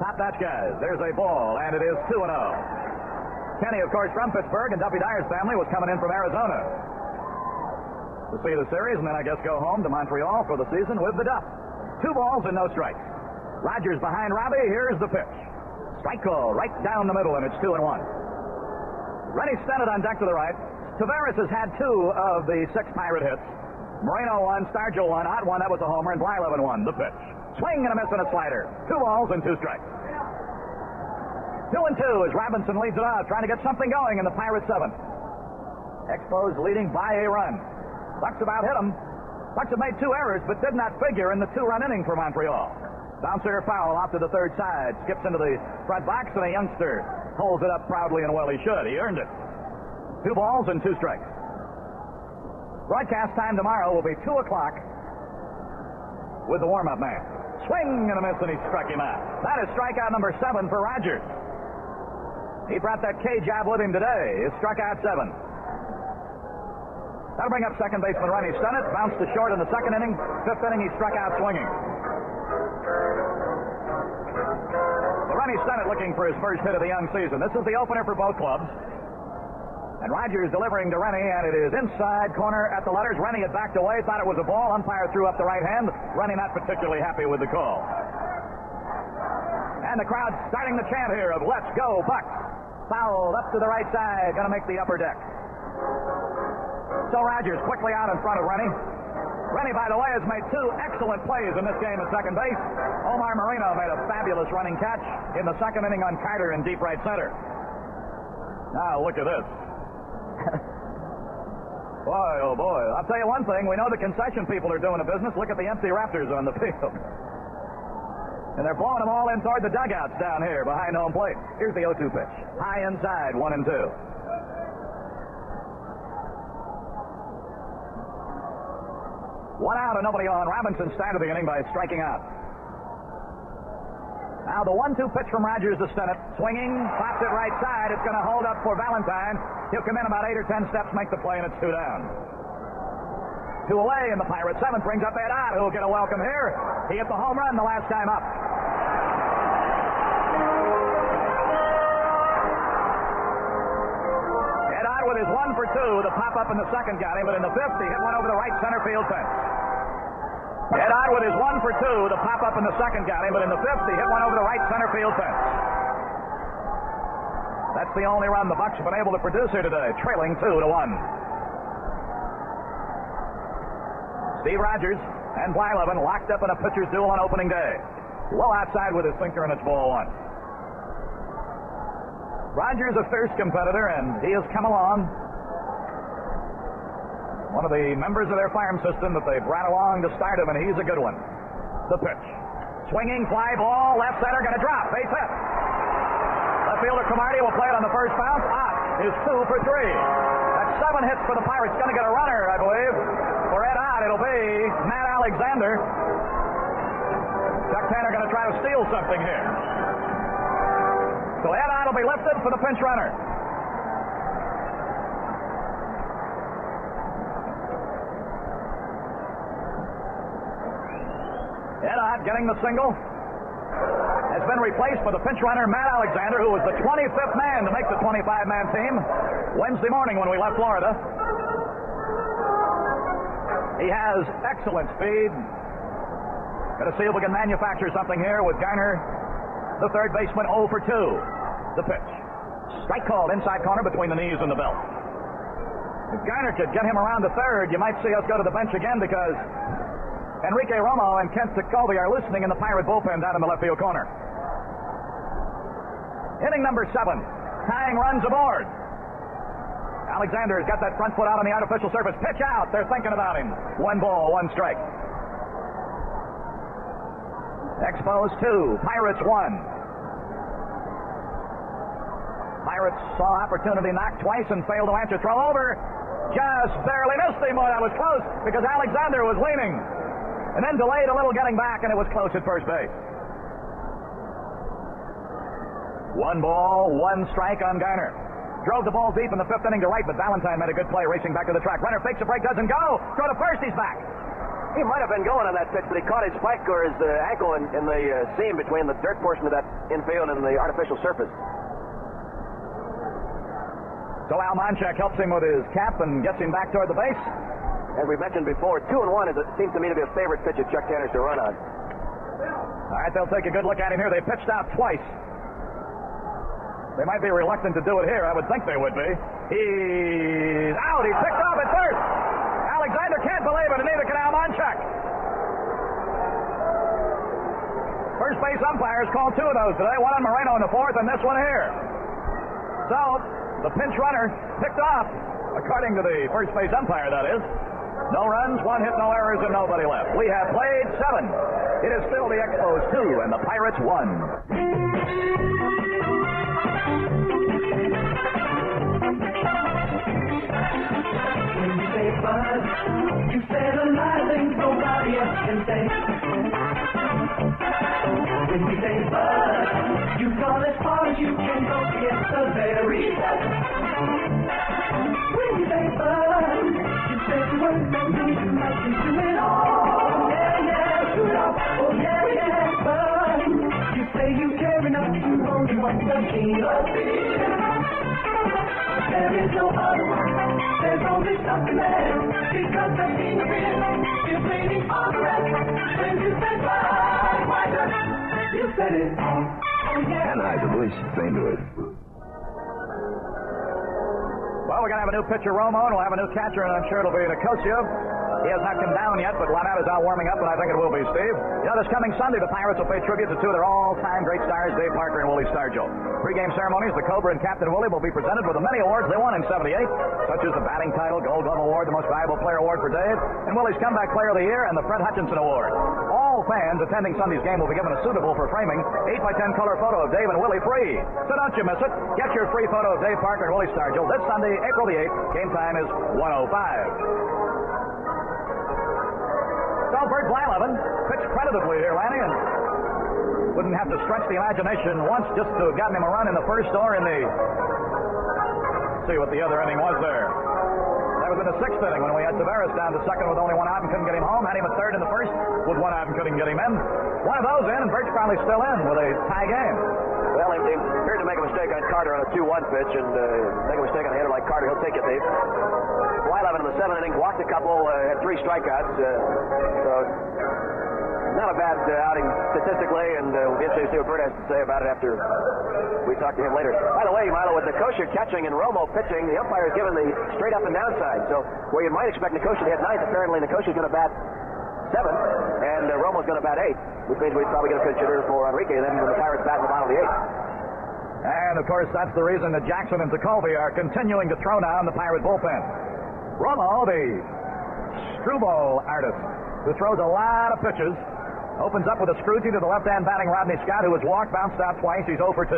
top-notch guys. There's a ball, and it is 2-0. Kenny, of course, from Pittsburgh, and Duffy Dyer's family was coming in from Arizona to see the series, and then I guess go home to Montreal for the season with the Duff. 2 balls and no strikes. Rogers behind Robbie. Here's the pitch. Strike call right down the middle, and it's 2-1. Rennie Stennett on deck to the right. Tavares has had 2 of the 6 Pirate hits. Moreno 1, Stargell 1, Ott 1, that was a homer, and Blyleven 1. The pitch. Swing and a miss and a slider. 2 balls and 2 strikes. 2-2 as Robinson leads it off, trying to get something going in the Pirate 7th. Expos leading by a run. Bucks about hit him. Bucks have made 2 errors, but did not figure in the 2-run inning for Montreal. Bouncer foul off to the third side. Skips into the front box, and a youngster holds it up proudly, and well he should. He earned it. 2 balls and 2 strikes. Broadcast time tomorrow will be 2 o'clock with the warm-up man. Swing and a miss, and he struck him out. That is strikeout number 7 for Rogers. He brought that K job with him today. He struck out 7. That'll bring up second baseman Rennie Stennett. Bounced to short in the 2nd inning. 5th inning, he struck out swinging. So Rennie Stennett looking for his first hit of the young season. This is the opener for both clubs. And Rogers delivering to Rennie, and it is inside corner at the letters. Rennie had backed away, thought it was a ball. Umpire threw up the right hand. Rennie not particularly happy with the call. And the crowd starting the chant here of "Let's go, Bucks." Fouled up to the right side, going to make the upper deck. So Rogers quickly out in front of Rennie. Rennie, by the way, has made 2 excellent plays in this game at second base. Omar Moreno made a fabulous running catch in the 2nd inning on Carter in deep right center. Now look at this. Boy, oh boy. I'll tell you one thing. We know the concession people are doing a business. Look at the empty Raptors on the field. And they're blowing them all in toward the dugouts down here behind home plate. Here's the 0-2 pitch. High inside, 1-2. One out and nobody on. Robinson started the inning by striking out. Now the 1-2 pitch from Rogers to Stennett. Swinging, pops it right side. It's going to hold up for Valentine. He'll come in about 8 or 10 steps, make the play, and it's 2 down. 2 away, and the Pirate 7th brings up Ed Ott, who'll get a welcome here. He hit the home run the last time up. Ed Ott with his 1 for 2. The pop-up in the 2nd got him, but in the 5th, he hit one over the right center field fence. Ed Ott with his 1 for 2. The pop-up in the 2nd got him, but in the 5th, he hit one over the right center field fence. That's the only run the Bucks have been able to produce here today, trailing 2-1. Steve Rogers and Blyleven locked up in a pitcher's duel on opening day. Low outside with his sinker, and it's ball 1. Rogers a fierce competitor, and he has come along. One of the members of their farm system that they brought along to start him, and he's a good one. The pitch. Swinging fly ball, left center, going to drop. Base hit. Left fielder Cromartie will play it on the first bounce. Ott is 2 for 3. That's 7 hits for the Pirates. Going to get a runner, I believe. For Ed Ott, it'll be Matt Alexander. Chuck Tanner going to try to steal something here. So Ed Ott will be lifted for the pinch runner. Ed Ott getting the single. Has been replaced by the pinch runner, Matt Alexander, who was the 25th man to make the 25-man team Wednesday morning when we left Florida. He has excellent speed. Going to see if we can manufacture something here with Garner, the third baseman, 0 for 2. The pitch. Strike called inside corner between the knees and the belt. If Garner could get him around the third, you might see us go to the bench again because Enrique Romo and Kent Jacoby are loosening in the Pirate bullpen down in the left field corner. Inning number 7. Tying runs aboard. Alexander has got that front foot out on the artificial surface. Pitch out. They're thinking about him. 1 ball, 1 strike. Expos 2. Pirates 1. Pirates saw opportunity, knocked twice and failed to answer. Throw over. Just barely missed him. Boy, that was close because Alexander was leaning. and then delayed a little getting back, and it was close at first base. 1 ball, 1 strike on Garner. Drove the ball deep in the 5th inning to right, but Valentine made a good play racing back to the track. Runner fakes a break, doesn't go. Throw to first, he's back. He might have been going on that pitch, but he caught his spike or his ankle in the seam between the dirt portion of that infield and the artificial surface. So Al Monchak helps him with his cap and gets him back toward the base. As we mentioned before, 2-1 seems to me to be a favorite pitch of Chuck Tanner's to run on. All right, they'll take a good look at him here. They pitched out twice. They might be reluctant to do it here. I would think they would be. He's out. He's picked off at first. Alexander can't believe it, and neither can Al Monchak. First base umpires called 2 of those today. One on Moreno in the 4th, and this one here. So, the pinch runner picked off, according to the first base umpire, that is. No runs, 1 hit, no errors, and nobody left. We have played 7. It is still the Expos 2 and the Pirates 1. Buzz, you said a lot of things nobody else can say. When you say buzz, you go as far as you can go to get the very best. When you say buzz, you said you weren't no need to like you do it all. Yeah, yeah, shoot up, oh yeah, yeah, buzz. You say you care enough to only want the king of beer. There is no other one, there's only something there, because the king of beer is waiting on the rest. When you say bye, why just, you said it all. Oh yeah. Anheuser-Busch, St. Louis. Well, we're going to have a new pitcher, Romo, and we'll have a new catcher, and I'm sure it'll be Nicosia. He has not come down yet, but Juanette is out warming up, and I think it will be Steve. You know, this coming Sunday, the Pirates will pay tribute to 2 of their all-time great stars, Dave Parker and Willie Stargell. Pre-game ceremonies, the Cobra and Captain Willie will be presented with the many awards they won in '78, such as the batting title, Gold Glove Award, the Most Valuable Player Award for Dave, and Willie's Comeback Player of the Year, and the Fred Hutchinson Award. All fans attending Sunday's game will be given a suitable for framing 8x10 color photo of Dave and Willie free. So don't you miss it. Get your free photo of Dave Parker and Willie Stargell this Sunday, April the 8th. Game time is 1:05. So Bert Blyleven pitched creditably here, Lanny, and wouldn't have to stretch the imagination once just to have gotten him a run in the first or in the... See what the other inning was there. That was in the 6th inning when we had Tavares down to second with only 1 out and couldn't get him home. Had him at 3rd in the first with 1 out and couldn't get him in. One of those in, and Bert's probably still in with a tie game. Well, he appeared to make a mistake on Carter on a 2-1 pitch, and make a mistake on a hitter like Carter. He'll take it, Dave. Blyleven in the 7th inning walked a couple, had 3 strikeouts, so not a bad outing statistically, and we'll get to see what Bert has to say about it after we talk to him later. By the way, Milo, with Nicosia catching and Romo pitching, the umpire has given the straight up and down side, so where you might expect Nicosia to hit 9th, apparently Nicosia's going to bat 7th, and Romo's going to bat 8th, which means we're probably going to consider for Enrique, then when the Pirates bat in the bottom of the 8th. And, of course, that's the reason that Jackson and Jacoby are continuing to throw down the Pirate bullpen. Romo, the screwball artist, who throws a lot of pitches, opens up with a screwty to the left-hand batting Rodney Scott, who has walked, bounced out twice. He's 0 for 2.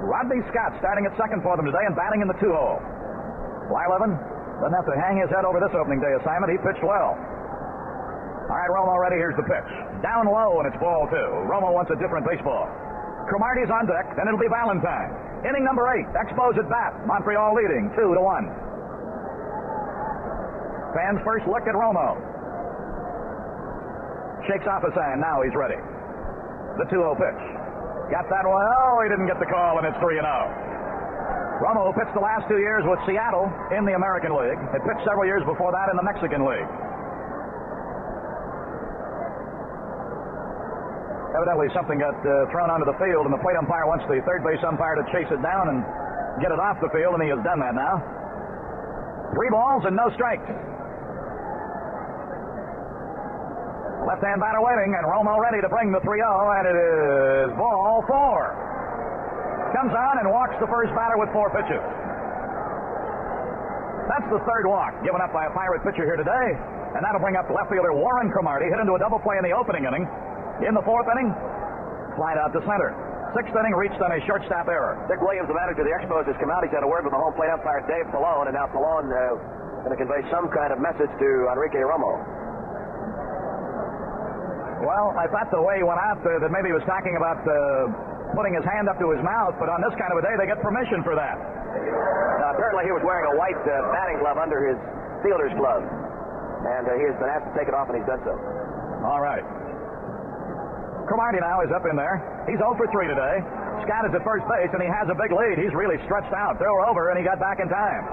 Rodney Scott starting at second for them today and batting in the 2-hole. Blyleven doesn't have to hang his head over this opening day assignment. He pitched well. All right, Romo ready. Here's the pitch. Down low, and it's ball 2. Romo wants a different baseball. Cromartie's on deck, then it'll be Valentine. Inning number 8. Expos at bat. Montreal leading 2-1. Fans first look at Romo. Shakes off a sign. Now he's ready. The 2-0 pitch. Got that one. Oh, he didn't get the call, and it's 3-0. Romo pitched the last 2 years with Seattle in the American League. Had pitched several years before that in the Mexican League. Evidently something got thrown onto the field, and the plate umpire wants the third base umpire to chase it down and get it off the field, and he has done that now. 3 balls and no strikes. Left-hand batter waiting, and Romo ready to bring the 3-0, and it is ball 4. Comes on and walks the first batter with 4 pitches. That's the 3rd walk given up by a Pirate pitcher here today, and that'll bring up left fielder Warren Cromartie, hit into a double play in the opening inning. In the 4th inning, flied out to center. 6th inning reached on a shortstop error. Dick Williams, the manager of the Expos, has come out. He's had a word with the home plate umpire, Dave Pallone, and now Pallone going to convey some kind of message to Enrique Romo. Well, I thought the way he went out that maybe he was talking about putting his hand up to his mouth, but on this kind of a day, they get permission for that. Now, apparently he was wearing a white batting glove under his fielder's glove, and he has been asked to take it off, and he's done so. All right. Cromartie now is up in there. He's 0 for 3 today. Scott is at first base, and he has a big lead. He's really stretched out. Throw her over, and he got back in time.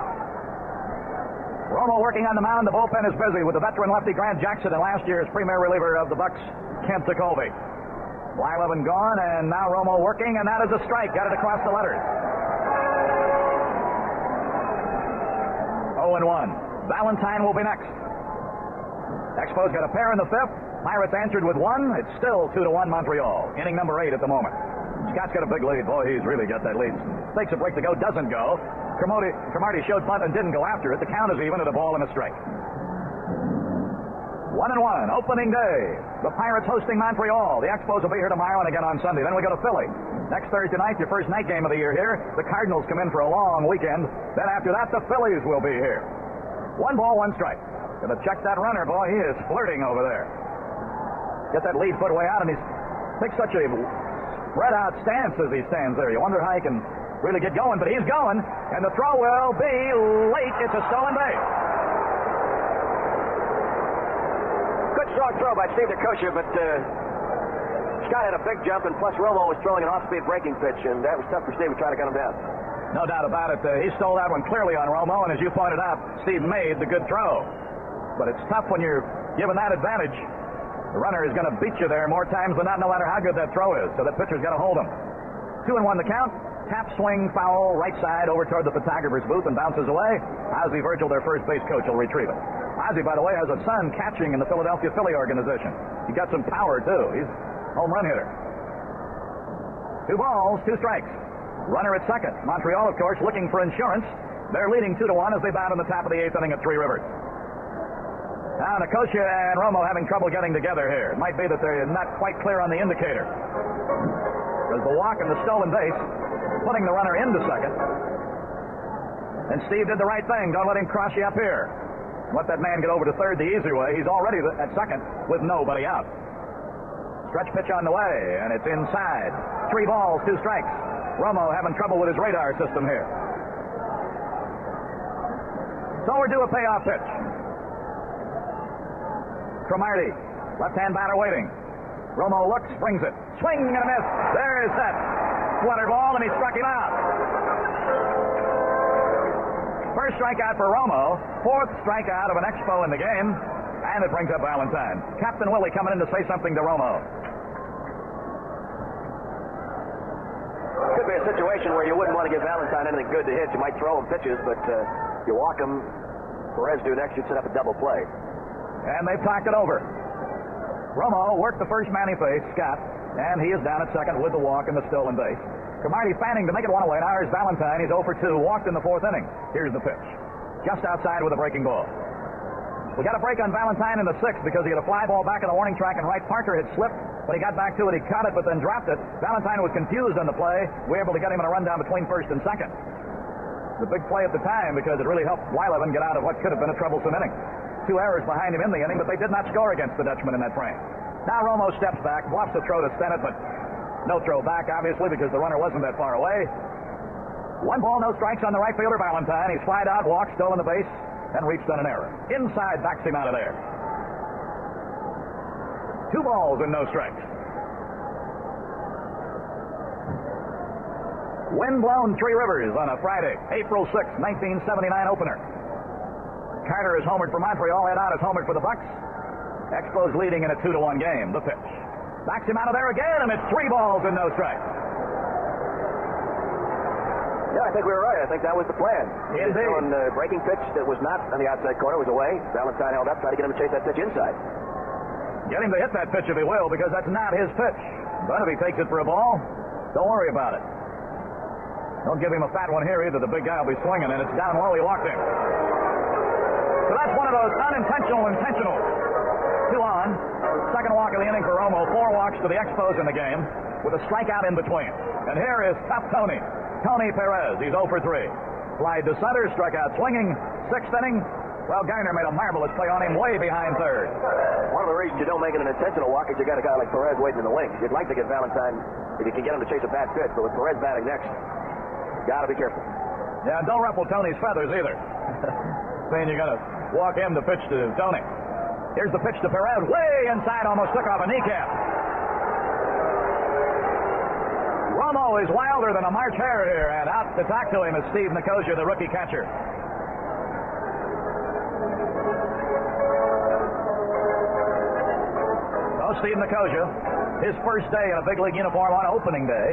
Romo working on the mound. The bullpen is busy with the veteran lefty Grant Jackson and last year's premier reliever of the Bucks, Kent Tekulve. Blyleven gone, and now Romo working, and that is a strike. Got it across the letters. 0-1. Valentine will be next. Expos got a pair in the fifth. Pirates answered with one. It's still 2-1 Montreal. Inning number 8 at the moment. Scott's got a big lead. Boy, he's really got that lead. Takes a break to go, doesn't go. Cromartie showed bunt and didn't go after it. The count is even at a ball and a strike. 1-1, opening day. The Pirates hosting Montreal. The Expos will be here tomorrow and again on Sunday. Then we go to Philly. Next Thursday night, your first night game of the year here. The Cardinals come in for a long weekend. Then after that, the Phillies will be here. 1 ball, 1 strike. Gonna check that runner, boy. He is flirting over there. Get that lead foot way out, and he's takes such a spread out stance as he stands there. You wonder how he can really get going, but he's going, and the throw will be late. It's a stolen base. Good strong throw by Steve DeKosha, but Scott had a big jump, and plus Romo was throwing an off-speed breaking pitch, and that was tough for Steve to try to cut him down. No doubt about it. He stole that one clearly on Romo, and as you pointed out, Steve made the good throw. But it's tough when you're given that advantage. The runner is going to beat you there more times than not, no matter how good that throw is. So the pitcher's got to hold him. 2-1 the count. Tap swing foul right side over toward the photographer's booth and bounces away. Ozzie Virgil, their first base coach, will retrieve it. Ozzie, by the way, has a son catching in the Philadelphia Philly organization. He got some power, too. He's a home run hitter. 2 balls, 2 strikes. Runner at second. Montreal, of course, looking for insurance. They're leading 2-1 as they bat in the top of the 8th inning at Three Rivers. Now, Nicosia and Romo having trouble getting together here. It might be that they're not quite clear on the indicator. There's the walk and the stolen base, putting the runner into second. And Steve did the right thing. Don't let him cross you up here. Let that man get over to third the easy way. He's already at second with nobody out. Stretch pitch on the way, and it's inside. 3 balls, 2 strikes. Romo having trouble with his radar system here. So we're due a payoff pitch. Cromartie, left-hand batter waiting. Romo looks, brings it. Swing and a miss. There is that. Water ball, and he struck him out. First strikeout for Romo. 4th strikeout of an Expo in the game. And it brings up Valentine. Captain Willie coming in to say something to Romo. Could be a situation where you wouldn't want to give Valentine anything good to hit. You might throw him pitches, but you walk him. Perez do next, you'd set up a double play. And they've talked it over. Romo worked the first man he faced, Scott, and he is down at second with the walk and the stolen base. Cromartie fanning to make it 1 away. Now here's Valentine. He's 0 for 2. Walked in the 4th inning. Here's the pitch. Just outside with a breaking ball. We got a break on Valentine in the 6th because he had a fly ball back on the warning track and right. Parker had slipped. When he got back to it, he caught it but then dropped it. Valentine was confused on the play. We were able to get him in a rundown between first and second. The big play at the time because it really helped Blyleven get out of what could have been a troublesome inning. 2 errors behind him in the inning, but they did not score against the Dutchman in that frame. Now Romo steps back, bluffs a throw to Stennett, but no throw back, obviously, because the runner wasn't that far away. 1 ball, no strikes on the right fielder, Valentine. He's flied out, walked, stolen the base, and reached on an error. Inside, backs him out of there. 2 balls and no strikes. Wind-blown Three Rivers on a Friday, April 6, 1979 opener. Carter is homered for Montreal. Ed Ott is homered for the Bucks. Expos leading in a 2-1 game. The pitch. Backs him out of there again, and it's 3 balls and no strikes. Yeah, I think we were right. I think that was the plan. Indeed. Throwing the breaking pitch that was not on the outside corner, was away. Valentine held up, tried to get him to chase that pitch inside. Get him to hit that pitch if he will, because that's not his pitch. But if he takes it for a ball, don't worry about it. Don't give him a fat one here either. The big guy will be swinging, and it's down low. He walked him. So that's one of those intentional. 2 on. Second walk of the inning for Romo. 4 walks to the Expos in the game with a strikeout in between. And here is tough Tony. Tony Perez. He's 0 for 3. Flied to center, struck out swinging. 6th inning. Well, Garner made a marvelous play on him way behind third. One of the reasons you don't make it an intentional walk is you got a guy like Perez waiting in the wings. You'd like to get Valentine if you can get him to chase a bad pitch, but with Perez batting next, you got to be careful. Yeah, don't ruffle Tony's feathers either. Saying you're going to walk him to pitch to Tony. Here's the pitch to Perez. Way inside, almost took off a kneecap. Romo is wilder than a March hare here, and out to talk to him is Steve Nicosia, the rookie catcher. So Steve Nicosia, his first day in a big league uniform on opening day,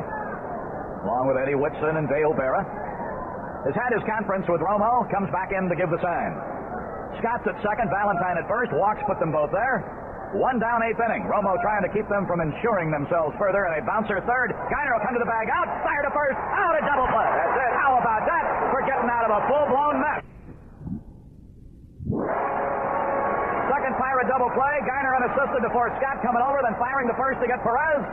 along with Eddie Whitson and Dale Berra, has had his conference with Romo, comes back in to give the sign. Scott's at second, Valentine at first, walks put them both there. One down, eighth inning. Romo trying to keep them from insuring themselves further, and a bouncer third. Garner will come to the bag, out, fire to first, out, a double play. That's it. How about that for getting out of a full-blown mess? Second Pirate double play. Garner unassisted to force Scott coming over, then firing to first to get Perez.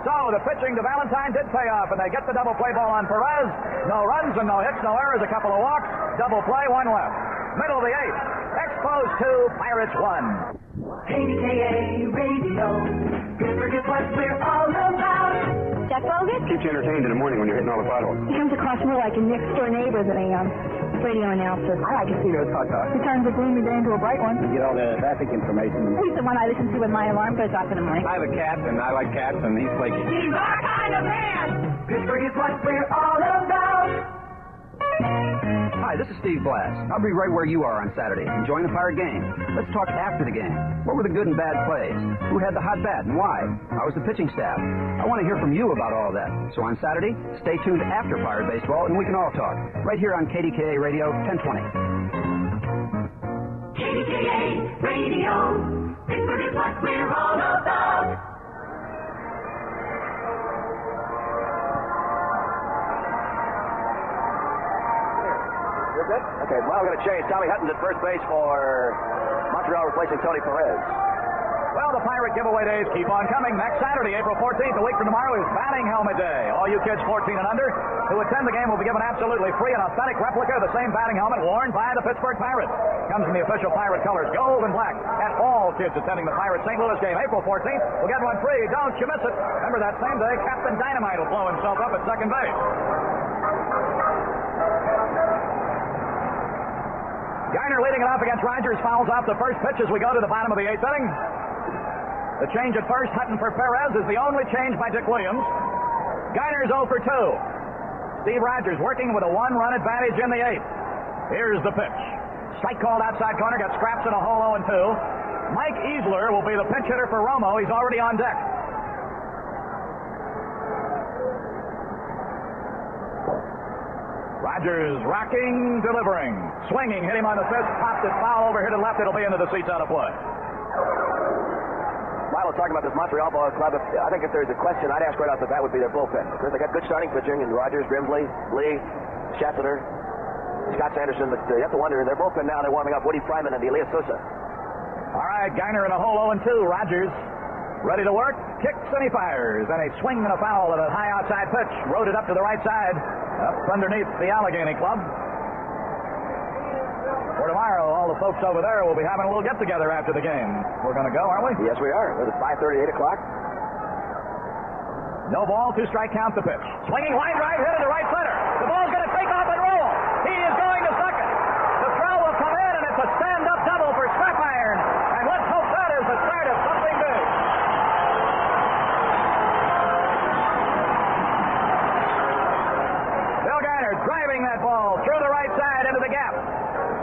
So the pitching to Valentine did pay off, and they get the double play ball on Perez. No runs and no hits, no errors, a couple of walks. Double play, one left. Middle of the eighth. Expos 2, Pirates 1. KDKA Radio. Pittsburgh is what we're all about. Jack Bogus? Keeps you entertained in the morning when you're hitting all the potholes. He comes across more like a next-door neighbor than a radio announcer. I like to see those hot dogs. He turns a gloomy day into a bright one. You get all the traffic information. He's the one I listen to when my alarm goes off in the morning. I have a cat, and I like cats, and he's flaky. He's our kind of man. Pittsburgh is what we're all about. Hi, this is Steve Blass. I'll be right where you are on Saturday, enjoying the Pirate game. Let's talk after the game. What were the good and bad plays? Who had the hot bat and why? How was the pitching staff? I want to hear from you about all that. So on Saturday, stay tuned after Pirate Baseball, and we can all talk. Right here on KDKA Radio 1020. KDKA Radio. Pittsburgh is what we're all about. Okay, well, we're going to change. Tommy Hutton's at first base for Montreal, replacing Tony Perez. Well, the Pirate giveaway days keep on coming. Next Saturday, April 14th, a week from tomorrow, is Batting Helmet Day. All you kids 14 and under who attend the game will be given absolutely free an authentic replica of the same batting helmet worn by the Pittsburgh Pirates. Comes in the official Pirate colors, gold and black. And all kids attending the Pirates St. Louis game, April 14th, will get one free. Don't you miss it. Remember, that same day, Captain Dynamite will blow himself up at second base. Garner leading it off against Rogers, fouls off the first pitch as we go to the bottom of the eighth inning. The change at first, Hutton for Perez, is the only change by Dick Williams. Garner's 0 for 2. Steve Rogers working with a one-run advantage in the eighth. Here's the pitch. Strike called outside corner, got scraps in a hole 0-2. Mike Easler will be the pinch hitter for Romo. He's already on deck. Rogers rocking, delivering, swinging, hit him on the fist, popped it foul over, hit it left, it'll be into the seats out of play. While we're talking about this Montreal ball club, I think if there's a question I'd ask right off the bat would be their bullpen. Because they got good starting pitching in Rogers, Grimsley, Lee, Schaffner, Scott Sanderson, but you have to wonder, their bullpen now, they're warming up Woody Fryman and Elias Sousa. All right, Garner in a hole 0-2, Rogers ready to work, kicks and he fires, and a swing and a foul at a high outside pitch, rode it up to the right side, up underneath the Allegheny Club. For tomorrow, all the folks over there will be having a little get-together after the game. We're going to go, aren't we? Yes, we are. It's 5:30, 8 o'clock. No ball, two-strike count the pitch. Swinging line right, hit into right center. The ball's going to take off and roll. He is going to second. The throw will come in, and it's a stand-up double for Scrap Iron. And let's hope that is the start of something big. Bill Garner driving that ball through the right side into the gap.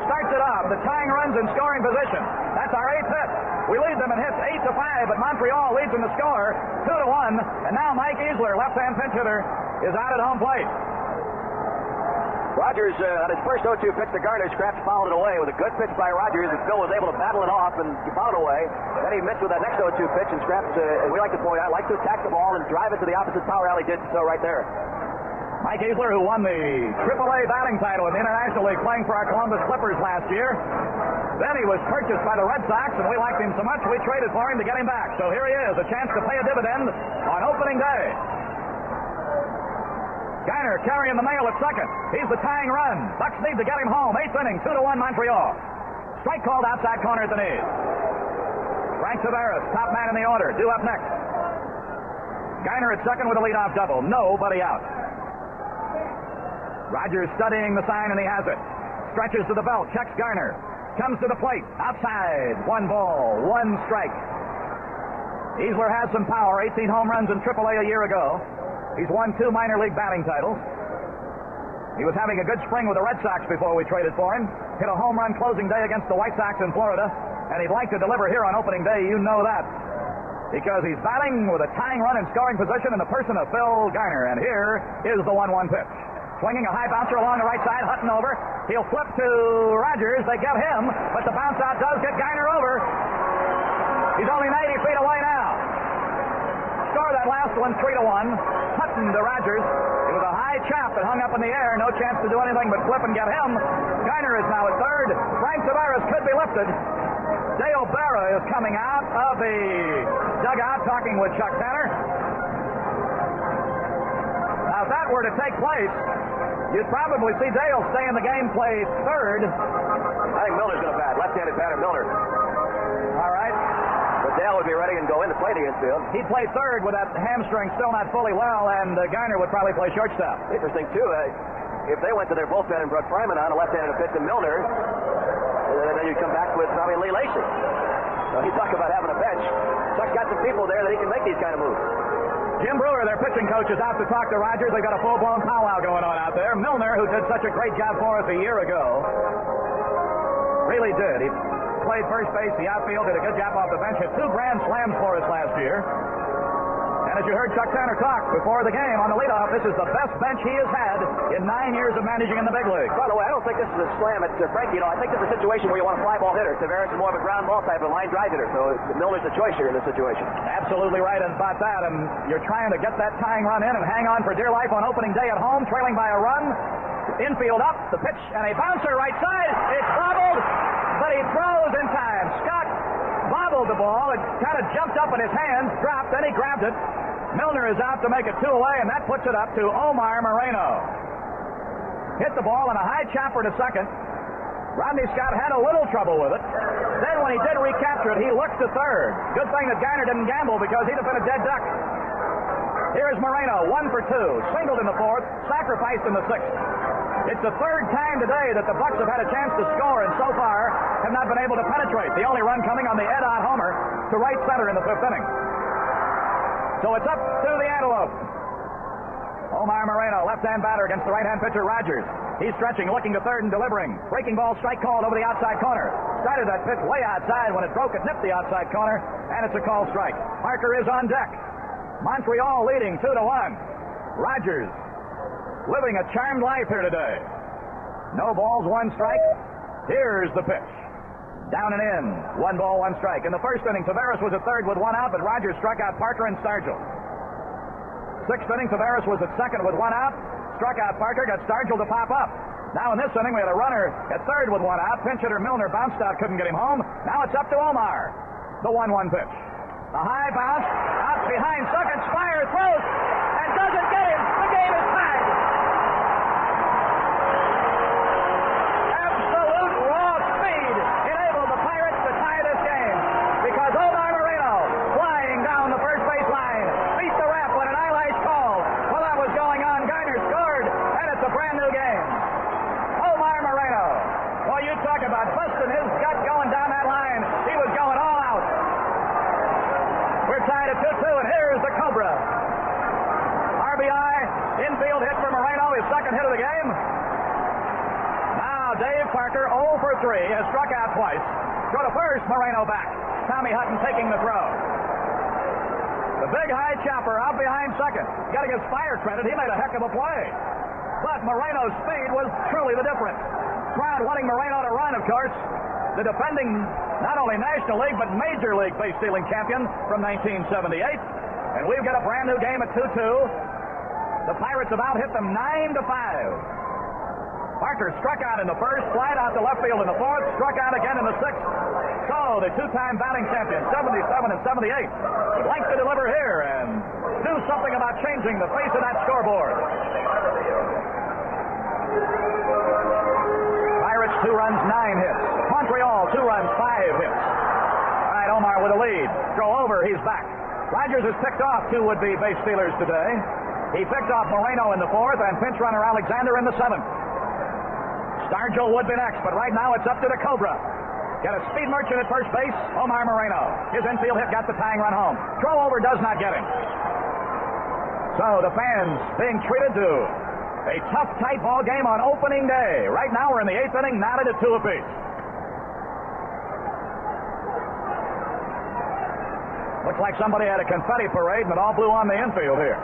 Starts it off. The tying runs in scoring position. That's our eighth hit. We lead them in hits 8-5, but Montreal leads in the score 2-1. And now Mike Easler, left-hand pinch hitter, is out at home plate. Rogers, on his first 0-2 pitch to Garner, Scraps fouled it away with a good pitch by Rogers, and Phil was able to battle it off and foul it away. Then he missed with that next 0-2 pitch, and Scraps, we like to point out, likes to attack the ball and drive it to the opposite power alley. Did so right there. Mike Easler, who won the AAA batting title in the International League, playing for our Columbus Clippers last year. Then he was purchased by the Red Sox, and we liked him so much we traded for him to get him back. So here he is, a chance to pay a dividend on opening day. Garner carrying the mail at second. He's the tying run. Bucks need to get him home. Eighth inning, 2-1 Montreal. Strike called outside corner at the knees. Frank Tavares, top man in the order, due up next. Garner at second with a leadoff double. Nobody out. Rogers studying the sign, and he has it. Stretches to the belt, checks Garner. Comes to the plate, outside. 1 ball, 1 strike. Easler has some power, 18 home runs in AAA a year ago. He's won 2 minor league batting titles. He was having a good spring with the Red Sox before we traded for him. Hit a home run closing day against the White Sox in Florida, and he'd like to deliver here on opening day. You know that, because he's batting with a tying run in scoring position in the person of Phil Garner. And here is the 1-1 pitch. Swinging a high bouncer along the right side, Hutton over. He'll flip to Rogers. They get him, but the bounce out does get Garner over. He's only 90 feet away now. Score that last one 3-1. Hutton to Rogers. It was a high chop that hung up in the air. No chance to do anything but flip and get him. Garner is now at third. Frank Tavares could be lifted. Dale Berra is coming out of the dugout talking with Chuck Tanner. Now, if that were to take place, you'd probably see Dale stay in the game, play third. I think Milner's going to bat. Left-handed batter Milner. All right. But Dale would be ready and go in to play the infield. He'd play third with that hamstring still not fully well, and Garner would probably play shortstop. Interesting, too. If they went to their bullpen and brought Fryman on, a left-handed pitch to Milner, then you'd come back with probably Lee Lacy. So you talk about having a bench. Chuck's got some people there that he can make these kind of moves. Jim Brewer, their pitching coach, is out to talk to Rogers. They've got a full-blown powwow going on out there. Milner, who did such a great job for us a year ago, really did. He played first base, the outfield, did a good job off the bench, hit 2 grand slams for us last year. And as you heard Chuck Tanner talk before the game on the leadoff, this is the best bench he has had in 9 years of managing in the big league. By the way, I don't think this is a slam at Frankie. I think this is a situation where you want a fly ball hitter. Tavares is more of a ground ball type of line drive hitter, so Milner's the choice here in this situation. Absolutely right about that, and you're trying to get that tying run in and hang on for dear life on opening day at home, trailing by a run. Infield up, the pitch, and a bouncer right side. It's bobbled, but he throws in time. Scott bobbled the ball. It kind of jumped up in his hands, dropped, then he grabbed it. Milner is out to make it 2 away, and that puts it up to Omar Moreno. Hit the ball in a high chopper to second. Rodney Scott had a little trouble with it. Then when he did recapture it, he looked to third. Good thing that Garner didn't gamble, because he'd have been a dead duck. Here's Moreno, 1 for 2. Singled in the 4th, sacrificed in the 6th. It's the 3rd time today that the Bucks have had a chance to score, and so far have not been able to penetrate. The only run coming on the Ed Ott homer to right center in the 5th inning. So it's up to the Antelope. Omar Moreno, left-hand batter against the right-hand pitcher Rogers. He's stretching, looking to third and delivering. Breaking ball strike called over the outside corner. Started that pitch way outside. When it broke, it nipped the outside corner, and it's a called strike. Parker is on deck. Montreal leading 2-1. Rogers living a charmed life here today. No balls, 1 strike. Here's the pitch. Down and in. 1 ball, 1 strike. In the 1st inning, Tavares was at third with 1 out, but Rogers struck out Parker and Stargell. 6th inning, Tavares was at second with 1 out. Struck out Parker, got Stargell to pop up. Now in this inning, we had a runner at third with 1 out. Pinch hitter Milner bounced out, couldn't get him home. Now it's up to Omar. The 1-1 pitch. A high bounce, out behind second. Spire throws and doesn't get him. The game is tied. Absolute raw speed enabled the Pirates to tie this game, because Omar Moreno, flying down the first base line, beat the ref when an eyelash call. While that was going on, Garner scored, and it's a brand new game. Omar Moreno. Well, you talk about busting his gut going down that line. He was going all out. We're tied at 2-2, and here's the Cobra. RBI, infield hit for Moreno, his 2nd hit of the game. Now Dave Parker, 0 for 3, has struck out twice. Go to first, Moreno back. Tommy Hutton taking the throw. The big high chopper out behind second. Got to give Spire credit, he made a heck of a play. But Moreno's speed was truly the difference. Crowd wanting Moreno to run, of course. The defending not only National League, but Major League base stealing champion from 1978. And we've got a brand new game at 2-2. The Pirates have out-hit them 9-5. Parker struck out in the 1st, flied out to left field in the 4th, struck out again in the 6th. So the 2-time batting champion, 77 and 78, would like to deliver here and do something about changing the face of that scoreboard. Pirates 2 runs, 9 hits. Montreal 2 with a lead. Throw over, he's back. Rogers has picked off two would-be base stealers today. He picked off Moreno in the fourth and pinch runner Alexander in the seventh. Stargell would be next, but right now it's up to the Cobra. Got a speed merchant at first base, Omar Moreno. His infield hit got the tying run home. Throw over does not get him. So the fans being treated to a tough, tight ball game on opening day. Right now we're in the eighth inning, knotted at 2 apiece. Looks like somebody had a confetti parade and it all blew on the infield here.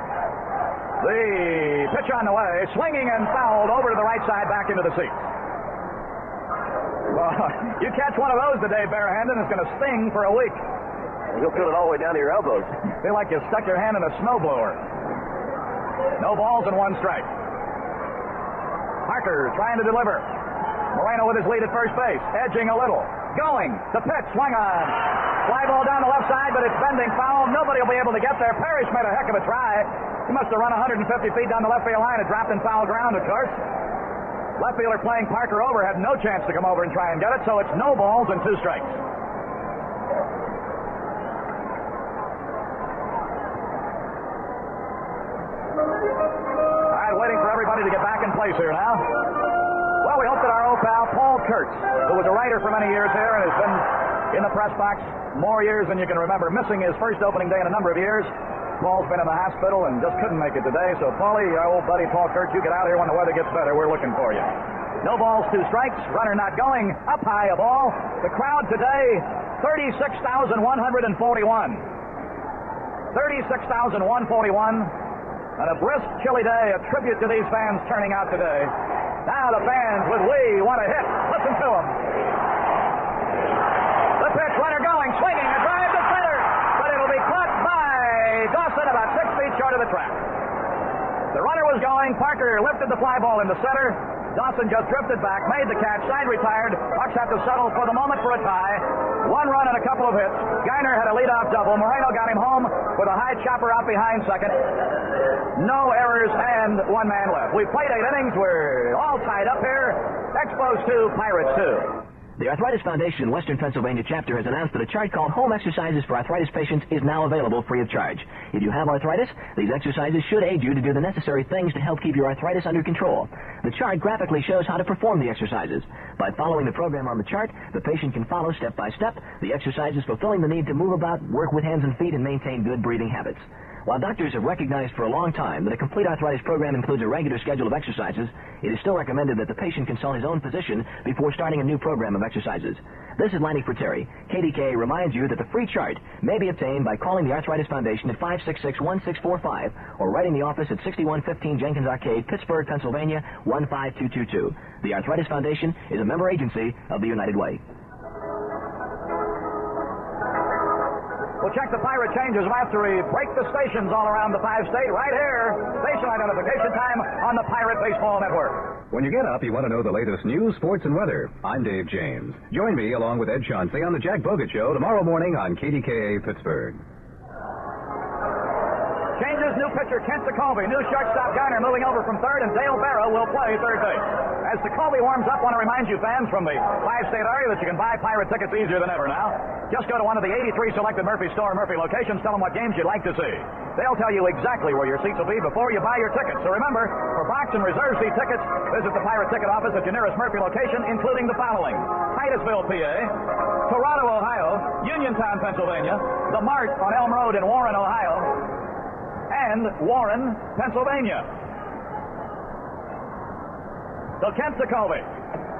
The pitch on the way, swinging and fouled over to the right side, back into the seats. Well, you catch one of those today barehanded, it's going to sting for a week. You'll feel it all the way down to your elbows. Feel like you stuck your hand in a snowblower. No balls and 1 strike. Parker trying to deliver. Moreno with his lead at first base, edging a little. Going, the pitch, swung on. Fly ball down the left side, but it's bending foul. Nobody will be able to get there. Parrish made a heck of a try. He must have run 150 feet down the left field line and dropped in foul ground, of course. Left fielder playing Parker over had no chance to come over and try and get it, so it's no balls and 2 strikes. All right, waiting for everybody to get back in place here now. Well, we hope that our old pal Paul Kurtz, who was a writer for many years here and has been in the press box more years than you can remember, missing his first opening day in a number of years. Paul's been in the hospital and just couldn't make it today. So, Paulie, our old buddy Paul Kurtz, you get out here when the weather gets better. We're looking for you. No balls, 2 strikes. Runner not going. Up high a ball. The crowd today, 36,141. 36,141. And a brisk, chilly day, a tribute to these fans turning out today. Now the fans with "We Want a Hit." Listen to them. The pitch, runner going, swinging, a drive to center. But it'll be caught by Dawson about 6 feet short of the track. The runner was going. Parker lifted the fly ball into center. Dawson just drifted back, made the catch, side retired. Bucks have to settle for the moment for a tie. 1 run and a couple of hits. Geiner had a leadoff double. Moreno got him home with a high chopper out behind second. No errors and 1 man left. We've played 8 innings. We're all tied up here. Expos 2, Pirates 2. The Arthritis Foundation Western Pennsylvania chapter has announced that a chart called Home Exercises for Arthritis Patients is now available free of charge. If you have arthritis, these exercises should aid you to do the necessary things to help keep your arthritis under control. The chart graphically shows how to perform the exercises. By following the program on the chart, the patient can follow step by step the exercises, fulfilling the need to move about, work with hands and feet, and maintain good breathing habits. While doctors have recognized for a long time that a complete arthritis program includes a regular schedule of exercises, it is still recommended that the patient consult his own physician before starting a new program of exercises. This is Lanny Fratteri. KDKA reminds you that the free chart may be obtained by calling the Arthritis Foundation at 566-1645 or writing the office at 6115 Jenkins Arcade, Pittsburgh, Pennsylvania, 15222. The Arthritis Foundation is a member agency of the United Way. We'll check the pirate changes after we break the stations all around the 5-state right here. Station identification time on the Pirate Baseball Network. When you get up, you want to know the latest news, sports, and weather. I'm Dave James. Join me, along with Ed Chauncey, on the Jack Bogut Show tomorrow morning on KDKA Pittsburgh. Changes, new pitcher Kent Jacoby, new shortstop Geiner moving over from third, and Dale Barrow will play third base. As Jacoby warms up, I want to remind you fans from the 5-state area that you can buy Pirate tickets easier than ever now. Just go to one of the 83 selected Murphy Store Murphy locations, tell them what games you'd like to see. They'll tell you exactly where your seats will be before you buy your tickets. So remember, for box and reserve seat tickets, visit the Pirate ticket office at your nearest Murphy location, including the following: Titusville, PA, Toronto, Ohio, Uniontown, Pennsylvania, the Mart on Elm Road in Warren, Ohio, and Warren, Pennsylvania. So Kent Jacoby,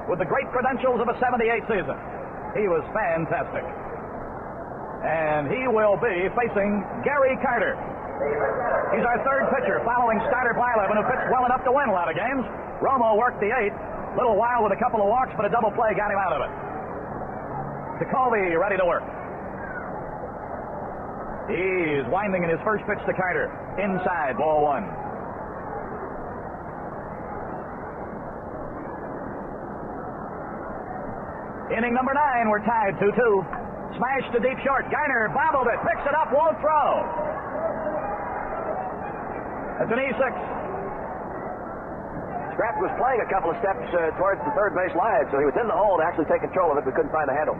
with the great credentials of a 78 season, he was fantastic. And he will be facing Gary Carter. He's our third pitcher, following starter Blyleven, who pitched well enough to win a lot of games. Romo worked the 8th, a little while with a couple of walks, but a double play got him out of it. Jacoby ready to work. He's winding in his first pitch to Carter. Inside, ball 1. Inning number 9, we're tied 2-2. Smash to deep short. Geiner bobbled it, picks it up, won't throw. That's an E6. Scrap was playing a couple of steps towards the third base line, so he was in the hole to actually take control of it, but couldn't find the handle.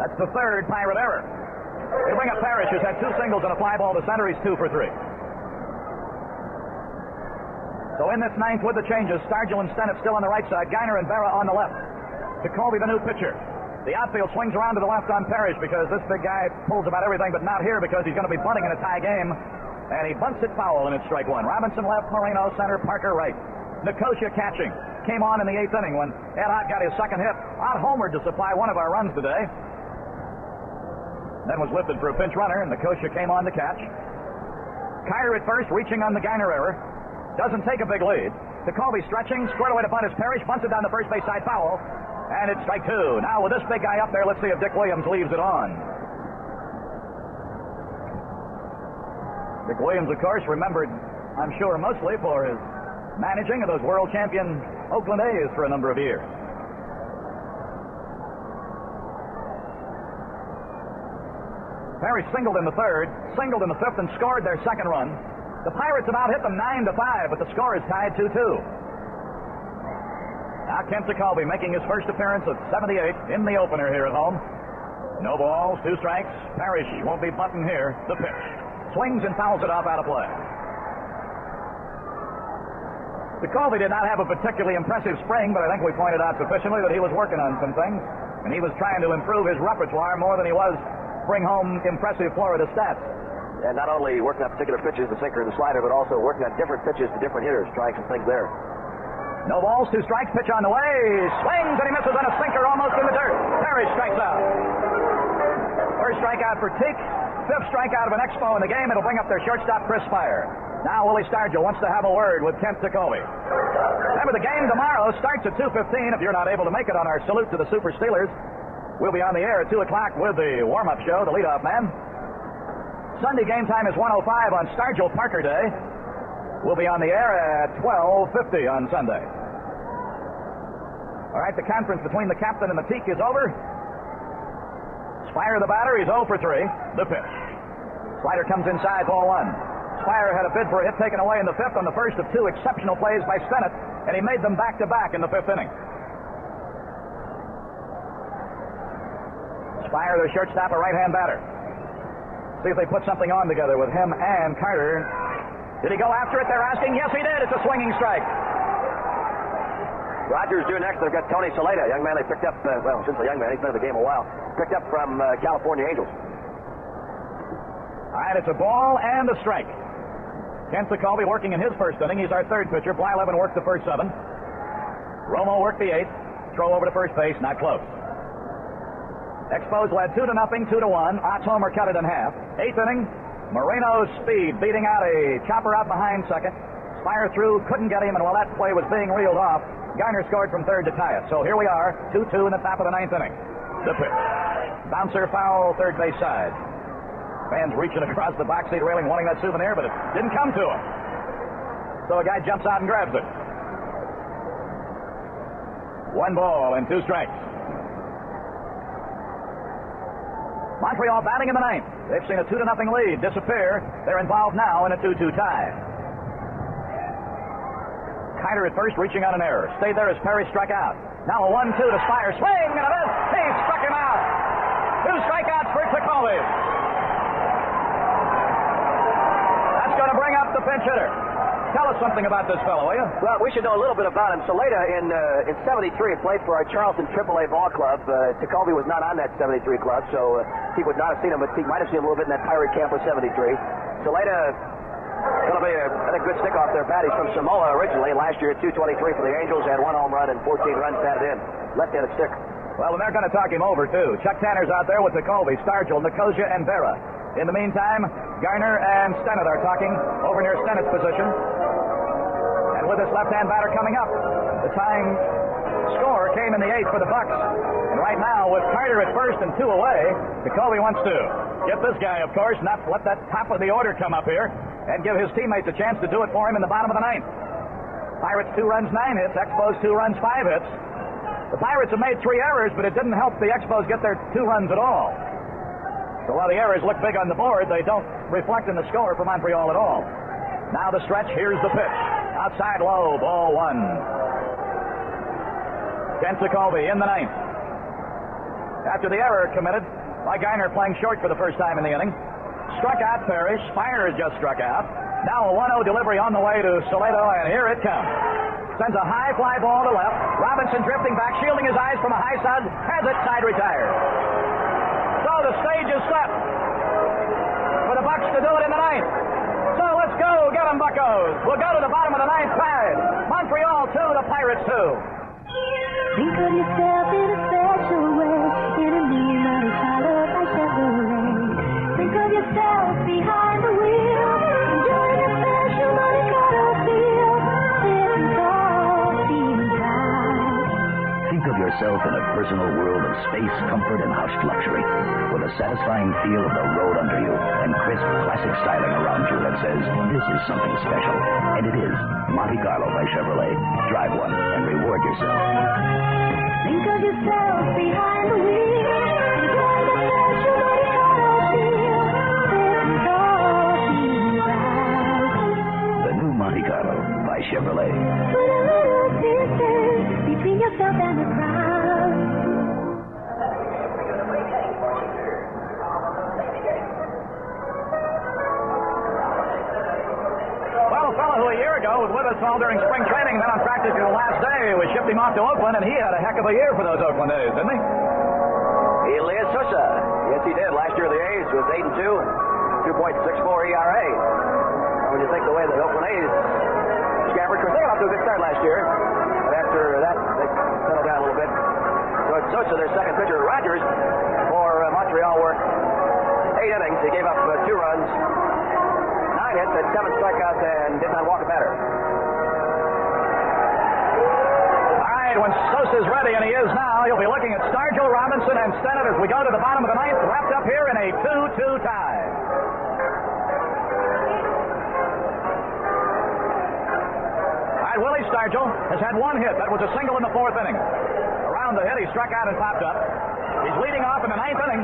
That's the third Pirate error. They bring up Parrish, who's had 2 singles and a fly ball to center. He's 2 for 3. So in this 9th with the changes, Stargell and Stennett still on the right side, Geiner and Berra on the left. Jacoby, the new pitcher. The outfield swings around to the left on Parrish because this big guy pulls about everything, but not here because he's going to be bunting in a tie game. And he bunts it foul, and it's strike 1. Robinson left, Moreno center, Parker right. Nicosia catching. Came on in the 8th inning when Ed Ott got his second hit. Ott homered to supply one of our runs today. Then was lifted for a pinch runner, and Nicosia came on to catch. Kyer at first, reaching on the Geiner error. Doesn't take a big lead. Jacoby stretching, squared away to bunt is Parrish, bunts it down the first base side foul, and it's strike 2. Now with this big guy up there, let's see if Dick Williams leaves it on. Dick Williams, of course, remembered, I'm sure, mostly for his managing of those world champion Oakland A's for a number of years. Parrish singled in the 3rd, singled in the 5th, and scored their second run. The Pirates about hit them 9-5, but the score is tied 2-2. Now Kent Jacoby making his first appearance of 78 in the opener here at home. No balls, 2 strikes. Parrish won't be bunting here. The pitch. Swings and fouls it off out of play. Jacoby did not have a particularly impressive spring, but I think we pointed out sufficiently that he was working on some things, and he was trying to improve his repertoire more than he was bring home impressive Florida stats. And not only working on particular pitches, the sinker and the slider, but also working on different pitches to different hitters, trying some things there. No balls, 2 strikes, pitch on the way. Swings, and he misses on a sinker almost in the dirt. Parrish strikes out. First strikeout for Teak. 5th strikeout of an Expo in the game. It'll bring up their shortstop, Chris Spire. Now Willie Stargell wants to have a word with Kent Jacoby. Remember, the game tomorrow starts at 2:15. If you're not able to make it on our Salute to the Super Steelers, we'll be on the air at 2 o'clock with the warm-up show, the leadoff man. Sunday game time is 1:05 on Stargell Parker Day. We'll be on the air at 12:50 on Sunday. All right, the conference between the captain and the Teak is over. Spire, the batter, he's 0 for 3. The pitch. Slider comes inside, ball 1. Spire had a bid for a hit taken away in the 5th on the first of 2 exceptional plays by Stennett, and he made them back-to-back in the 5th inning. Spire, their shortstop, a right-hand batter. See if they put something on together with him and Carter. Did he go after it, they're asking? Yes, he did. It's a swinging strike. Rogers due next. They've got Tony Saleta, a young man they picked up, well, since a young man, he's been in the game a while, picked up from California Angels. All right, it's a ball and a strike. Kent Jacoby working in his first inning. He's our 3rd pitcher. Blyleven worked the first 7. Romo worked the 8th. Throw over to first base, not close. Expos led 2-0, 2-1. Ott's homer cut it in half. 8th inning, Moreno's speed beating out a chopper out behind second. Spire through, couldn't get him, and while that play was being reeled off, Geiner scored from 3rd to tie it. So here we are, 2-2 in the top of the 9th inning. The pitch. Bouncer foul, 3rd base side. Fans reaching across the box seat railing wanting that souvenir, but it didn't come to him. So a guy jumps out and grabs it. 1 ball and 2 strikes. Montreal batting in the 9th. They've seen a 2-0 lead disappear. They're involved now in a 2-2 tie. Kiter at first, reaching on an error. Stayed there as Perry struck out. Now a 1-2 to Spire. Swing and a miss. He struck him out. 2 strikeouts for Jacoby. That's going to bring up the pinch hitter. Tell us something about this fellow, will you? Well, we should know a little bit about him. Saleta in 73 played for our Charleston AAA ball club. Jacoby was not on that 73 club, so he would not have seen him, but he might have seen him a little bit in that Pirate camp of 73. Saleta going to be a good stick-off there, Pat. He's from Samoa originally. Last year, 223 for the Angels, had 1 home run and 14 runs batted in. Left-handed stick. Well, and they're going to talk him over, too. Chuck Tanner's out there with Jacoby, Stargell, Nicosia, and Berra. In the meantime, Geiner and Stennett are talking over near Stennett's position. And with this left-hand batter coming up, the tying score came in the 8th for the Bucks. And right now, with Carter at first and 2 away, Jacoby wants to get this guy, of course, not let that top of the order come up here, and give his teammates a chance to do it for him in the bottom of the 9th. Pirates 2 runs, 9 hits. Expos 2 runs, 5 hits. The Pirates have made 3 errors, but it didn't help the Expos get their 2 runs at all. So while the errors look big on the board, they don't reflect in the score for Montreal at all. Now the stretch, here's the pitch. Outside low, ball 1. Kent Jacoby in the 9th. after the error committed by Garner playing short for the first time in the inning. Struck out Parrish. Spire has just struck out. Now a 1-0 delivery on the way to Salado, and here it comes. Sends a high fly ball to left. Robinson drifting back, shielding his eyes from a high side. Has it, side retired. So the stage is set for the Bucks to do it in the ninth. So let's go, get them, Buccos. We'll go to the bottom of the ninth tied. Montreal 2, the Pirates 2. Think of yourself in a special way, in a moonlight followed by Chevrolet. Think of yourself behind the wheel, enjoying a special Monte Carlo feel, sitting tall, feeling proud. Think of yourself in a personal world of space, comfort, and hushed luxury, with a satisfying feel of the road under you and crisp, classic styling around you that says, this is something special. And it is Monte Carlo by Chevrolet. Drive one and reward yourself. Think of yourself behind the wheel, enjoying the special Monte Carlo feel, sitting tall, feeling proud. The new Monte Carlo by Chevrolet. Put a little distance between yourself and the crowd. Well, a fellow who a year ago was with us all during spring training, then on practically the last day, we shipped him off to Oakland, and he had a heck of a year for those Oakland A's, didn't he? Elias Sosa. Yes, he did. Last year the A's was 8-2, 2.64 ERA. When you think the way the Oakland A's scampered, because they got off to a good start last year, but after that, they settled down a little bit. So it's Sosa, their second pitcher. Rogers for Montreal worked 8 innings. He gave up 2 runs, 9 hits, and 7 strikeouts, and did not walk a batter. All right, when Sosa's ready, and he is now, you'll be looking at Stargell, Robinson, and Stennett as we go to the bottom of the ninth, wrapped up here in a 2-2 tie. Willie Stargell has had 1 hit. That was a single in the 4th inning. Around the hit, he struck out and popped up. He's leading off in the 9th inning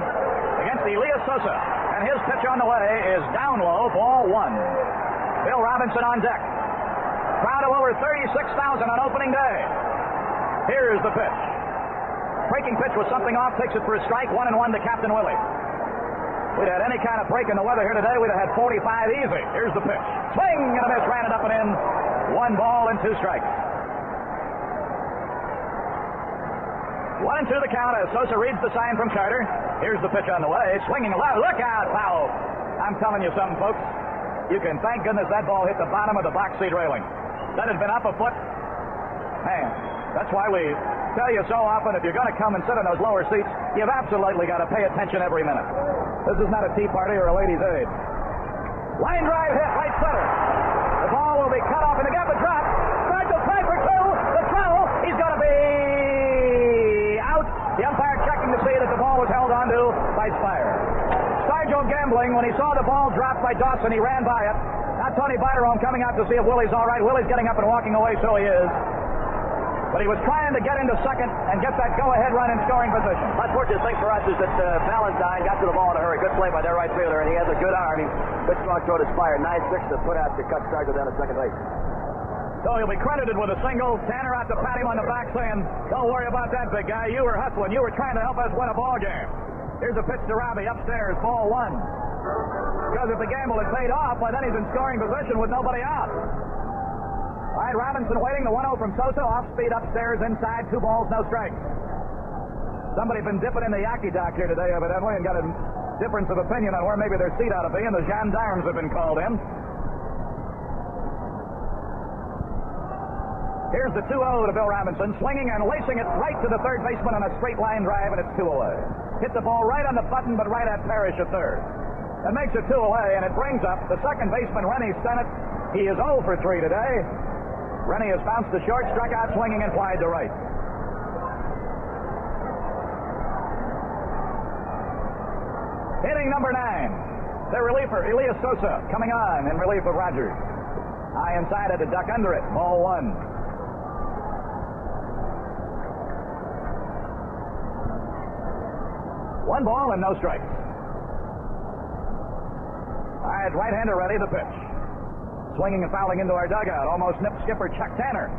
against Elias Sosa. And his pitch on the way is down low, ball 1. Bill Robinson on deck. Crowd of over 36,000 on opening day. Here's the pitch. Breaking pitch was something off, takes it for a strike, 1-1 to Captain Willie. If we'd had any kind of break in the weather here today, we'd have had 45 easy. Here's the pitch. Swing and a miss, ran it up and in. 1 ball and 2 strikes. 1-2 the count as Sosa reads the sign from Carter. Here's the pitch on the way. Swinging loud. Look out, foul. I'm telling you something, folks. You can thank goodness that ball hit the bottom of the box seat railing. That had been up a foot. Man, that's why we tell you so often, if you're going to come and sit in those lower seats, you've absolutely got to pay attention every minute. This is not a tea party or a ladies' aid. Line drive hit, right center. The ball will be cut off, and again the drop. Stargell try for 2. The throw. He's going to be out. The umpire checking to see that the ball was held onto by Spire. Stargell gambling when he saw the ball dropped by Dawson. He ran by it. Now Tony Biderome coming out to see if Willie's all right. Willie's getting up and walking away, so he is. But he was trying to get into second and get that go-ahead run in scoring position. Unfortunate thing for us is that Valentine got to the ball in a hurry. Good play by their right fielder, and he has a good arm. Good strong throw to Spire. 9-6 to put out to cut Stargell down at second base. So he'll be credited with a single. Tanner out to pat him on the back saying, don't worry about that, big guy. You were hustling. You were trying to help us win a ball game. Here's a pitch to Robbie upstairs, ball 1. Because if the gamble had paid off, well, then he's in scoring position with nobody out. All right, Robinson waiting, the 1-0 from Sosa, off speed upstairs, inside, 2 balls, no strikes. Somebody been dipping in the Yaki dock here today, evidently, and got a difference of opinion on where maybe their seat ought to be, and the gendarmes have been called in. Here's the 2-0 to Bill Robinson, swinging and lacing it right to the third baseman on a straight line drive, and it's 2 away. Hit the ball right on the button, but right at Parrish at third. That makes it 2 away, and it brings up the second baseman, Rennie Stennett. He is 0 for 3 today. Rennie has bounced to short, struck out swinging, and flied to right. Inning number 9. The reliever, Elias Sosa, coming on in relief of Rogers. High inside it, a duck under it. Ball 1. 1 ball and no strikes. All right, right-hander ready, the pitch. Swinging and fouling into our dugout. Almost nipped skipper Chuck Tanner.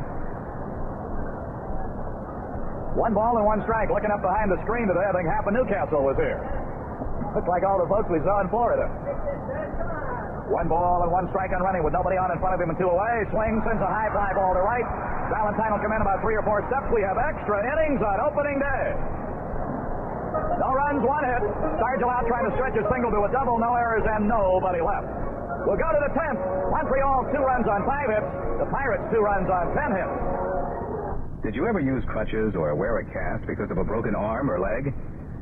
1 ball and 1 strike. Looking up behind the screen today, I think half of Newcastle was here. Looks like all the folks we saw in Florida. 1 ball and 1 strike on running with nobody on in front of him and 2 away. Swings, sends a high fly ball to right. Valentine will come in about 3 or 4 steps. We have extra innings on opening day. No runs, 1 hit. Sargent out trying to stretch a single to a double. No errors and nobody left. We'll go to the 10th. Montreal 2 runs on 5 hits. The Pirates 2 runs on 10 hits. Did you ever use crutches or wear a cast because of a broken arm or leg?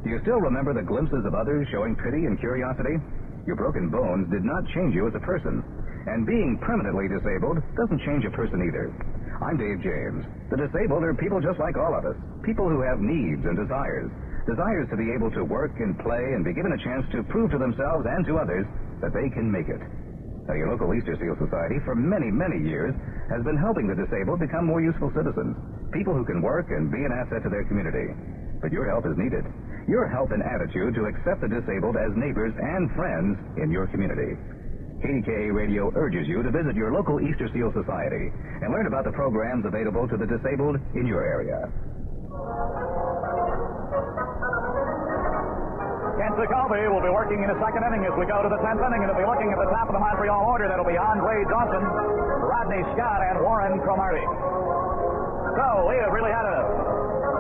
Do you still remember the glimpses of others showing pity and curiosity? Your broken bones did not change you as a person. And being permanently disabled doesn't change a person either. I'm Dave James. The disabled are people just like all of us. People who have needs and desires. Desires to be able to work and play and be given a chance to prove to themselves and to others that they can make it. Now, your local Easter Seal Society for many, many years has been helping the disabled become more useful citizens. People who can work and be an asset to their community. But your help is needed. Your help and attitude to accept the disabled as neighbors and friends in your community. KDKA Radio urges you to visit your local Easter Seal Society and learn about the programs available to the disabled in your area. Kent Jacoby will be working in the 2nd inning as we go to the 10th inning, and he'll be looking at the top of the Montreal order. That'll be Andre Dawson, Rodney Scott, and Warren Cromartie. So we have really had a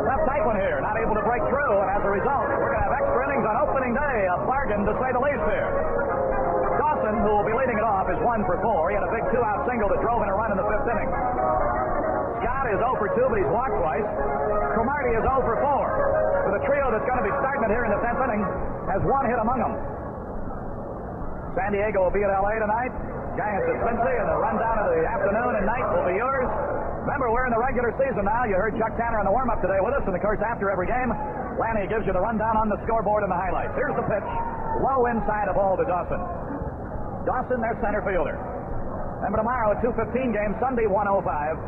tough tight one here, not able to break through, and as a result, we're going to have extra innings on opening day, a bargain to say the least here. Dawson, who will be leading it off, is 1 for 4. He had a big 2-out single that drove in a run in the 5th inning. Scott is 0 for 2, but he's walked twice. Cromartie is 0 for 4. So the trio that's going to be starting it here in the 10th inning has 1 hit among them. San Diego will be at L.A. tonight. Giants at Cincy, and the rundown of the afternoon and night will be yours. Remember, we're in the regular season now. You heard Chuck Tanner on the warm-up today with us, and of course, after every game, Lanny gives you the rundown on the scoreboard and the highlights. Here's the pitch. Low inside of ball to Dawson. Dawson, their center fielder. Remember, tomorrow, a 2:15 game, Sunday, 1:05.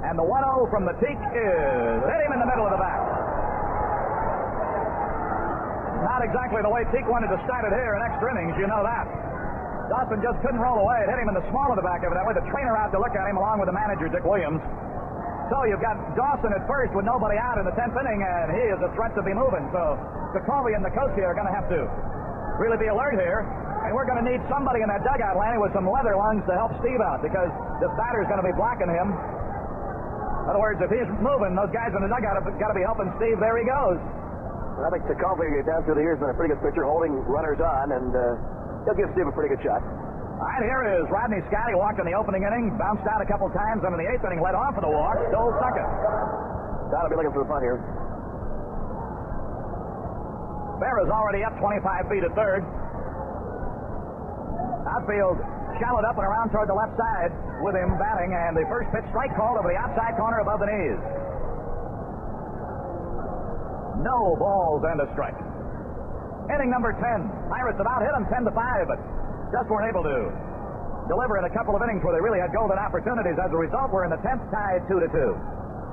And the 1-0 from the Teak is hit him in the middle of the bat. Not exactly the way Teak wanted to start it here in extra innings, you know that. Dawson just couldn't roll away. It hit him in the small of the back, evidently. The trainer out to look at him along with the manager, Dick Williams. So you've got Dawson at first with nobody out in the 10th inning, and he is a threat to be moving. So Jacoby and the coach here are going to have to really be alert here. And we're going to need somebody in that dugout, Lanny, with some leather lungs to help Steve out, because this batter's going to be blocking him. In other words, if he's moving, those guys in the dugout have got to be helping Steve. There he goes. I think Jacoby down through the years has been a pretty good pitcher, holding runners on, and he'll give Steve a pretty good shot. All right, here is Rodney Scott. He walked in the opening inning, bounced out a couple times, and in the 8th inning led off for the walk, stole second. Scott will be looking for the punt here. Bear is already up 25 feet at third. Outfield shallowed up and around toward the left side with him batting, and the first pitch strike called over the outside corner above the knees. No balls and a strike. Inning number 10. Pirates have out hit them 10-5, but just weren't able to deliver in a couple of innings where they really had golden opportunities. As a result, we're in the 10th, tied 2-2.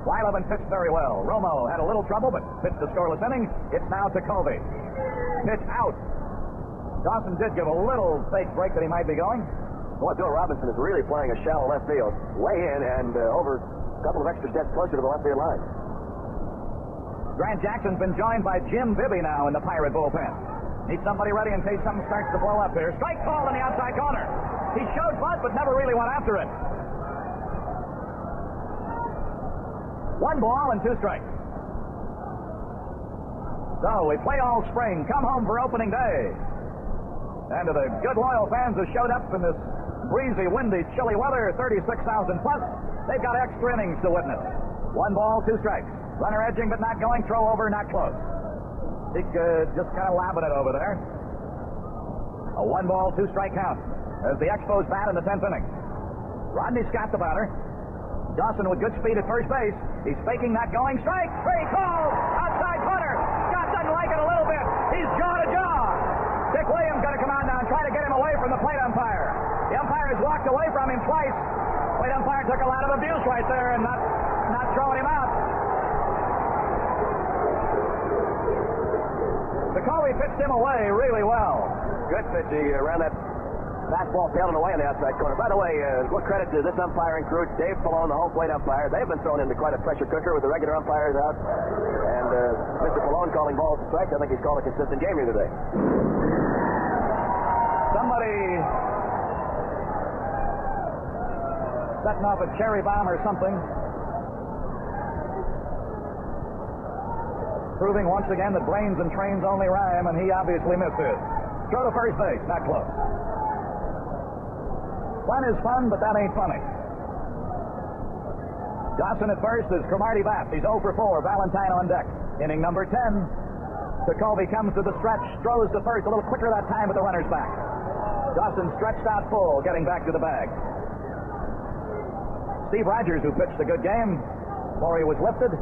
Weileman pitched very well. Romo had a little trouble, but pitched a scoreless inning. It's now Jacoby. Pitch out. Dawson did give a little fake break that he might be going. Boy, Bill Robinson is really playing a shallow left field. Way in and over a couple of extra steps closer to the left field line. Grant Jackson's been joined by Jim Bibby now in the Pirate bullpen. Need somebody ready in case something starts to blow up here. Strike called in the outside corner. He showed butt, but never really went after it. 1 ball and 2 strikes. So we play all spring. Come home for opening day. And to the good, loyal fans who showed up in this breezy, windy, chilly weather, 36,000 plus, they've got extra innings to witness. 1 ball, 2 strikes. Runner edging but not going, throw over, not close. He just kind of lapping it over there. A 1 ball, 2 strike count as the Expos bat in the 10th inning. Rodney Scott, the batter. Dawson with good speed at first base. He's faking, not going, strike, free call, outside corner. Scott doesn't like it a little bit. He's jaw to jaw. Dick Williams got to come out now and try to get him away from the plate umpire. The umpire has walked away from him twice. Plate umpire took a lot of abuse right there and not throwing him out. Jacoby pitched him away really well. Good pitch. He ran that Fastball sailing away on the outside corner. By the way, what credit to this umpiring crew, Dave Pallone, the home plate umpire. They've been thrown into quite a pressure cooker with the regular umpires out. And Mr. Pallone calling balls and strikes. I think he's called a consistent game here today. Somebody setting off a cherry bomb or something. Proving once again that brains and trains only rhyme, and he obviously missed it. Throw to first base, not close. Fun is fun, but that ain't funny. Dawson at first is Cromartie bats. He's 0 for 4. Valentine on deck. Inning number 10. Jacoby comes to the stretch, throws to first a little quicker that time with the runner's back. Dawson stretched out full, getting back to the bag. Steve Rogers, who pitched a good game before he was lifted,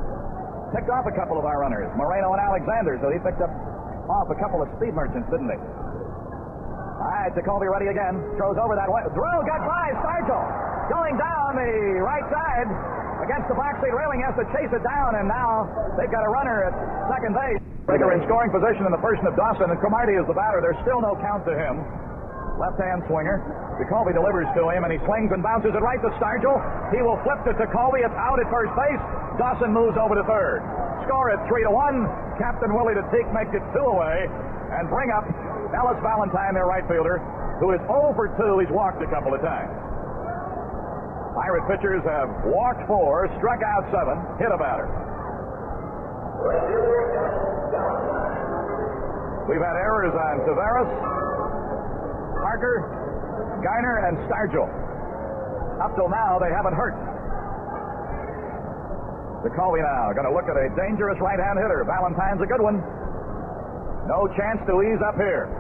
picked off a couple of our runners, Moreno and Alexander, so he picked off a couple of speed merchants, didn't he? All right, Jacoby ready again. Throws over that way. Drill got by Sargent. Going down the right side against the box seat railing. Has to chase it down, and now they've got a runner at second base. Breaker in scoring position in the person of Dawson, and Cromartie is the batter. There's still no count to him. Left-hand swinger. Jacoby delivers to him, and he swings and bounces it right to Stargell. He will flip to Jacoby. It's out at first base. Dawson moves over to third. Score at 3-1. Captain Willie DeTeek makes it 2 away and bring up Ellis Valentine, their right fielder, who is 0 for 2. He's walked a couple of times. Pirate pitchers have walked 4, struck out 7, hit a batter. We've had errors on Tavares, Parker, Garner, and Stargell. Up till now, they haven't hurt. Jacoby now going to look at a dangerous right-hand hitter. Valentine's a good one. No chance to ease up here.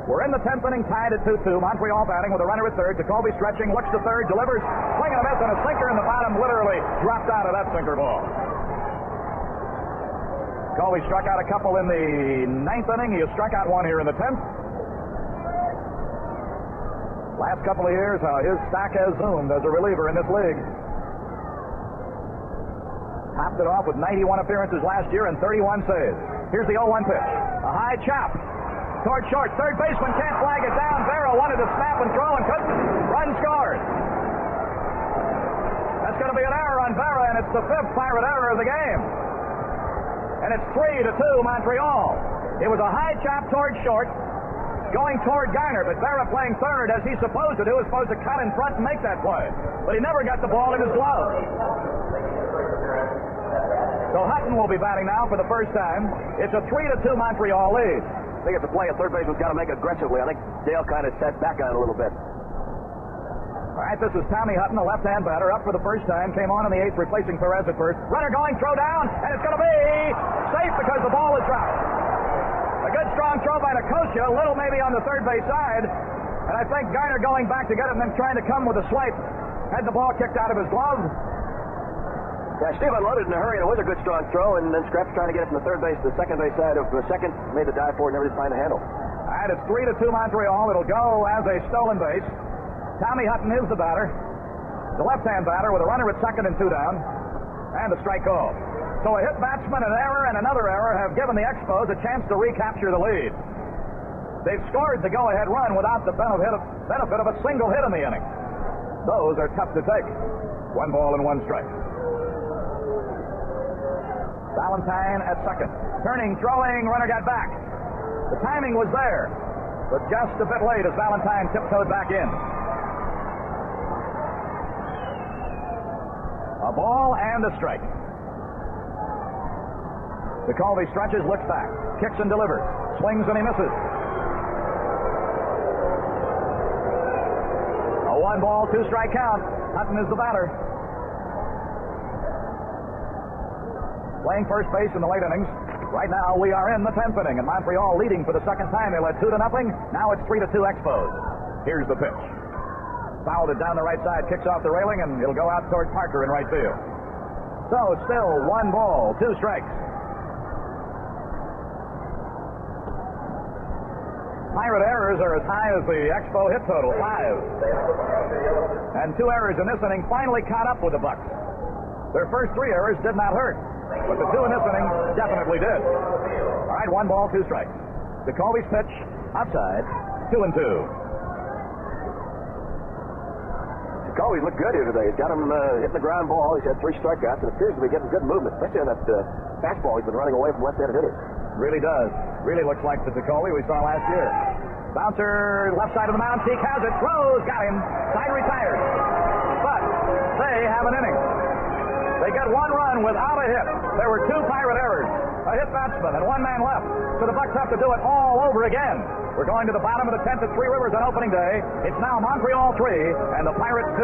We're in the 10th inning, tied at 2-2. Montreal batting with a runner at third. Jacoby stretching, looks to third, delivers, swing and a miss, and a sinker in the bottom literally dropped out of that sinker ball. Jacoby struck out a couple in the 9th inning. He has struck out 1 here in the 10th. Last couple of years, his stock has zoomed as a reliever in this league. Topped it off with 91 appearances last year and 31 saves. Here's the 0-1 pitch. A high chop. Toward short. Third baseman can't flag it down. Barrow wanted to snap and throw and couldn't. Run scored. That's going to be an error on Barrow, and it's the 5th Pirate error of the game. And it's 3-2 Montreal. It was a high chop toward short, going toward Garner, but Barrow playing third as he's supposed to do, is supposed to cut in front and make that play. But he never got the ball in his glove. So Hutton will be batting now for the first time. It's a 3-2 Montreal lead. I think it's a play a third baseman's got to make aggressively. I think Dale kind of sat back on it a little bit. All right, this is Tommy Hutton, a left-hand batter, up for the first time. Came on in the 8th, replacing Perez at first. Runner going, throw down, and it's going to be safe because the ball is dropped. A good strong throw by Nicosia, a little maybe on the third base side. And I think Garner going back to get it and then trying to come with a swipe. Had the ball kicked out of his glove. Yeah, Steve unloaded in a hurry, and it was a good strong throw, and then Scraps trying to get it from the third base to the second base side of the second, made the dive for it, never did find a handle. All right, it's 3-2 Montreal. It'll go as a stolen base. Tommy Hutton is the batter. The left-hand batter with a runner at second and 2 down, and a strike call. So a hit batsman, an error, and another error have given the Expos a chance to recapture the lead. They've scored the go-ahead run without the benefit of a single hit in the inning. Those are tough to take. 1 ball and 1 strike. Valentine at second. Turning, throwing, runner got back. The timing was there, but just a bit late as Valentine tiptoed back in. A ball and a strike. Jacoby stretches, looks back, kicks and delivers, swings and he misses. A 1 ball, 2 strike count. Hutton is the batter. Playing first base in the late innings. Right now we are in the 10th inning, and Montreal leading for the second time. They led 2-0. Now it's 3-2 Expos. Here's the pitch. Fouled it down the right side, kicks off the railing, and it'll go out toward Parker in right field. So still 1 ball, 2 strikes. Pirate errors are as high as the Expo hit total, 5. And 2 errors in this inning finally caught up with the Bucks. Their first 3 errors did not hurt, but the 2 in this inning definitely did. All right, 1 ball, 2 strikes. Jacoby's pitch, outside, 2-2. always looked good here today. He's got him hitting the ground ball. He's had 3 strikeouts and appears to be getting good movement, especially on that fastball he's been running away from left-handed hitters. Really does. Really looks like the Tacoli we saw last year. Bouncer left side of the mound. Teak has it. Throws. Got him. Side retired. But they have an inning. They get 1 run without a hit. There were 2 Pirate errors. A hit batsman and 1 man left. So the Bucks have to do it all over again. We're going to the bottom of the 10th at Three Rivers on opening day. It's now Montreal 3 and the Pirates 2.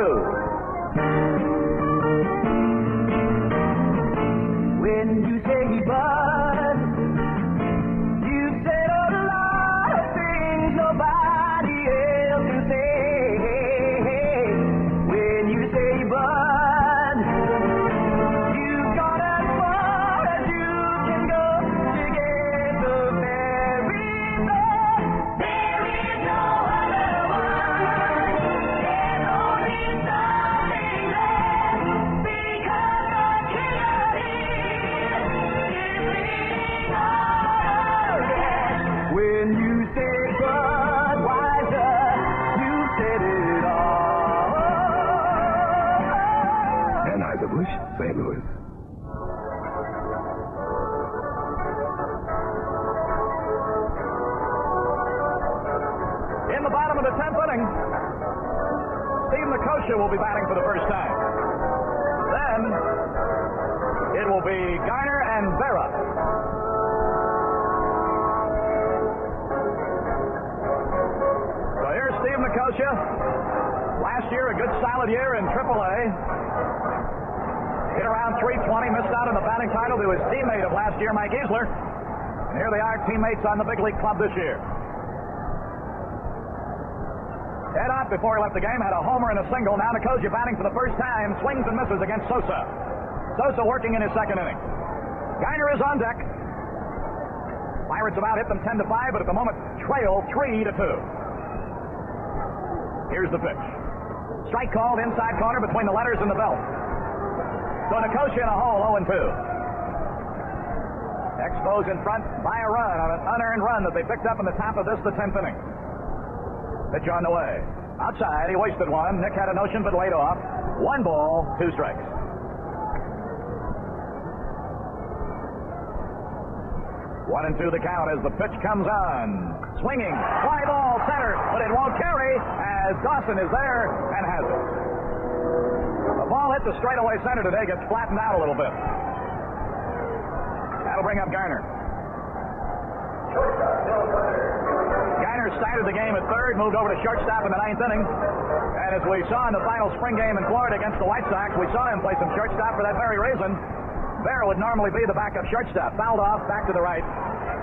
When you say bud, you said a lot of things nobody else can say. When you say bud, you've gone as far as you can go to get the very best. There is no other one. There's only something left because the killer when you say Budweiser, you said it all. Anheuser-Busch, St. Louis. In the bottom of the 10th inning, Steve Nicosia will be batting for the first time. Then it will be Garner and Vera. So here's Steve Nicosia. Last year, a good solid year in AAA. Hit around 320, missed out on the batting title to his teammate of last year, Mike Easler. And here they are, teammates on the big league club this year. Ed Ott, before he left the game, had a homer and a single. Now Nicosia batting for the first time, swings and misses against Sosa. Sosa working in his second inning. Garner is on deck. Pirates about hit them 10-5, but at the moment trail 3-2. Here's the pitch. Strike called inside corner between the letters and the belt. So Nicosia in a hole, 0-2. Expos in front by a run on an unearned run that they picked up in the top of the 10th inning. Pitch on the way. Outside, he wasted one. Nick had a notion but laid off. 1 ball, 2 strikes. 1-2 the count as the pitch comes on. Swinging, fly ball, center, but it won't carry as Dawson is there and has it. The ball hit the straightaway center today, gets flattened out a little bit. That'll bring up Garner. Garner started the game at third, moved over to shortstop in the 9th inning. And as we saw in the final spring game in Florida against the White Sox, we saw him play some shortstop for that very reason. Vera would normally be the backup shortstop. Fouled off, back to the right.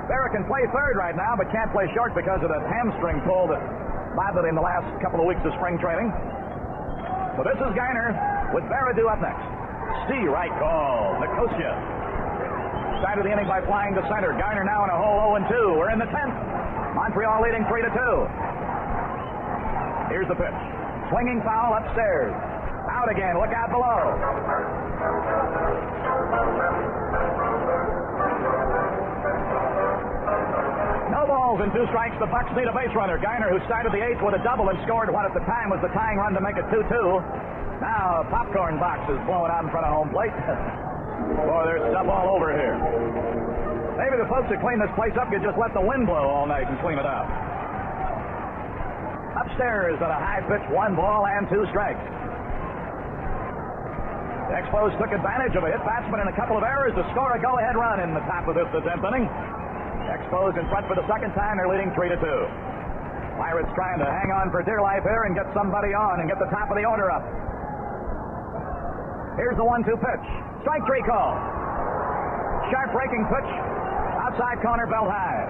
Vera can play third right now, but can't play short because of that hamstring pull that bothered him the last couple of weeks of spring training. So this is Garner with Vera due up next. Steve right call. Nicosia started the inning by flying to center. Garner now in a hole 0-2. We're in the 10th. Montreal leading 3-2. Here's the pitch. Swinging foul upstairs. Out again. Look out below. No balls and 2 strikes. The Bucks need a base runner. Garner, who started the 8th with a double and scored what at the time was the tying run to make it 2-2. Now a popcorn box is blowing out in front of home plate. Boy, there's stuff all over here. Maybe the folks that clean this place up could just let the wind blow all night and clean it up. Upstairs on a high pitch, 1 ball and 2 strikes. The Expos took advantage of a hit batsman and a couple of errors to score a go-ahead run in the top of the 10th inning. Expos in front for the second time. They're leading 3-2. Pirates trying to hang on for dear life here and get somebody on and get the top of the order up. Here's the 1-2 pitch. Strike 3 call. Sharp breaking pitch. Outside corner, belt high.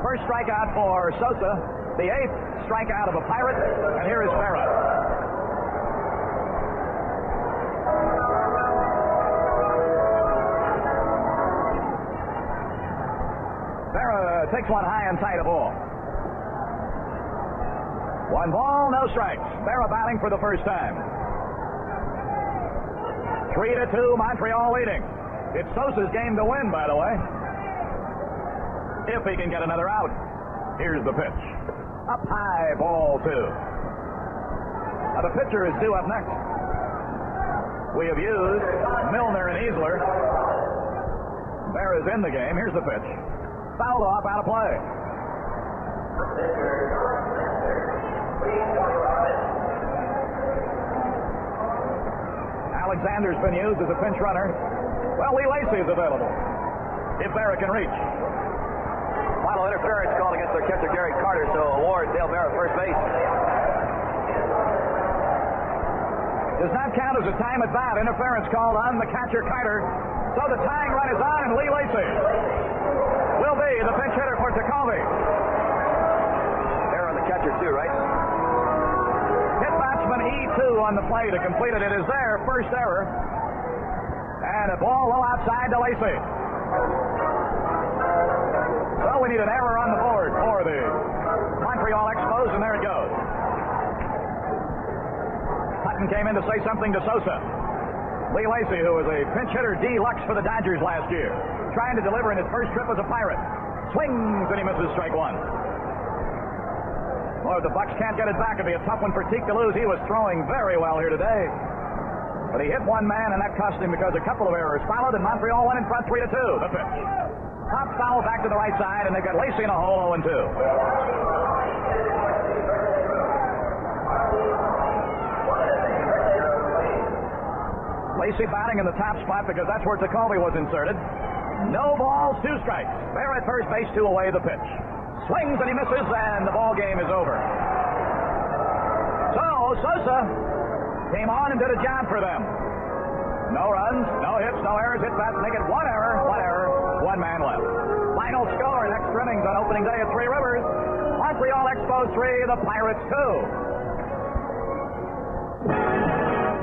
First strikeout for Sosa. The 8th strikeout of a Pirate. And here is Vera. Vera takes one high and tight, a ball. 1 ball, no strikes. Vera batting for the first time. 3-2, Montreal leading. It's Sosa's game to win, by the way. If he can get another out. Here's the pitch. Up high, ball 2. The pitcher is due up next. We have used Milner and Easler. Bear is in the game. Here's the pitch. Fouled off, out of play. Alexander's been used as a pinch runner. Well, Lee Lacy is available, if Barrett can reach. Final interference called against their catcher, Gary Carter, so award Dale Barrett first base. Does not count as a time at bat. Interference called on the catcher, Carter. So the tying run is on, and Lee Lacy will be the pinch hitter for Tekulve. Error on the catcher, too, right? Hit batsman E2 on the play to complete it. It is their first error. And a ball low outside to Lacy. So we need an error on the board for the Montreal Expos, and there it goes. Hutton came in to say something to Sosa. Lee Lacy, who was a pinch hitter deluxe for the Dodgers last year, trying to deliver in his first trip as a Pirate. Swings, and he misses strike one. Boy, if the Bucks can't get it back, it'd be a tough one for Teak to lose. He was throwing very well here today. But he hit one man, and that cost him because a couple of errors followed, and Montreal went in front 3-2. The pitch. Top foul back to the right side, and they've got Lacy in a hole 0-2. Lacy batting in the top spot because that's where Tekulve was inserted. No balls, 2 strikes. They're at first base, 2 away, the pitch. Swings and he misses, and the ball game is over. So, Sosa came on and did a job for them. No runs, no hits, no errors. Hit bats make it 1 error, 1 man left. Final score in extra innings on opening day at Three Rivers. Montreal Expos 3, the Pirates 2.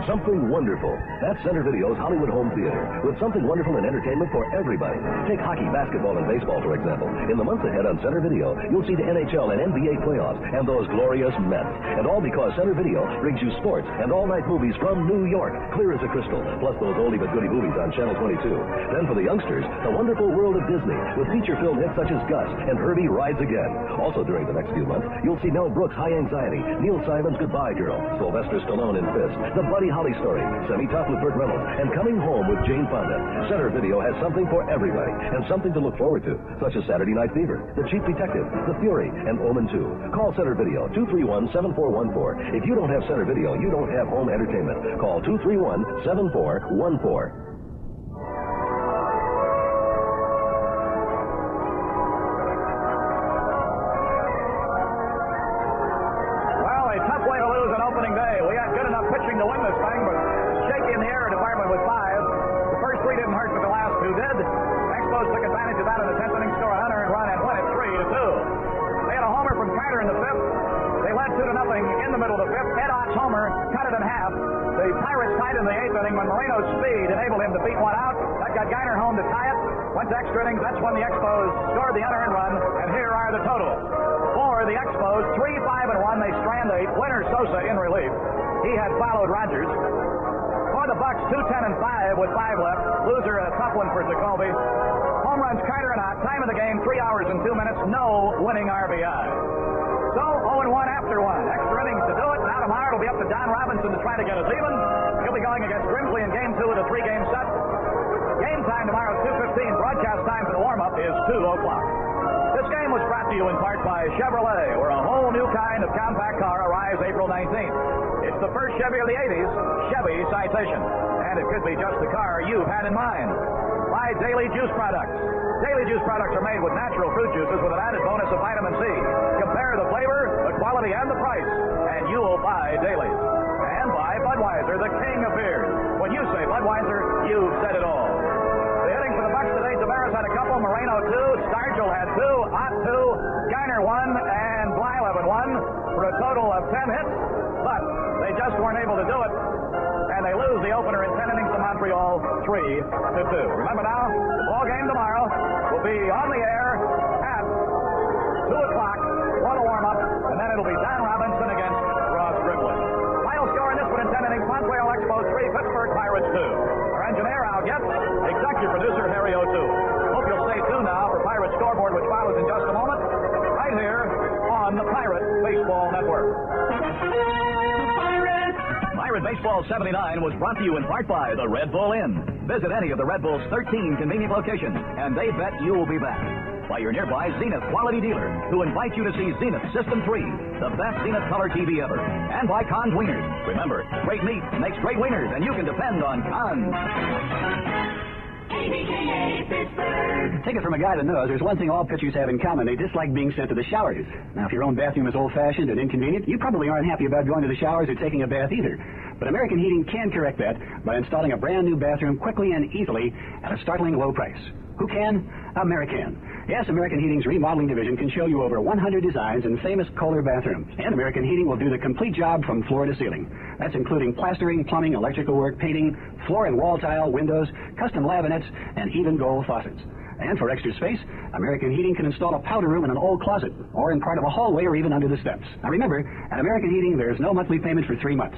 Something wonderful. That's Center Video's Hollywood Home Theater, with something wonderful and entertainment for everybody. Take hockey, basketball, and baseball, for example. In the months ahead on Center Video, you'll see the NHL and NBA playoffs and those glorious Mets. And all because Center Video brings you sports and all-night movies from New York, clear as a crystal, plus those oldie but goodie movies on Channel 22. Then for the youngsters, the wonderful world of Disney, with feature film hits such as Gus and Herbie Rides Again. Also during the next few months, you'll see Mel Brooks' High Anxiety, Neil Simon's Goodbye Girl, Sylvester Stallone in Fist, The Buddy Holly Story, Semi-Tough with Burt Reynolds, and Coming Home with Jane Fonda. Center Video has something for everybody, and something to look forward to, such as Saturday Night Fever, The Cheap Detective, The Fury, and Omen 2. Call Center Video, 231-7414. If you don't have Center Video, you don't have home entertainment. Call 231-7414. To win this thing, but shaky in the error department with 5. The first 3 didn't hurt, but the last 2 did. Expos took advantage of that in the 10th inning, score an unearned run, and win it 3-2. They had a homer from Carter in the 5th. They led 2-0 in the middle of the 5th. Ed Ott's homer cut it in half. The Pirates tied in the 8th inning when Moreno's speed enabled him to beat one out. That got Geiner home to tie it. Went to extra innings. That's when the Expos scored the unearned run, and here are the totals. For the Expos, 3-5-1. They strand 8. Winner Sosa in relief. He had followed Rogers. For the Bucks, 2-10-5 with 5 left. Loser, a tough one for Tekulve. Home runs, Carter and Ott. Time of the game, 3 hours and 2 minutes. No winning RBI. So, 0-1 after 1. Extra innings to do it. Now tomorrow it'll be up to Don Robinson to try to get us even. He'll be going against Grimsley in Game 2 of the 3-game set. Game time tomorrow is 2:15. Broadcast time for the warm-up is 2 o'clock. This game was brought to you in part by Chevrolet, where a whole new kind of compact car arrives April 19th. It's the first Chevy of the 80s, Chevy Citation. And it could be just the car you've had in mind. Buy Daily Juice products. Daily Juice products are made with natural fruit juices with an added bonus of vitamin C. Compare the flavor, the quality, and the price, and you will buy Daily. And buy Budweiser, the king of beers. When you say Budweiser, you've said it all. The hitting for the Bucks today, Tavares had a couple, Moreno 2, Stargell had 2, Ott 2, Geiner 1, and Blyleven 1, for a total of 10 hits. But they just weren't able to do it, and they lose the opener in 10 innings to Montreal, 3-2. Remember now, the ball game tomorrow will be on the air at 2 o'clock for the warm-up, and then it'll be Don Robinson against Ross Grimsley. Final score in this one in 10 innings, Montreal Expos 3, Pittsburgh Pirates 2. Our engineer, Al Getz, executive producer, Harry O'Toole. Hope you'll stay tuned now for Pirate Scoreboard, which follows in just a moment, right here on the Pirate Baseball Network. The Pirates Pirate Baseball 79 was brought to you in part by the Red Bull Inn. Visit any of the Red Bull's 13 convenient locations, and they bet you'll be back. By your nearby Zenith quality dealer, who invites you to see Zenith System 3, the best Zenith color TV ever. And by Conn's Wieners. Remember, great meat makes great wieners, and you can depend on Conn's. Take it from a guy that knows there's one thing all pitchers have in common. They dislike being sent to the showers. Now, if your own bathroom is old-fashioned and inconvenient, you probably aren't happy about going to the showers or taking a bath either. But American Heating can correct that by installing a brand new bathroom quickly and easily at a startling low price. Who can? American. Yes, American Heating's remodeling division can show you over 100 designs in famous Kohler bathrooms. And American Heating will do the complete job from floor to ceiling. That's including plastering, plumbing, electrical work, painting, floor and wall tile, windows, custom laminates, and even gold faucets. And for extra space, American Heating can install a powder room in an old closet, or in part of a hallway, or even under the steps. Now remember, at American Heating, there's no monthly payment for 3 months.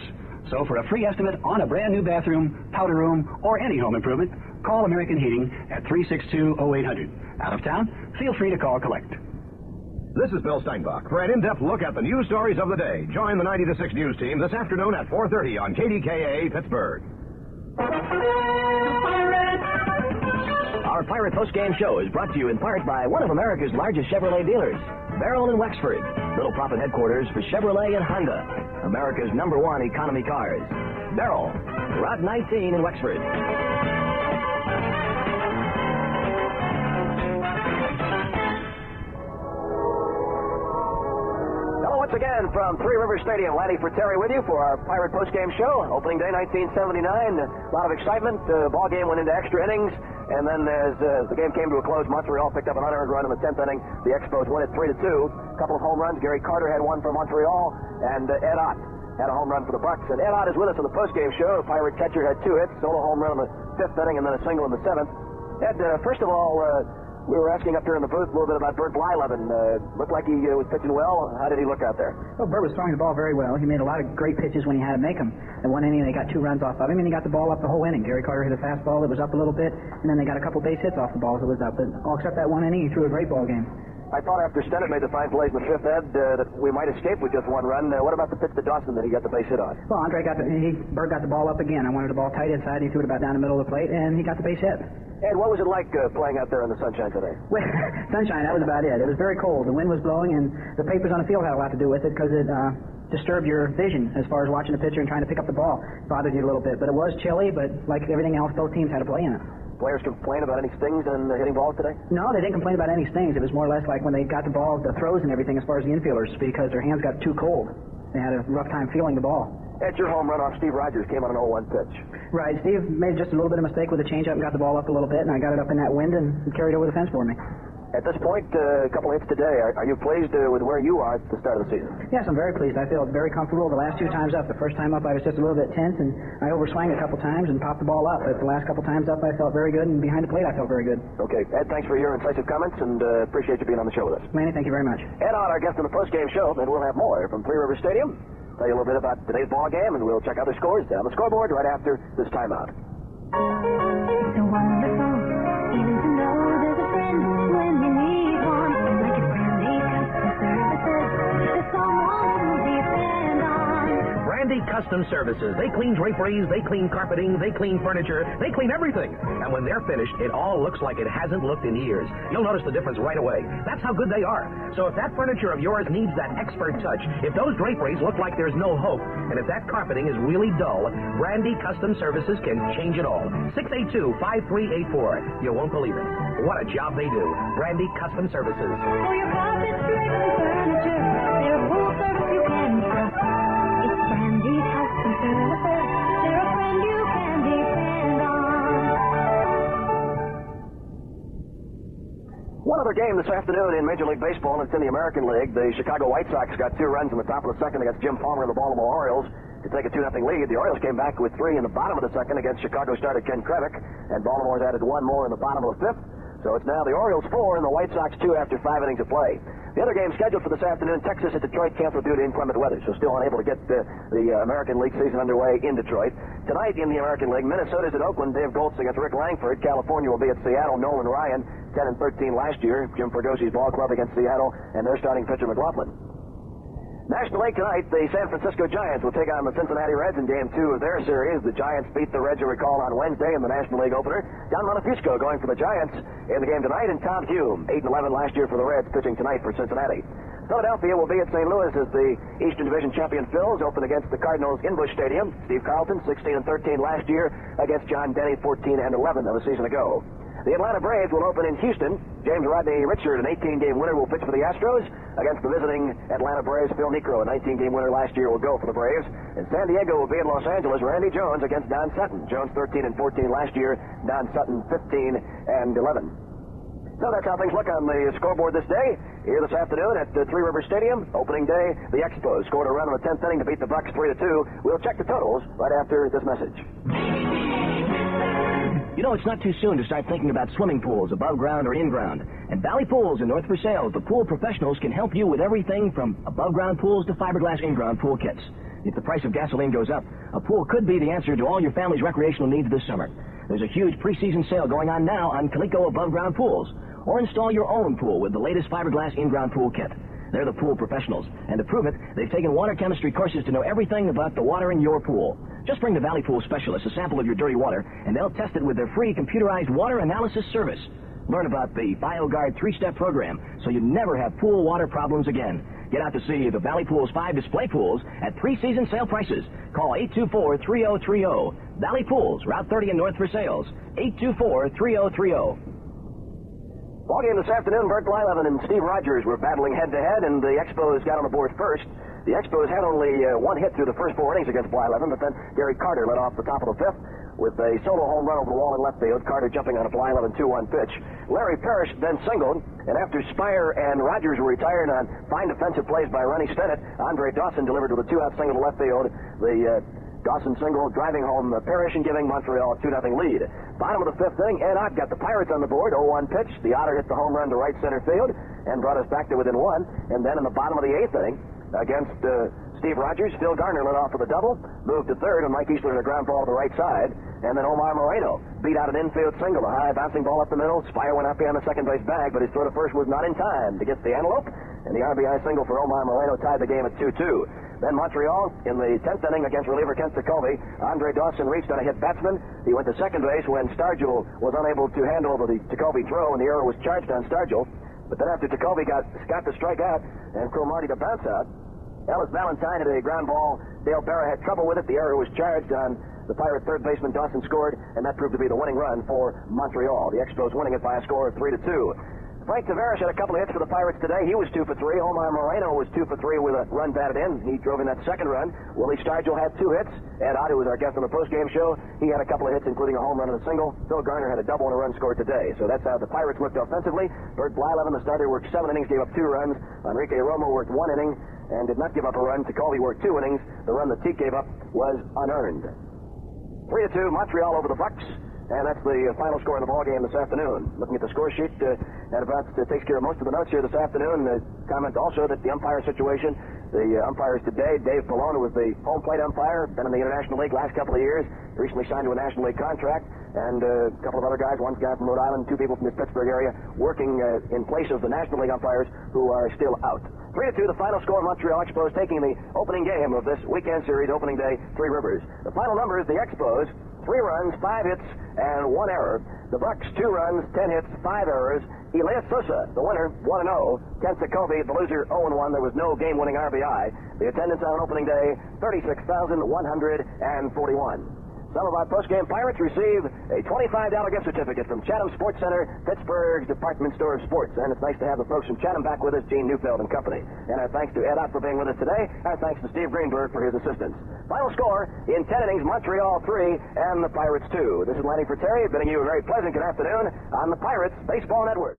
So for a free estimate on a brand new bathroom, powder room, or any home improvement, call American Heating at 362-0800. Out of town, feel free to call collect. This is Bill Steinbach for an in-depth look at the news stories of the day. Join the 90 to 6 news team this afternoon at 4:30 on KDKA Pittsburgh. Our Pirate Post-Game Show is brought to you in part by one of America's largest Chevrolet dealers, Beryl in Wexford, Little Profit headquarters for Chevrolet and Honda, America's #1 economy cars. Beryl, Route 19 in Wexford. Once again, from Three Rivers Stadium, Lanny for Terry with you for our Pirate Post-Game Show. Opening day, 1979. A lot of excitement. Ball game went into extra innings. And then as the game came to a close, Montreal picked up an unearned run in the 10th inning. The Expos won it 3-2. A couple of home runs. Gary Carter had one for Montreal. And Ed Ott had a home run for the Bucks. And Ed Ott is with us on the post-game show. The Pirate catcher had 2 hits. Solo home run in the 5th inning and then a single in the 7th. Ed, first of all, we were asking up here in the booth a little bit about Bert Blyleven. Looked like he was pitching well. How did he look out there? Well, Bert was throwing the ball very well. He made a lot of great pitches when he had to make them. In one inning, they got 2 runs off of him, and he got the ball up the whole inning. Gary Carter hit a fastball that was up a little bit, and then they got a couple base hits off the balls that was up. But all except that one inning, he threw a great ball game. I thought after Stennett made the fine plays in the 5th, Ed, that we might escape with just 1 run. What about the pitch to Dawson that he got the base hit on? Well, Bert got the ball up again. I wanted the ball tight inside. He threw it about down the middle of the plate, and he got the base hit. Ed, what was it like playing out there in the sunshine today? Well, sunshine, that was about it. It was very cold. The wind was blowing, and the papers on the field had a lot to do with it because it disturbed your vision as far as watching the pitcher and trying to pick up the ball. It bothered you a little bit. But it was chilly, but like everything else, both teams had to play in it. Players complain about any stings in hitting balls today? No, they didn't complain about any stings. It was more or less like when they got the ball, the throws and everything as far as the infielders, because their hands got too cold. They had a rough time feeling the ball. Ed, your home run off Steve Rogers came on an 0-1 pitch. Right. Steve made just a little bit of mistake with the changeup and got the ball up a little bit, and I got it up in that wind and carried over the fence for me. At this point, a couple of hits today. Are you pleased with where you are at the start of the season? Yes, I'm very pleased. I feel very comfortable the last 2 times up. The first time up, I was just a little bit tense, and I overswung a couple times and popped the ball up. But the last couple times up, I felt very good, and behind the plate, I felt very good. Okay. Ed, thanks for your incisive comments, and appreciate you being on the show with us. Manny, thank you very much. Ed Ott, our guest on the post-game show, and we'll have more from Three Rivers Stadium. Tell you a little bit about today's ball game, and we'll check other scores down the scoreboard right after this timeout. It's so wonderful even to know there's a friend when you need one. Like a Brandy Custom Services, there's someone to depend on. Brandy Custom Services. They clean draperies, they clean carpeting, they clean furniture, they clean everything. And when they're finished, it all looks like it hasn't looked in years. You'll notice the difference right away. That's how good they are. So if that furniture of yours needs that expert touch, if those draperies look like there's no hope, and if that carpeting is really dull, Brandy Custom Services can change it all. 682-5384. You won't believe it. What a job they do. Brandy Custom Services. For your carpets, drapes, and furniture, they're a full service you can trust. It's Brandy Custom Services. They're a friend you can depend on. One other game this afternoon in Major League Baseball, and it's in the American League. The Chicago White Sox got 2 runs in the top of the second against Jim Palmer and the Baltimore Orioles to take a 2-0 lead. The Orioles came back with 3 in the bottom of the second against Chicago starter Ken Krevick, and Baltimore's added 1 more in the bottom of the 5th. So it's now the Orioles 4 and the White Sox 2 after 5 innings of play. The other game scheduled for this afternoon, Texas at Detroit, canceled due to inclement weather, so still unable to get the American League season underway in Detroit. Tonight in the American League, Minnesota's at Oakland, Dave Goltz against Rick Langford. California will be at Seattle, Nolan Ryan, 10-13 last year. Jim Ferdowsi's ball club against Seattle, and their starting pitcher McLaughlin. National League tonight, the San Francisco Giants will take on the Cincinnati Reds in Game 2 of their series. The Giants beat the Reds, you recall, on Wednesday in the National League opener. Don Montefiusco going for the Giants in the game tonight, and Tom Hume, 8-11 last year for the Reds, pitching tonight for Cincinnati. Philadelphia will be at St. Louis as the Eastern Division champion Phils open against the Cardinals in Busch Stadium. Steve Carlton, 16-13 last year against John Denny, 14-11 of a season ago. The Atlanta Braves will open in Houston. James Rodney Richard, an 18-game winner, will pitch for the Astros against the visiting Atlanta Braves. Phil Niekro, a 19-game winner last year, will go for the Braves. And San Diego will be in Los Angeles. Randy Jones against Don Sutton. Jones 13-14 last year. Don Sutton 15-11. So that's how things look on the scoreboard this day. Here this afternoon at Three Rivers Stadium, opening day, the Expos scored a run in the 10th inning to beat the Bucks 3-2. We'll check the totals right after this message. You know, it's not too soon to start thinking about swimming pools, above ground or in ground. At Valley Pools in North Versailles, the pool professionals can help you with everything from above ground pools to fiberglass in-ground pool kits. If the price of gasoline goes up, a pool could be the answer to all your family's recreational needs this summer. There's a huge preseason sale going on now on Coleco above ground pools. Or install your own pool with the latest fiberglass in-ground pool kit. They're the pool professionals, and to prove it, they've taken water chemistry courses to know everything about the water in your pool. Just bring the Valley Pool specialist a sample of your dirty water, and they'll test it with their free computerized water analysis service. Learn about the BioGuard 3-step program, so you never have pool water problems again. Get out to see the Valley Pool's 5 display pools at preseason sale prices. Call 824-3030. Valley Pools, Route 30 in North Versailles. 824-3030. Ballgame this afternoon, Bert Blyleven and Steve Rogers were battling head-to-head, and the Expos got on the board first. The Expos had only one hit through the first 4 innings against Blyleven, but then Gary Carter led off the top of the 5th with a solo home run over the wall in left field. Carter jumping on a Blyleven 2-1 pitch. Larry Parrish then singled, and after Spire and Rogers were retired on fine defensive plays by Ronnie Stennett, Andre Dawson delivered with a 2-out single to left field. The Dawson single driving home Parrish and giving Montreal a 2-0 lead. Bottom of the 5th inning, Ed Ott got the Pirates on the board, 0-1 pitch. The Otter hit the home run to right center field and brought us back to within 1. And then in the bottom of the 8th inning, against Steve Rogers, Phil Garner led off with a double, moved to third, and Mike Eastler hit a ground ball to the right side. And then Omar Moreno beat out an infield single, a high bouncing ball up the middle. Spire went up behind the second base bag, but his throw to first was not in time to get the antelope. And the RBI single for Omar Moreno tied the game at 2-2. Then Montreal, in the 10th inning against reliever Kent Jacoby, Andre Dawson reached on a hit batsman. He went to second base when Stargell was unable to handle the Jacoby throw, and the error was charged on Stargell. But then after Jacoby got Scott to strike out and Cromartie to bounce out, Ellis Valentine hit a ground ball. Dale Berra had trouble with it. The error was charged on the Pirate third baseman. Dawson scored, and that proved to be the winning run for Montreal. The Expos winning it by a score of 3-2. Frank Tavares had a couple of hits for the Pirates today. He was 2 for 3. Omar Moreno was 2 for 3 with a run batted in. He drove in that second run. Willie Stargell had 2 hits. Ed Ott, who was our guest on the postgame show, he had a couple of hits, including a home run and a single. Phil Garner had a double and a run scored today. So that's how the Pirates looked offensively. Bert Blyleven, the starter, worked 7 innings, gave up 2 runs. Enrique Romo worked 1 inning and did not give up a run. Jacoby worked 2 innings. The run that Teague gave up was unearned. 3-2, Montreal over the Bucks. And that's the final score in the ballgame this afternoon. Looking at the score sheet, that about takes care of most of the notes here this afternoon. Comment also that the umpire situation, the umpires today, Dave Pallone, who was the home plate umpire, been in the International League last couple of years, recently signed to a National League contract, and a couple of other guys, one guy from Rhode Island, 2 people from the Pittsburgh area, working in place of the National League umpires who are still out. 3-2, the final score. Montreal Expos taking the opening game of this weekend series, opening day, Three Rivers. The final numbers, the Expos, 3 runs, 5 hits, and 1 error. The Bucks, 2 runs, 10 hits, 5 errors. Elias Sosa, the winner, 1-0. Kent Jacoby, the loser, 0-1. There was no game-winning RBI. The attendance on opening day, 36,141. Some of our post-game Pirates receive a $25 gift certificate from Chatham Sports Center, Pittsburgh's department store of sports. And it's nice to have the folks from Chatham back with us, Gene Neufeld and company. And our thanks to Ed Ott for being with us today. Our thanks to Steve Greenberg for his assistance. Final score, in 10 innings, Montreal 3 and the Pirates 2. This is Lanny Terry bidding you a very pleasant good afternoon on the Pirates Baseball Network.